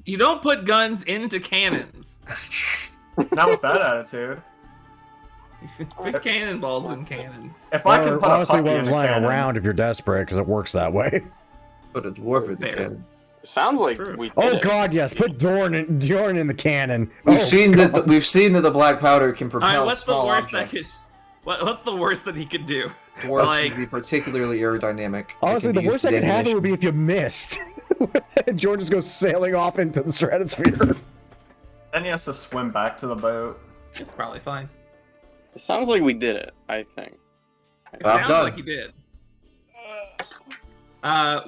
Speaker 2: You don't put guns into cannons.
Speaker 4: Not with that attitude.
Speaker 2: You put cannonballs in cannons.
Speaker 4: If I can put
Speaker 1: honestly,
Speaker 4: a puppy
Speaker 1: one's
Speaker 4: in a
Speaker 1: lying
Speaker 4: cannon,
Speaker 1: around if you're desperate, because it works that way.
Speaker 5: Put a dwarf in the
Speaker 2: Fair.
Speaker 5: cannon.
Speaker 3: Sounds like
Speaker 2: True.
Speaker 3: we did
Speaker 1: Oh
Speaker 3: it.
Speaker 1: god, yes. Put Dorn in the cannon.
Speaker 5: We've
Speaker 1: Oh,
Speaker 5: seen
Speaker 1: God.
Speaker 5: that. We've seen that the black powder can propel
Speaker 2: what's the
Speaker 5: small
Speaker 2: worst that
Speaker 5: objects.
Speaker 2: What's the worst that he could do?
Speaker 5: Dwarves
Speaker 2: like-
Speaker 5: can be particularly aerodynamic. They
Speaker 1: Honestly,
Speaker 5: can
Speaker 1: the
Speaker 5: be
Speaker 1: worst
Speaker 5: used
Speaker 1: that
Speaker 5: as
Speaker 1: could happen would be
Speaker 5: ammunition.
Speaker 1: if you missed. George just goes sailing off into the stratosphere.
Speaker 4: then he has to swim back to the boat.
Speaker 2: It's probably fine.
Speaker 3: It sounds like we did it, I think.
Speaker 2: It
Speaker 5: Well
Speaker 2: sounds
Speaker 5: done.
Speaker 2: like he did.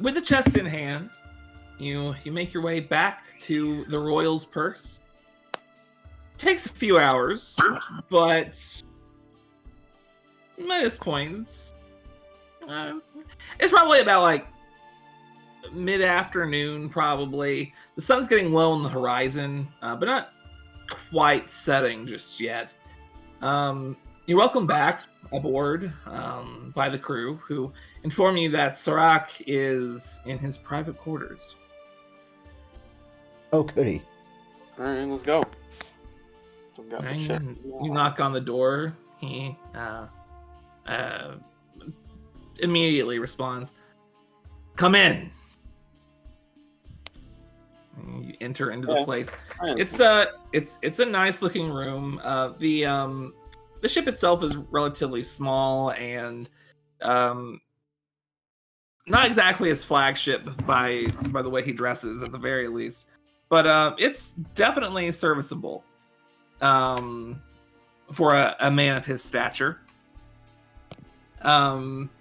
Speaker 2: With the chest in hand, you make your way back to the royal's purse. Takes a few hours, but at this point, it's probably about like mid-afternoon. Probably the sun's getting low on the horizon, but not quite setting just yet. You're welcome back aboard by the crew, who inform you that Serac is in his private quarters.
Speaker 1: Oh, goody.
Speaker 3: Alright, let's go. Still got the
Speaker 2: Right,
Speaker 3: shit.
Speaker 2: you knock on the door. He immediately responds, "Come in." And you enter into the
Speaker 3: Yeah.
Speaker 2: place.
Speaker 3: Fine.
Speaker 2: It's a nice looking room. The ship itself is relatively small and not exactly his flagship by the way he dresses at the very least, but it's definitely serviceable for a man of his stature.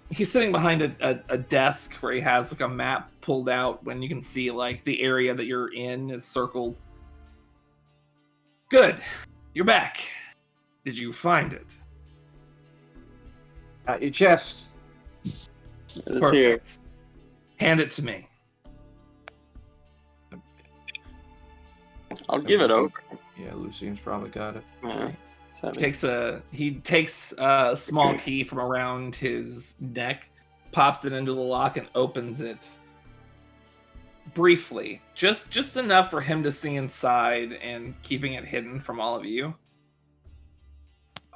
Speaker 2: He's sitting behind a desk where he has like a map pulled out when you can see like the area that you're in is circled. Good, you're back. Did you find it?
Speaker 5: At your chest.
Speaker 3: It is here.
Speaker 2: Hand it to me.
Speaker 3: I'll give it over.
Speaker 5: Yeah, Lucien's probably got it.
Speaker 3: Yeah. It's heavy.
Speaker 2: He takes a small key from around his neck, pops it into the lock, and opens it briefly, just enough for him to see inside, and keeping it hidden from all of you.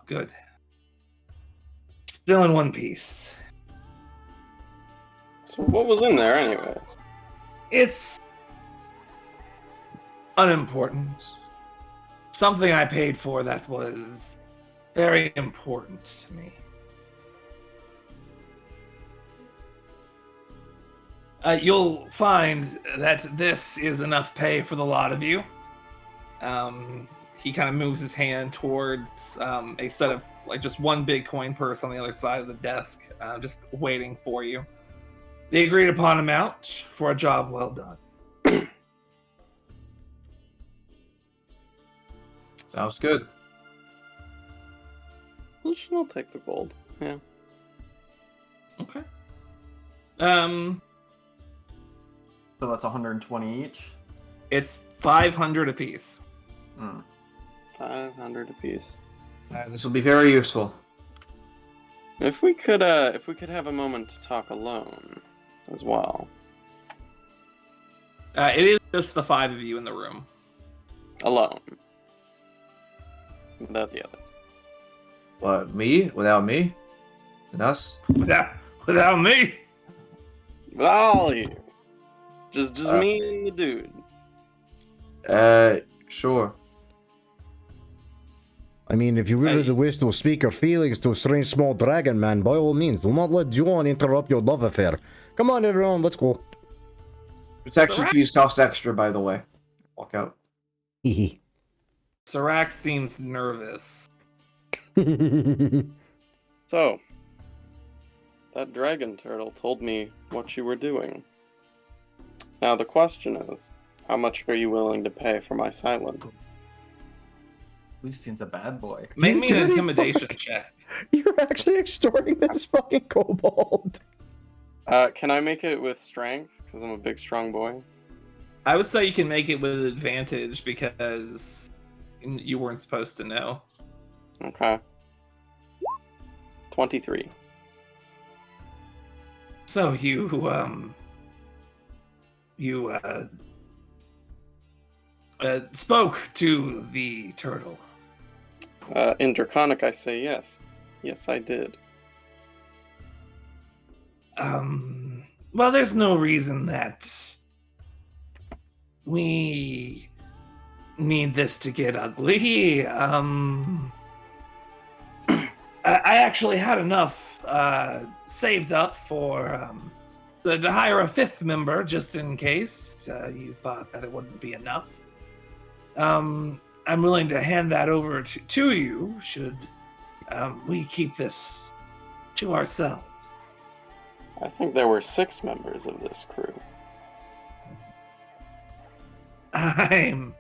Speaker 2: Good. Still in one piece.
Speaker 3: So what was in there, anyways?
Speaker 2: It's unimportant. Something I paid for that was very important to me. You'll find that this is enough pay for the lot of you. He kind of moves his hand towards a set of, like, just one big coin purse on the other side of the desk, just waiting for you. The agreed upon amount for a job well done.
Speaker 5: Sounds good.
Speaker 3: I'll take the gold. Yeah.
Speaker 2: Okay.
Speaker 4: So that's 120 each.
Speaker 2: It's 500 apiece.
Speaker 3: 500 apiece.
Speaker 5: This will be very useful.
Speaker 3: If we could have a moment to talk alone as well.
Speaker 2: It is just the 5 of you in the room.
Speaker 3: Alone. Without the others.
Speaker 5: What, me? Without me? And us?
Speaker 2: Without me.
Speaker 3: With all of you. Just me and the dude.
Speaker 5: Sure.
Speaker 1: I mean, if you really wish to speak your feelings to a strange small dragon man, by all means, do not let Juan interrupt your love affair. Come on, everyone, let's go.
Speaker 5: Protection fees cost extra, by the way. Walk out.
Speaker 1: Hehe.
Speaker 2: Serac seems nervous.
Speaker 3: So, that dragon turtle told me what you were doing. Now the question is, how much are you willing to pay for my silence?
Speaker 4: Lucien's a bad boy.
Speaker 2: Make
Speaker 1: You
Speaker 2: me an
Speaker 1: dirty
Speaker 2: intimidation
Speaker 1: fuck.
Speaker 2: check.
Speaker 1: You're actually extorting this fucking kobold.
Speaker 3: Can I make it with strength? Because I'm a big, strong boy.
Speaker 2: I would say you can make it with advantage because you weren't supposed to know.
Speaker 3: Okay. 23.
Speaker 2: So you spoke to the turtle.
Speaker 3: In Draconic, I say yes. Yes, I did.
Speaker 2: Well, there's no reason that we need this to get ugly. I actually had enough saved up for to hire a 5th member just in case you thought that it wouldn't be enough. I'm willing to hand that over to you should we keep this to ourselves.
Speaker 3: I think there were 6 members of this crew.
Speaker 2: I'm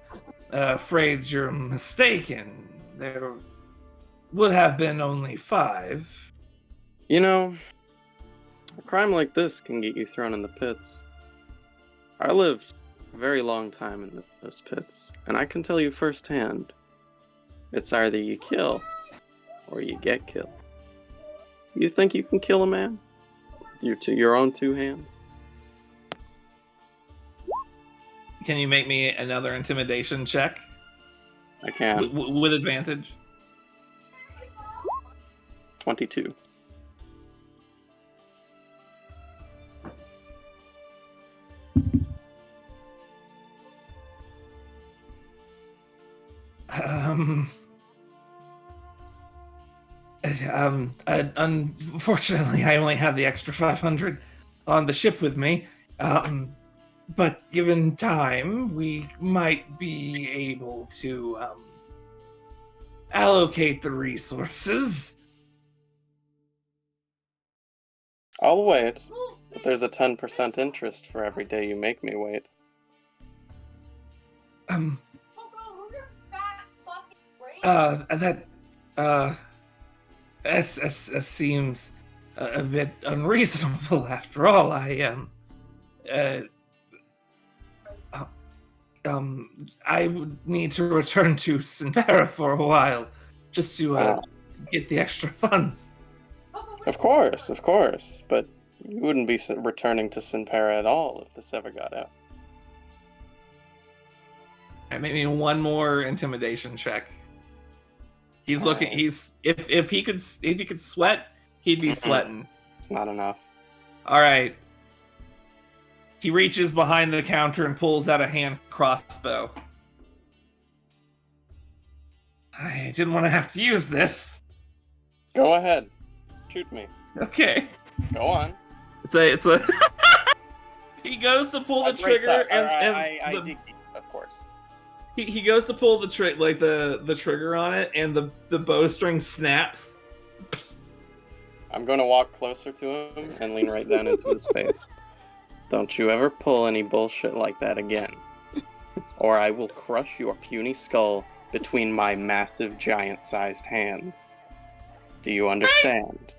Speaker 2: afraid you're mistaken. There would have been only 5.
Speaker 3: You know, a crime like this can get you thrown in the pits. I lived a very long time in those pits, and I can tell you firsthand, it's either you kill or you get killed. You think you can kill a man? With your own 2 hands?
Speaker 2: Can you make me another intimidation check?
Speaker 3: I can.
Speaker 2: With advantage.
Speaker 3: 22.
Speaker 2: Unfortunately, I only have the extra 500 on the ship with me. But given time, we might be able to allocate the resources.
Speaker 3: I'll wait, but there's a 10% interest for every day you make me wait.
Speaker 2: That seems a bit unreasonable. After all, I would need to return to Sinbera for a while, just to get the extra funds.
Speaker 3: Of course, but you wouldn't be returning to Sinpera at all if this ever got out.
Speaker 2: Maybe one more intimidation check. He's looking. If he could sweat, he'd be sweating.
Speaker 3: It's not enough.
Speaker 2: All right. He reaches behind the counter and pulls out a hand crossbow. I didn't want to have to use this.
Speaker 3: Go ahead. Shoot me.
Speaker 2: Okay.
Speaker 3: Go on.
Speaker 2: It's a. He goes to pull the trigger
Speaker 3: I of course.
Speaker 2: He goes to pull the the trigger on it, and the bowstring snaps.
Speaker 3: I'm going to walk closer to him and lean right down into his face. Don't you ever pull any bullshit like that again, or I will crush your puny skull between my massive giant-sized hands. Do you understand?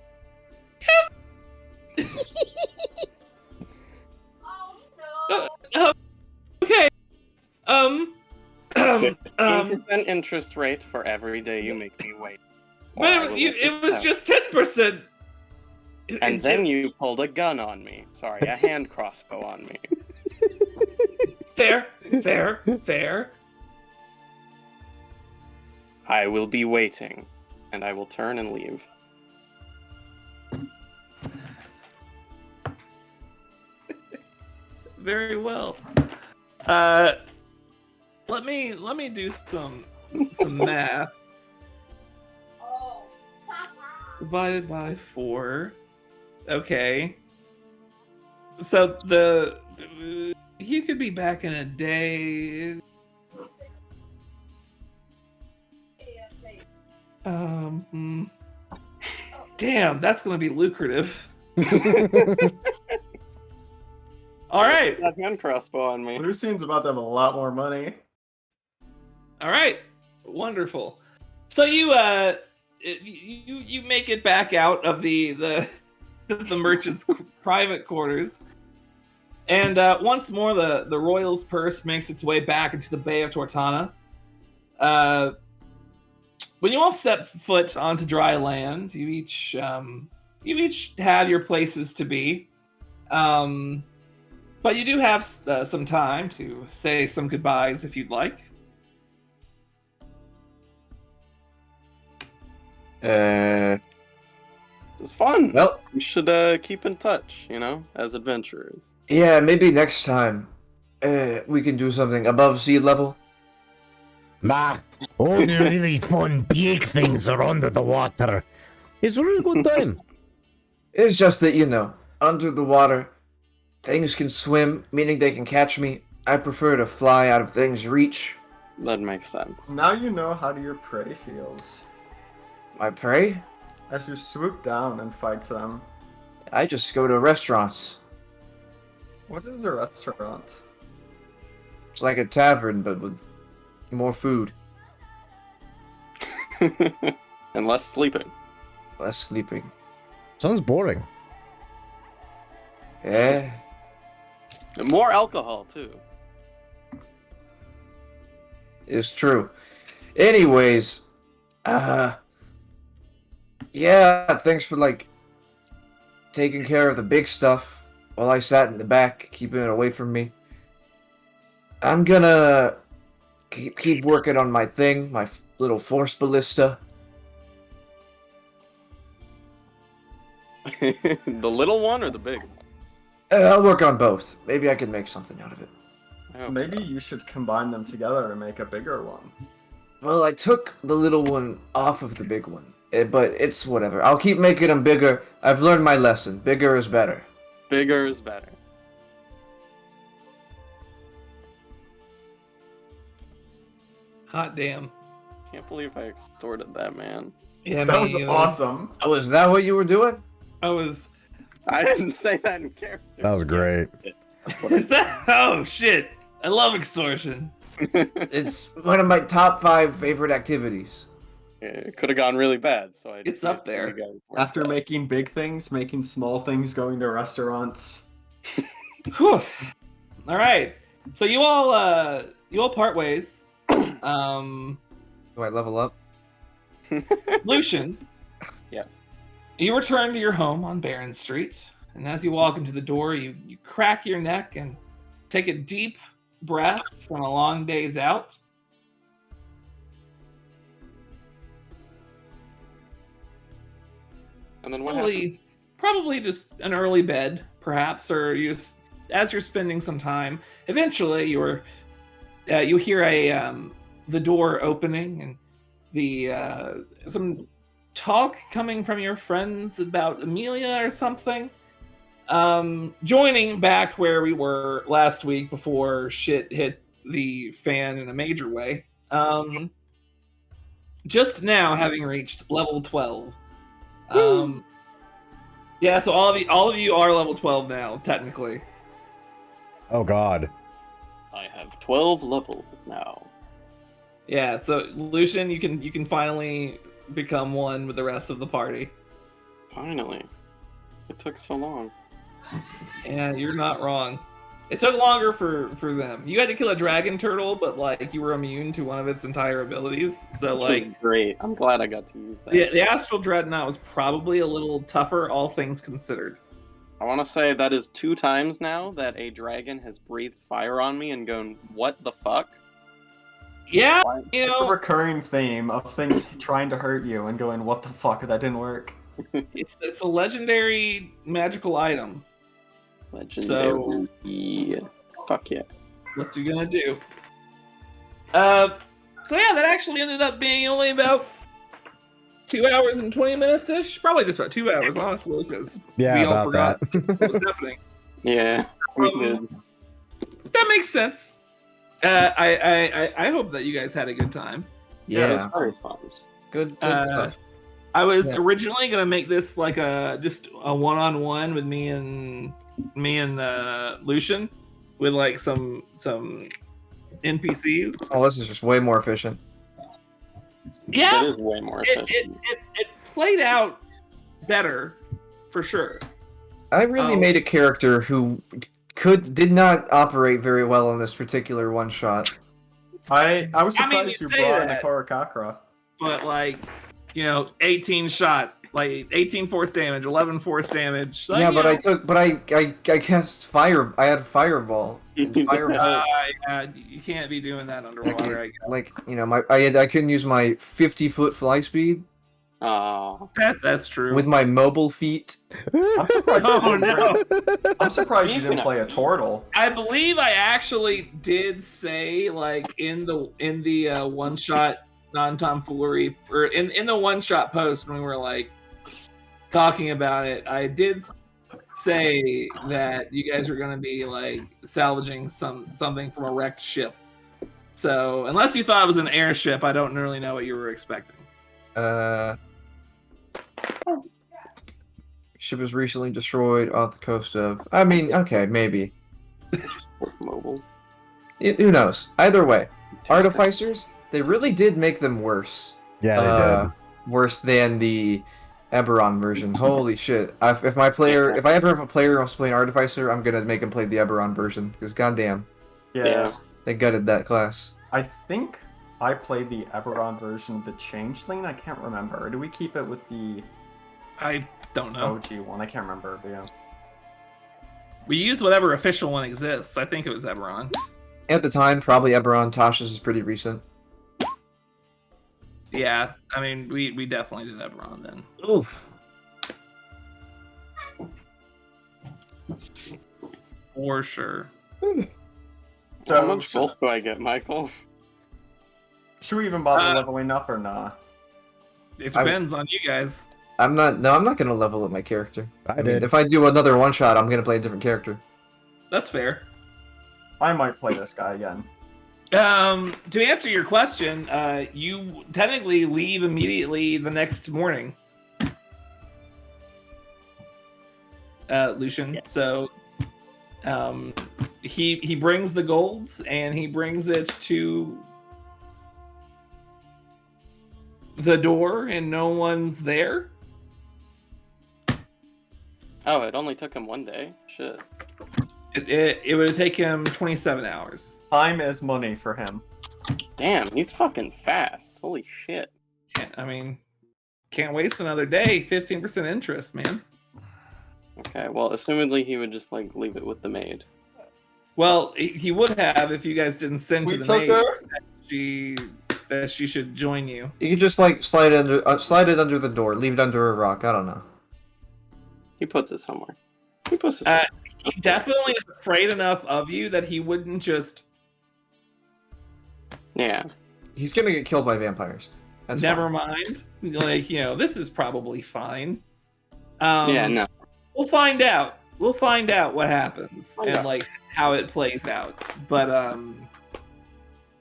Speaker 2: Okay.
Speaker 3: 15% interest rate for every day you make me wait.
Speaker 2: But it was just 10%.
Speaker 3: And then you pulled a gun on me. Sorry, a hand crossbow on me.
Speaker 2: Fair.
Speaker 3: I will be waiting, and I will turn and leave.
Speaker 2: Very well. Let me do some math. Divided by 4. Okay. So you could be back in a day. Damn, that's gonna be lucrative. All right.
Speaker 3: That hand crossbow on me.
Speaker 4: Lucien's about to have a lot more money.
Speaker 2: All right. Wonderful. So you make it back out of the merchant's private quarters, and once more the royal's purse makes its way back into the Bay of Tortana. When you all step foot onto dry land, you each had your places to be, but you do have some time to say some goodbyes if you'd like.
Speaker 3: This is fun.
Speaker 5: Well,
Speaker 3: We should keep in touch, as adventurers.
Speaker 5: yeah, maybe next time we can do something above sea level.
Speaker 6: Nah, all the really fun big things are under the water. It's a really good time.
Speaker 5: It's just that, under the water, things can swim, meaning they can catch me. I prefer to fly out of things' reach.
Speaker 3: That makes sense.
Speaker 4: Now you know how your prey feels.
Speaker 5: My prey?
Speaker 4: As you swoop down and fight them.
Speaker 5: I just go to restaurants.
Speaker 4: What is a restaurant?
Speaker 5: It's like a tavern, but with more food.
Speaker 3: And less sleeping.
Speaker 5: Less sleeping.
Speaker 1: Sounds boring.
Speaker 5: Yeah.
Speaker 3: And more alcohol, too.
Speaker 5: It's true. Anyways, yeah, thanks for, taking care of the big stuff while I sat in the back, keeping it away from me. I'm gonna keep working on my thing, my little force ballista.
Speaker 3: The little one or the big one?
Speaker 5: I'll work on both. Maybe I can make something out of it.
Speaker 3: I hope
Speaker 4: Maybe
Speaker 3: so.
Speaker 4: you should combine them together to make a bigger one.
Speaker 5: Well, I took the little one off of the big one, but it's whatever. I'll keep making them bigger. I've learned my lesson. Bigger is better.
Speaker 3: Bigger is better.
Speaker 2: Hot damn.
Speaker 3: Can't believe I extorted that man.
Speaker 2: Yeah,
Speaker 4: That was
Speaker 2: me,
Speaker 4: awesome.
Speaker 5: Oh, is that what you were doing?
Speaker 2: I was.
Speaker 3: I didn't say that in character.
Speaker 1: That was great.
Speaker 2: Is that? Oh shit! I love extortion.
Speaker 5: It's one of my top 5 favorite activities.
Speaker 3: It could have gone really bad, so I.
Speaker 2: It's up there.
Speaker 4: After making big things, making small things, going to restaurants.
Speaker 2: Whew. All right. So you all part ways.
Speaker 5: Do I level up?
Speaker 2: Lucian,
Speaker 3: Yes.
Speaker 2: you return to your home on Barron Street, and as you walk into the door, you crack your neck and take a deep breath from a long day's out.
Speaker 3: And then what happened?
Speaker 2: Probably just an early bed, perhaps, or as you're spending some time. Eventually, you hear the door opening and some talk coming from your friends about Amelia or something. Joining back where we were last week before shit hit the fan in a major way. Just now having reached level 12. Yeah, so all of you are level 12 now, technically.
Speaker 1: Oh God.
Speaker 3: I have 12 levels now.
Speaker 2: Yeah, so Lucian, you can finally become one with the rest of the party.
Speaker 3: Finally. It took so long.
Speaker 2: Yeah, you're not wrong. It took longer for them. You had to kill a dragon turtle, but like you were immune to one of its entire abilities. So like
Speaker 3: Great. I'm glad I got to use that.
Speaker 2: the Astral Dreadnought was probably a little tougher, all things considered.
Speaker 3: I want to say that is 2 times now that a dragon has breathed fire on me and gone, what the fuck?
Speaker 2: Yeah,
Speaker 3: Why-
Speaker 2: you
Speaker 4: It's a
Speaker 2: know,
Speaker 4: recurring theme of things trying to hurt you and going, what the fuck, that didn't work.
Speaker 2: it's a legendary magical item.
Speaker 3: Legendary. Yeah. Fuck yeah.
Speaker 2: What you gonna do? So yeah, that actually ended up being only about 2 hours and 20 minutes ish. Probably just about 2 hours, honestly, because
Speaker 1: Yeah,
Speaker 2: we all
Speaker 1: about
Speaker 2: forgot
Speaker 1: that.
Speaker 2: what was happening.
Speaker 3: Yeah. We did.
Speaker 2: That makes sense. I hope that you guys had a good time.
Speaker 3: It was very fun.
Speaker 5: Good
Speaker 2: Uh,
Speaker 5: stuff.
Speaker 2: I was
Speaker 5: Yeah.
Speaker 2: originally gonna make this like just a one-on-one with me and Lucian, with like some NPCs.
Speaker 5: Oh, this is just way more efficient.
Speaker 2: Yeah,
Speaker 3: It is way more
Speaker 2: it
Speaker 3: efficient.
Speaker 2: played out better for sure.
Speaker 5: I really
Speaker 2: Oh.
Speaker 5: made a character who did not operate very well in this particular one shot.
Speaker 4: I was
Speaker 2: I mean,
Speaker 4: surprised
Speaker 2: you
Speaker 4: you
Speaker 2: say
Speaker 4: brought in a
Speaker 2: that.
Speaker 4: Cartographer.
Speaker 2: But like, 18 shot, like 18 force damage, 11 force damage. Like,
Speaker 5: Yeah,
Speaker 2: you
Speaker 5: but
Speaker 2: know,
Speaker 5: I cast fire. I had fireball. And fireball.
Speaker 2: you can't be doing that underwater. I guess.
Speaker 5: Like I couldn't use my 50-foot fly speed
Speaker 3: Aw.
Speaker 2: That's true.
Speaker 5: with my mobile feet.
Speaker 4: I'm surprised,
Speaker 2: Oh no!
Speaker 4: I'm surprised you didn't
Speaker 3: Speaking
Speaker 4: play a
Speaker 3: of-
Speaker 4: turtle.
Speaker 2: I believe I actually did say like in the one shot non-tomfoolery or in the one shot post when we were like talking about it, I did say that you guys were gonna be like salvaging something from a wrecked ship. So unless you thought it was an airship, I don't really know what you were expecting.
Speaker 5: Ship was recently destroyed off the coast of. I mean, okay, maybe.
Speaker 3: Just work mobile.
Speaker 5: Who knows? Either way, artificers. They really did make them worse.
Speaker 1: Yeah, they did.
Speaker 5: Worse than the Eberron version. Holy shit! If I ever have a player who wants to play an artificer, I'm gonna make him play the Eberron version because goddamn,
Speaker 4: Yeah.
Speaker 5: they gutted that class.
Speaker 4: I think I played the Eberron version of the Changeling. I can't remember. Or do we keep it with the
Speaker 2: I don't know.
Speaker 4: OG one? I can't remember. But yeah.
Speaker 2: We used whatever official one exists. I think it was Eberron.
Speaker 5: At the time, probably Eberron. Tasha's is pretty recent.
Speaker 2: Yeah, I mean, we definitely did Eberron then.
Speaker 5: Oof.
Speaker 2: For sure.
Speaker 4: So
Speaker 3: How much gold do I get, Michael?
Speaker 4: should we even bother leveling up or not?
Speaker 2: It depends on you guys.
Speaker 5: I'm not gonna level up my character.
Speaker 1: I
Speaker 5: mean,
Speaker 1: did.
Speaker 5: if I do another one shot, I'm gonna play a different character.
Speaker 2: That's fair.
Speaker 4: I might play this guy again.
Speaker 2: To answer your question, you technically leave immediately the next morning, Lucien.
Speaker 3: Yeah.
Speaker 2: So, he brings the golds and he brings it to the door, and no one's there.
Speaker 3: Oh, it only took him 1 day? Shit.
Speaker 2: It would take him 27 hours.
Speaker 4: Time is money for him.
Speaker 3: Damn, he's fucking fast. Holy shit.
Speaker 2: I mean, can't waste another day. 15% interest, man.
Speaker 3: Okay, well, assumedly he would just, like, leave it with the maid.
Speaker 2: Well, he would have if you guys didn't send to
Speaker 4: We
Speaker 2: the
Speaker 4: took
Speaker 2: maid
Speaker 4: her.
Speaker 2: that she should join you.
Speaker 5: You could just like slide it under the door, leave it under a rock. I don't know.
Speaker 3: He puts it somewhere. He puts it somewhere.
Speaker 2: He definitely is afraid enough of you that he wouldn't just
Speaker 3: Yeah.
Speaker 5: He's gonna get killed by vampires. That's
Speaker 2: never
Speaker 5: fine.
Speaker 2: mind. Like, this is probably fine.
Speaker 3: Yeah, no.
Speaker 2: We'll find out. We'll find out what happens
Speaker 3: Okay.
Speaker 2: and like how it plays out. But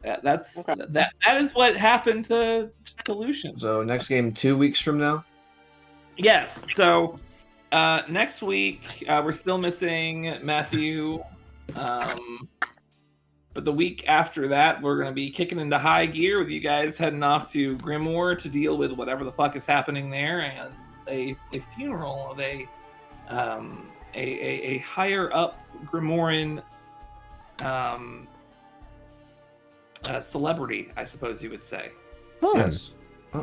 Speaker 2: that's
Speaker 3: Okay.
Speaker 2: that is what happened to Lucien.
Speaker 5: So next game 2 weeks from now.
Speaker 2: Yes. So next week we're still missing Matthew. But the week after that, we're going to be kicking into high gear with you guys heading off to Grimoire to deal with whatever the fuck is happening there, and a funeral of a higher up Grimoirean celebrity, I suppose you would say.
Speaker 1: Fun.
Speaker 5: Yes.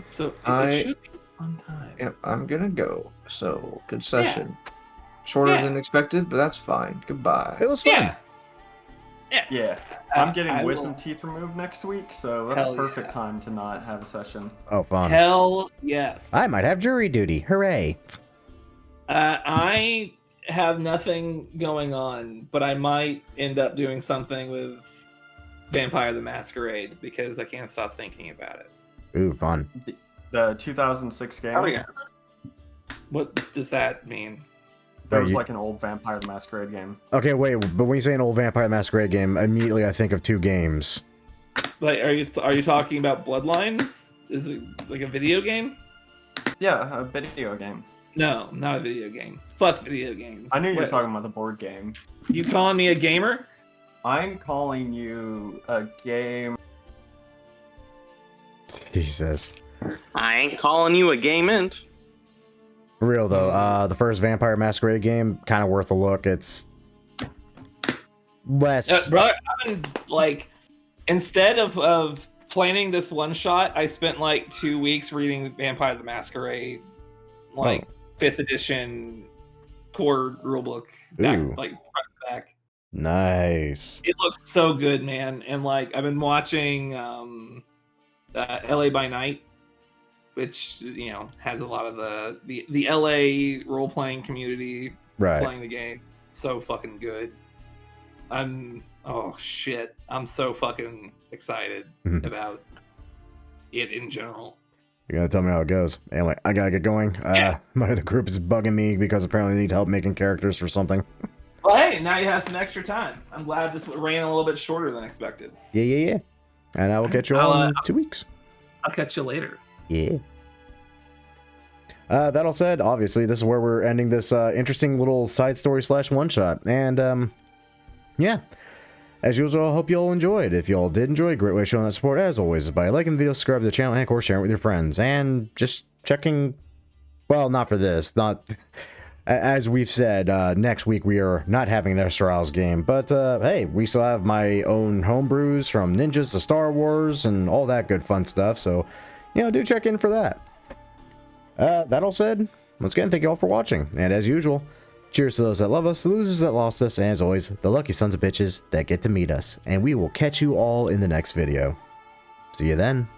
Speaker 2: So
Speaker 5: I-
Speaker 2: it should be a fun time.
Speaker 5: Yep, I'm gonna go. So good session. Shorter
Speaker 2: Yeah.
Speaker 5: than expected, but that's fine. Goodbye.
Speaker 1: It was fun.
Speaker 2: Yeah.
Speaker 4: Yeah, I'm getting
Speaker 2: I
Speaker 4: wisdom
Speaker 2: will-
Speaker 4: teeth removed next week, so that's
Speaker 2: Hell
Speaker 4: a perfect
Speaker 2: yeah.
Speaker 4: time to not have a session.
Speaker 1: Oh, fun.
Speaker 2: Hell yes.
Speaker 1: I might have jury duty. Hooray.
Speaker 2: I have nothing going on, but I might end up doing something with Vampire the Masquerade because I can't stop thinking about it.
Speaker 1: Ooh, fun.
Speaker 4: The 2006 game.
Speaker 2: Oh yeah. What does that mean?
Speaker 4: There
Speaker 1: Wait,
Speaker 4: was
Speaker 1: you-
Speaker 4: like an old Vampire the Masquerade game.
Speaker 1: Okay, wait, but when you say an old Vampire Masquerade game, immediately I think of two games.
Speaker 2: Like, are you talking about Bloodlines? Is it like a video game?
Speaker 4: Yeah, a video game.
Speaker 2: No, not a video game. Fuck video games.
Speaker 4: I knew you were
Speaker 2: What,
Speaker 4: talking about the board game.
Speaker 2: You calling me a gamer?
Speaker 4: I'm calling you a game.
Speaker 1: Jesus.
Speaker 3: I ain't calling you a game int.
Speaker 1: For real though, the first Vampire Masquerade game, kind of worth a look. It's less.
Speaker 2: Brother, I've been like, instead of planning this one shot, I spent like 2 weeks reading Vampire the Masquerade, like 5th edition core rulebook, back,
Speaker 1: Ooh.
Speaker 2: like front to back.
Speaker 1: Nice.
Speaker 2: It looks so good, man. And like, I've been watching LA by Night, which has a lot of the LA role playing community
Speaker 1: Right.
Speaker 2: playing the game. So fucking good. I'm so fucking excited
Speaker 1: Mhm.
Speaker 2: about it in general.
Speaker 1: You gotta tell me how it goes. Anyway, I gotta get going.
Speaker 2: Yeah.
Speaker 1: My other group is bugging me because apparently they need help making characters for something.
Speaker 2: Well, hey, now you have some extra time. I'm glad this ran a little bit shorter than expected.
Speaker 1: Yeah. And I will catch you
Speaker 2: I'll,
Speaker 1: all in 2 weeks.
Speaker 2: I'll catch you later.
Speaker 1: Yeah. That all said, obviously, this is where we're ending this interesting little side story / one shot. And, yeah. As usual, I hope you all enjoyed. If you all did enjoy, a great way of showing that support, as always, is by liking the video, subscribe to the channel, and of course, sharing it with your friends. And just checking, well, not for this, not, as we've said, next week we are not having an Esterisle's game. But, hey, we still have my own homebrews from ninjas to Star Wars and all that good fun stuff. So, do check in for that. That all said, once again, thank you all for watching. And as usual, Cheers to those that love us, the losers that lost us, and as always, the lucky sons of bitches that get to meet us. And we will catch you all in the next video. See you then.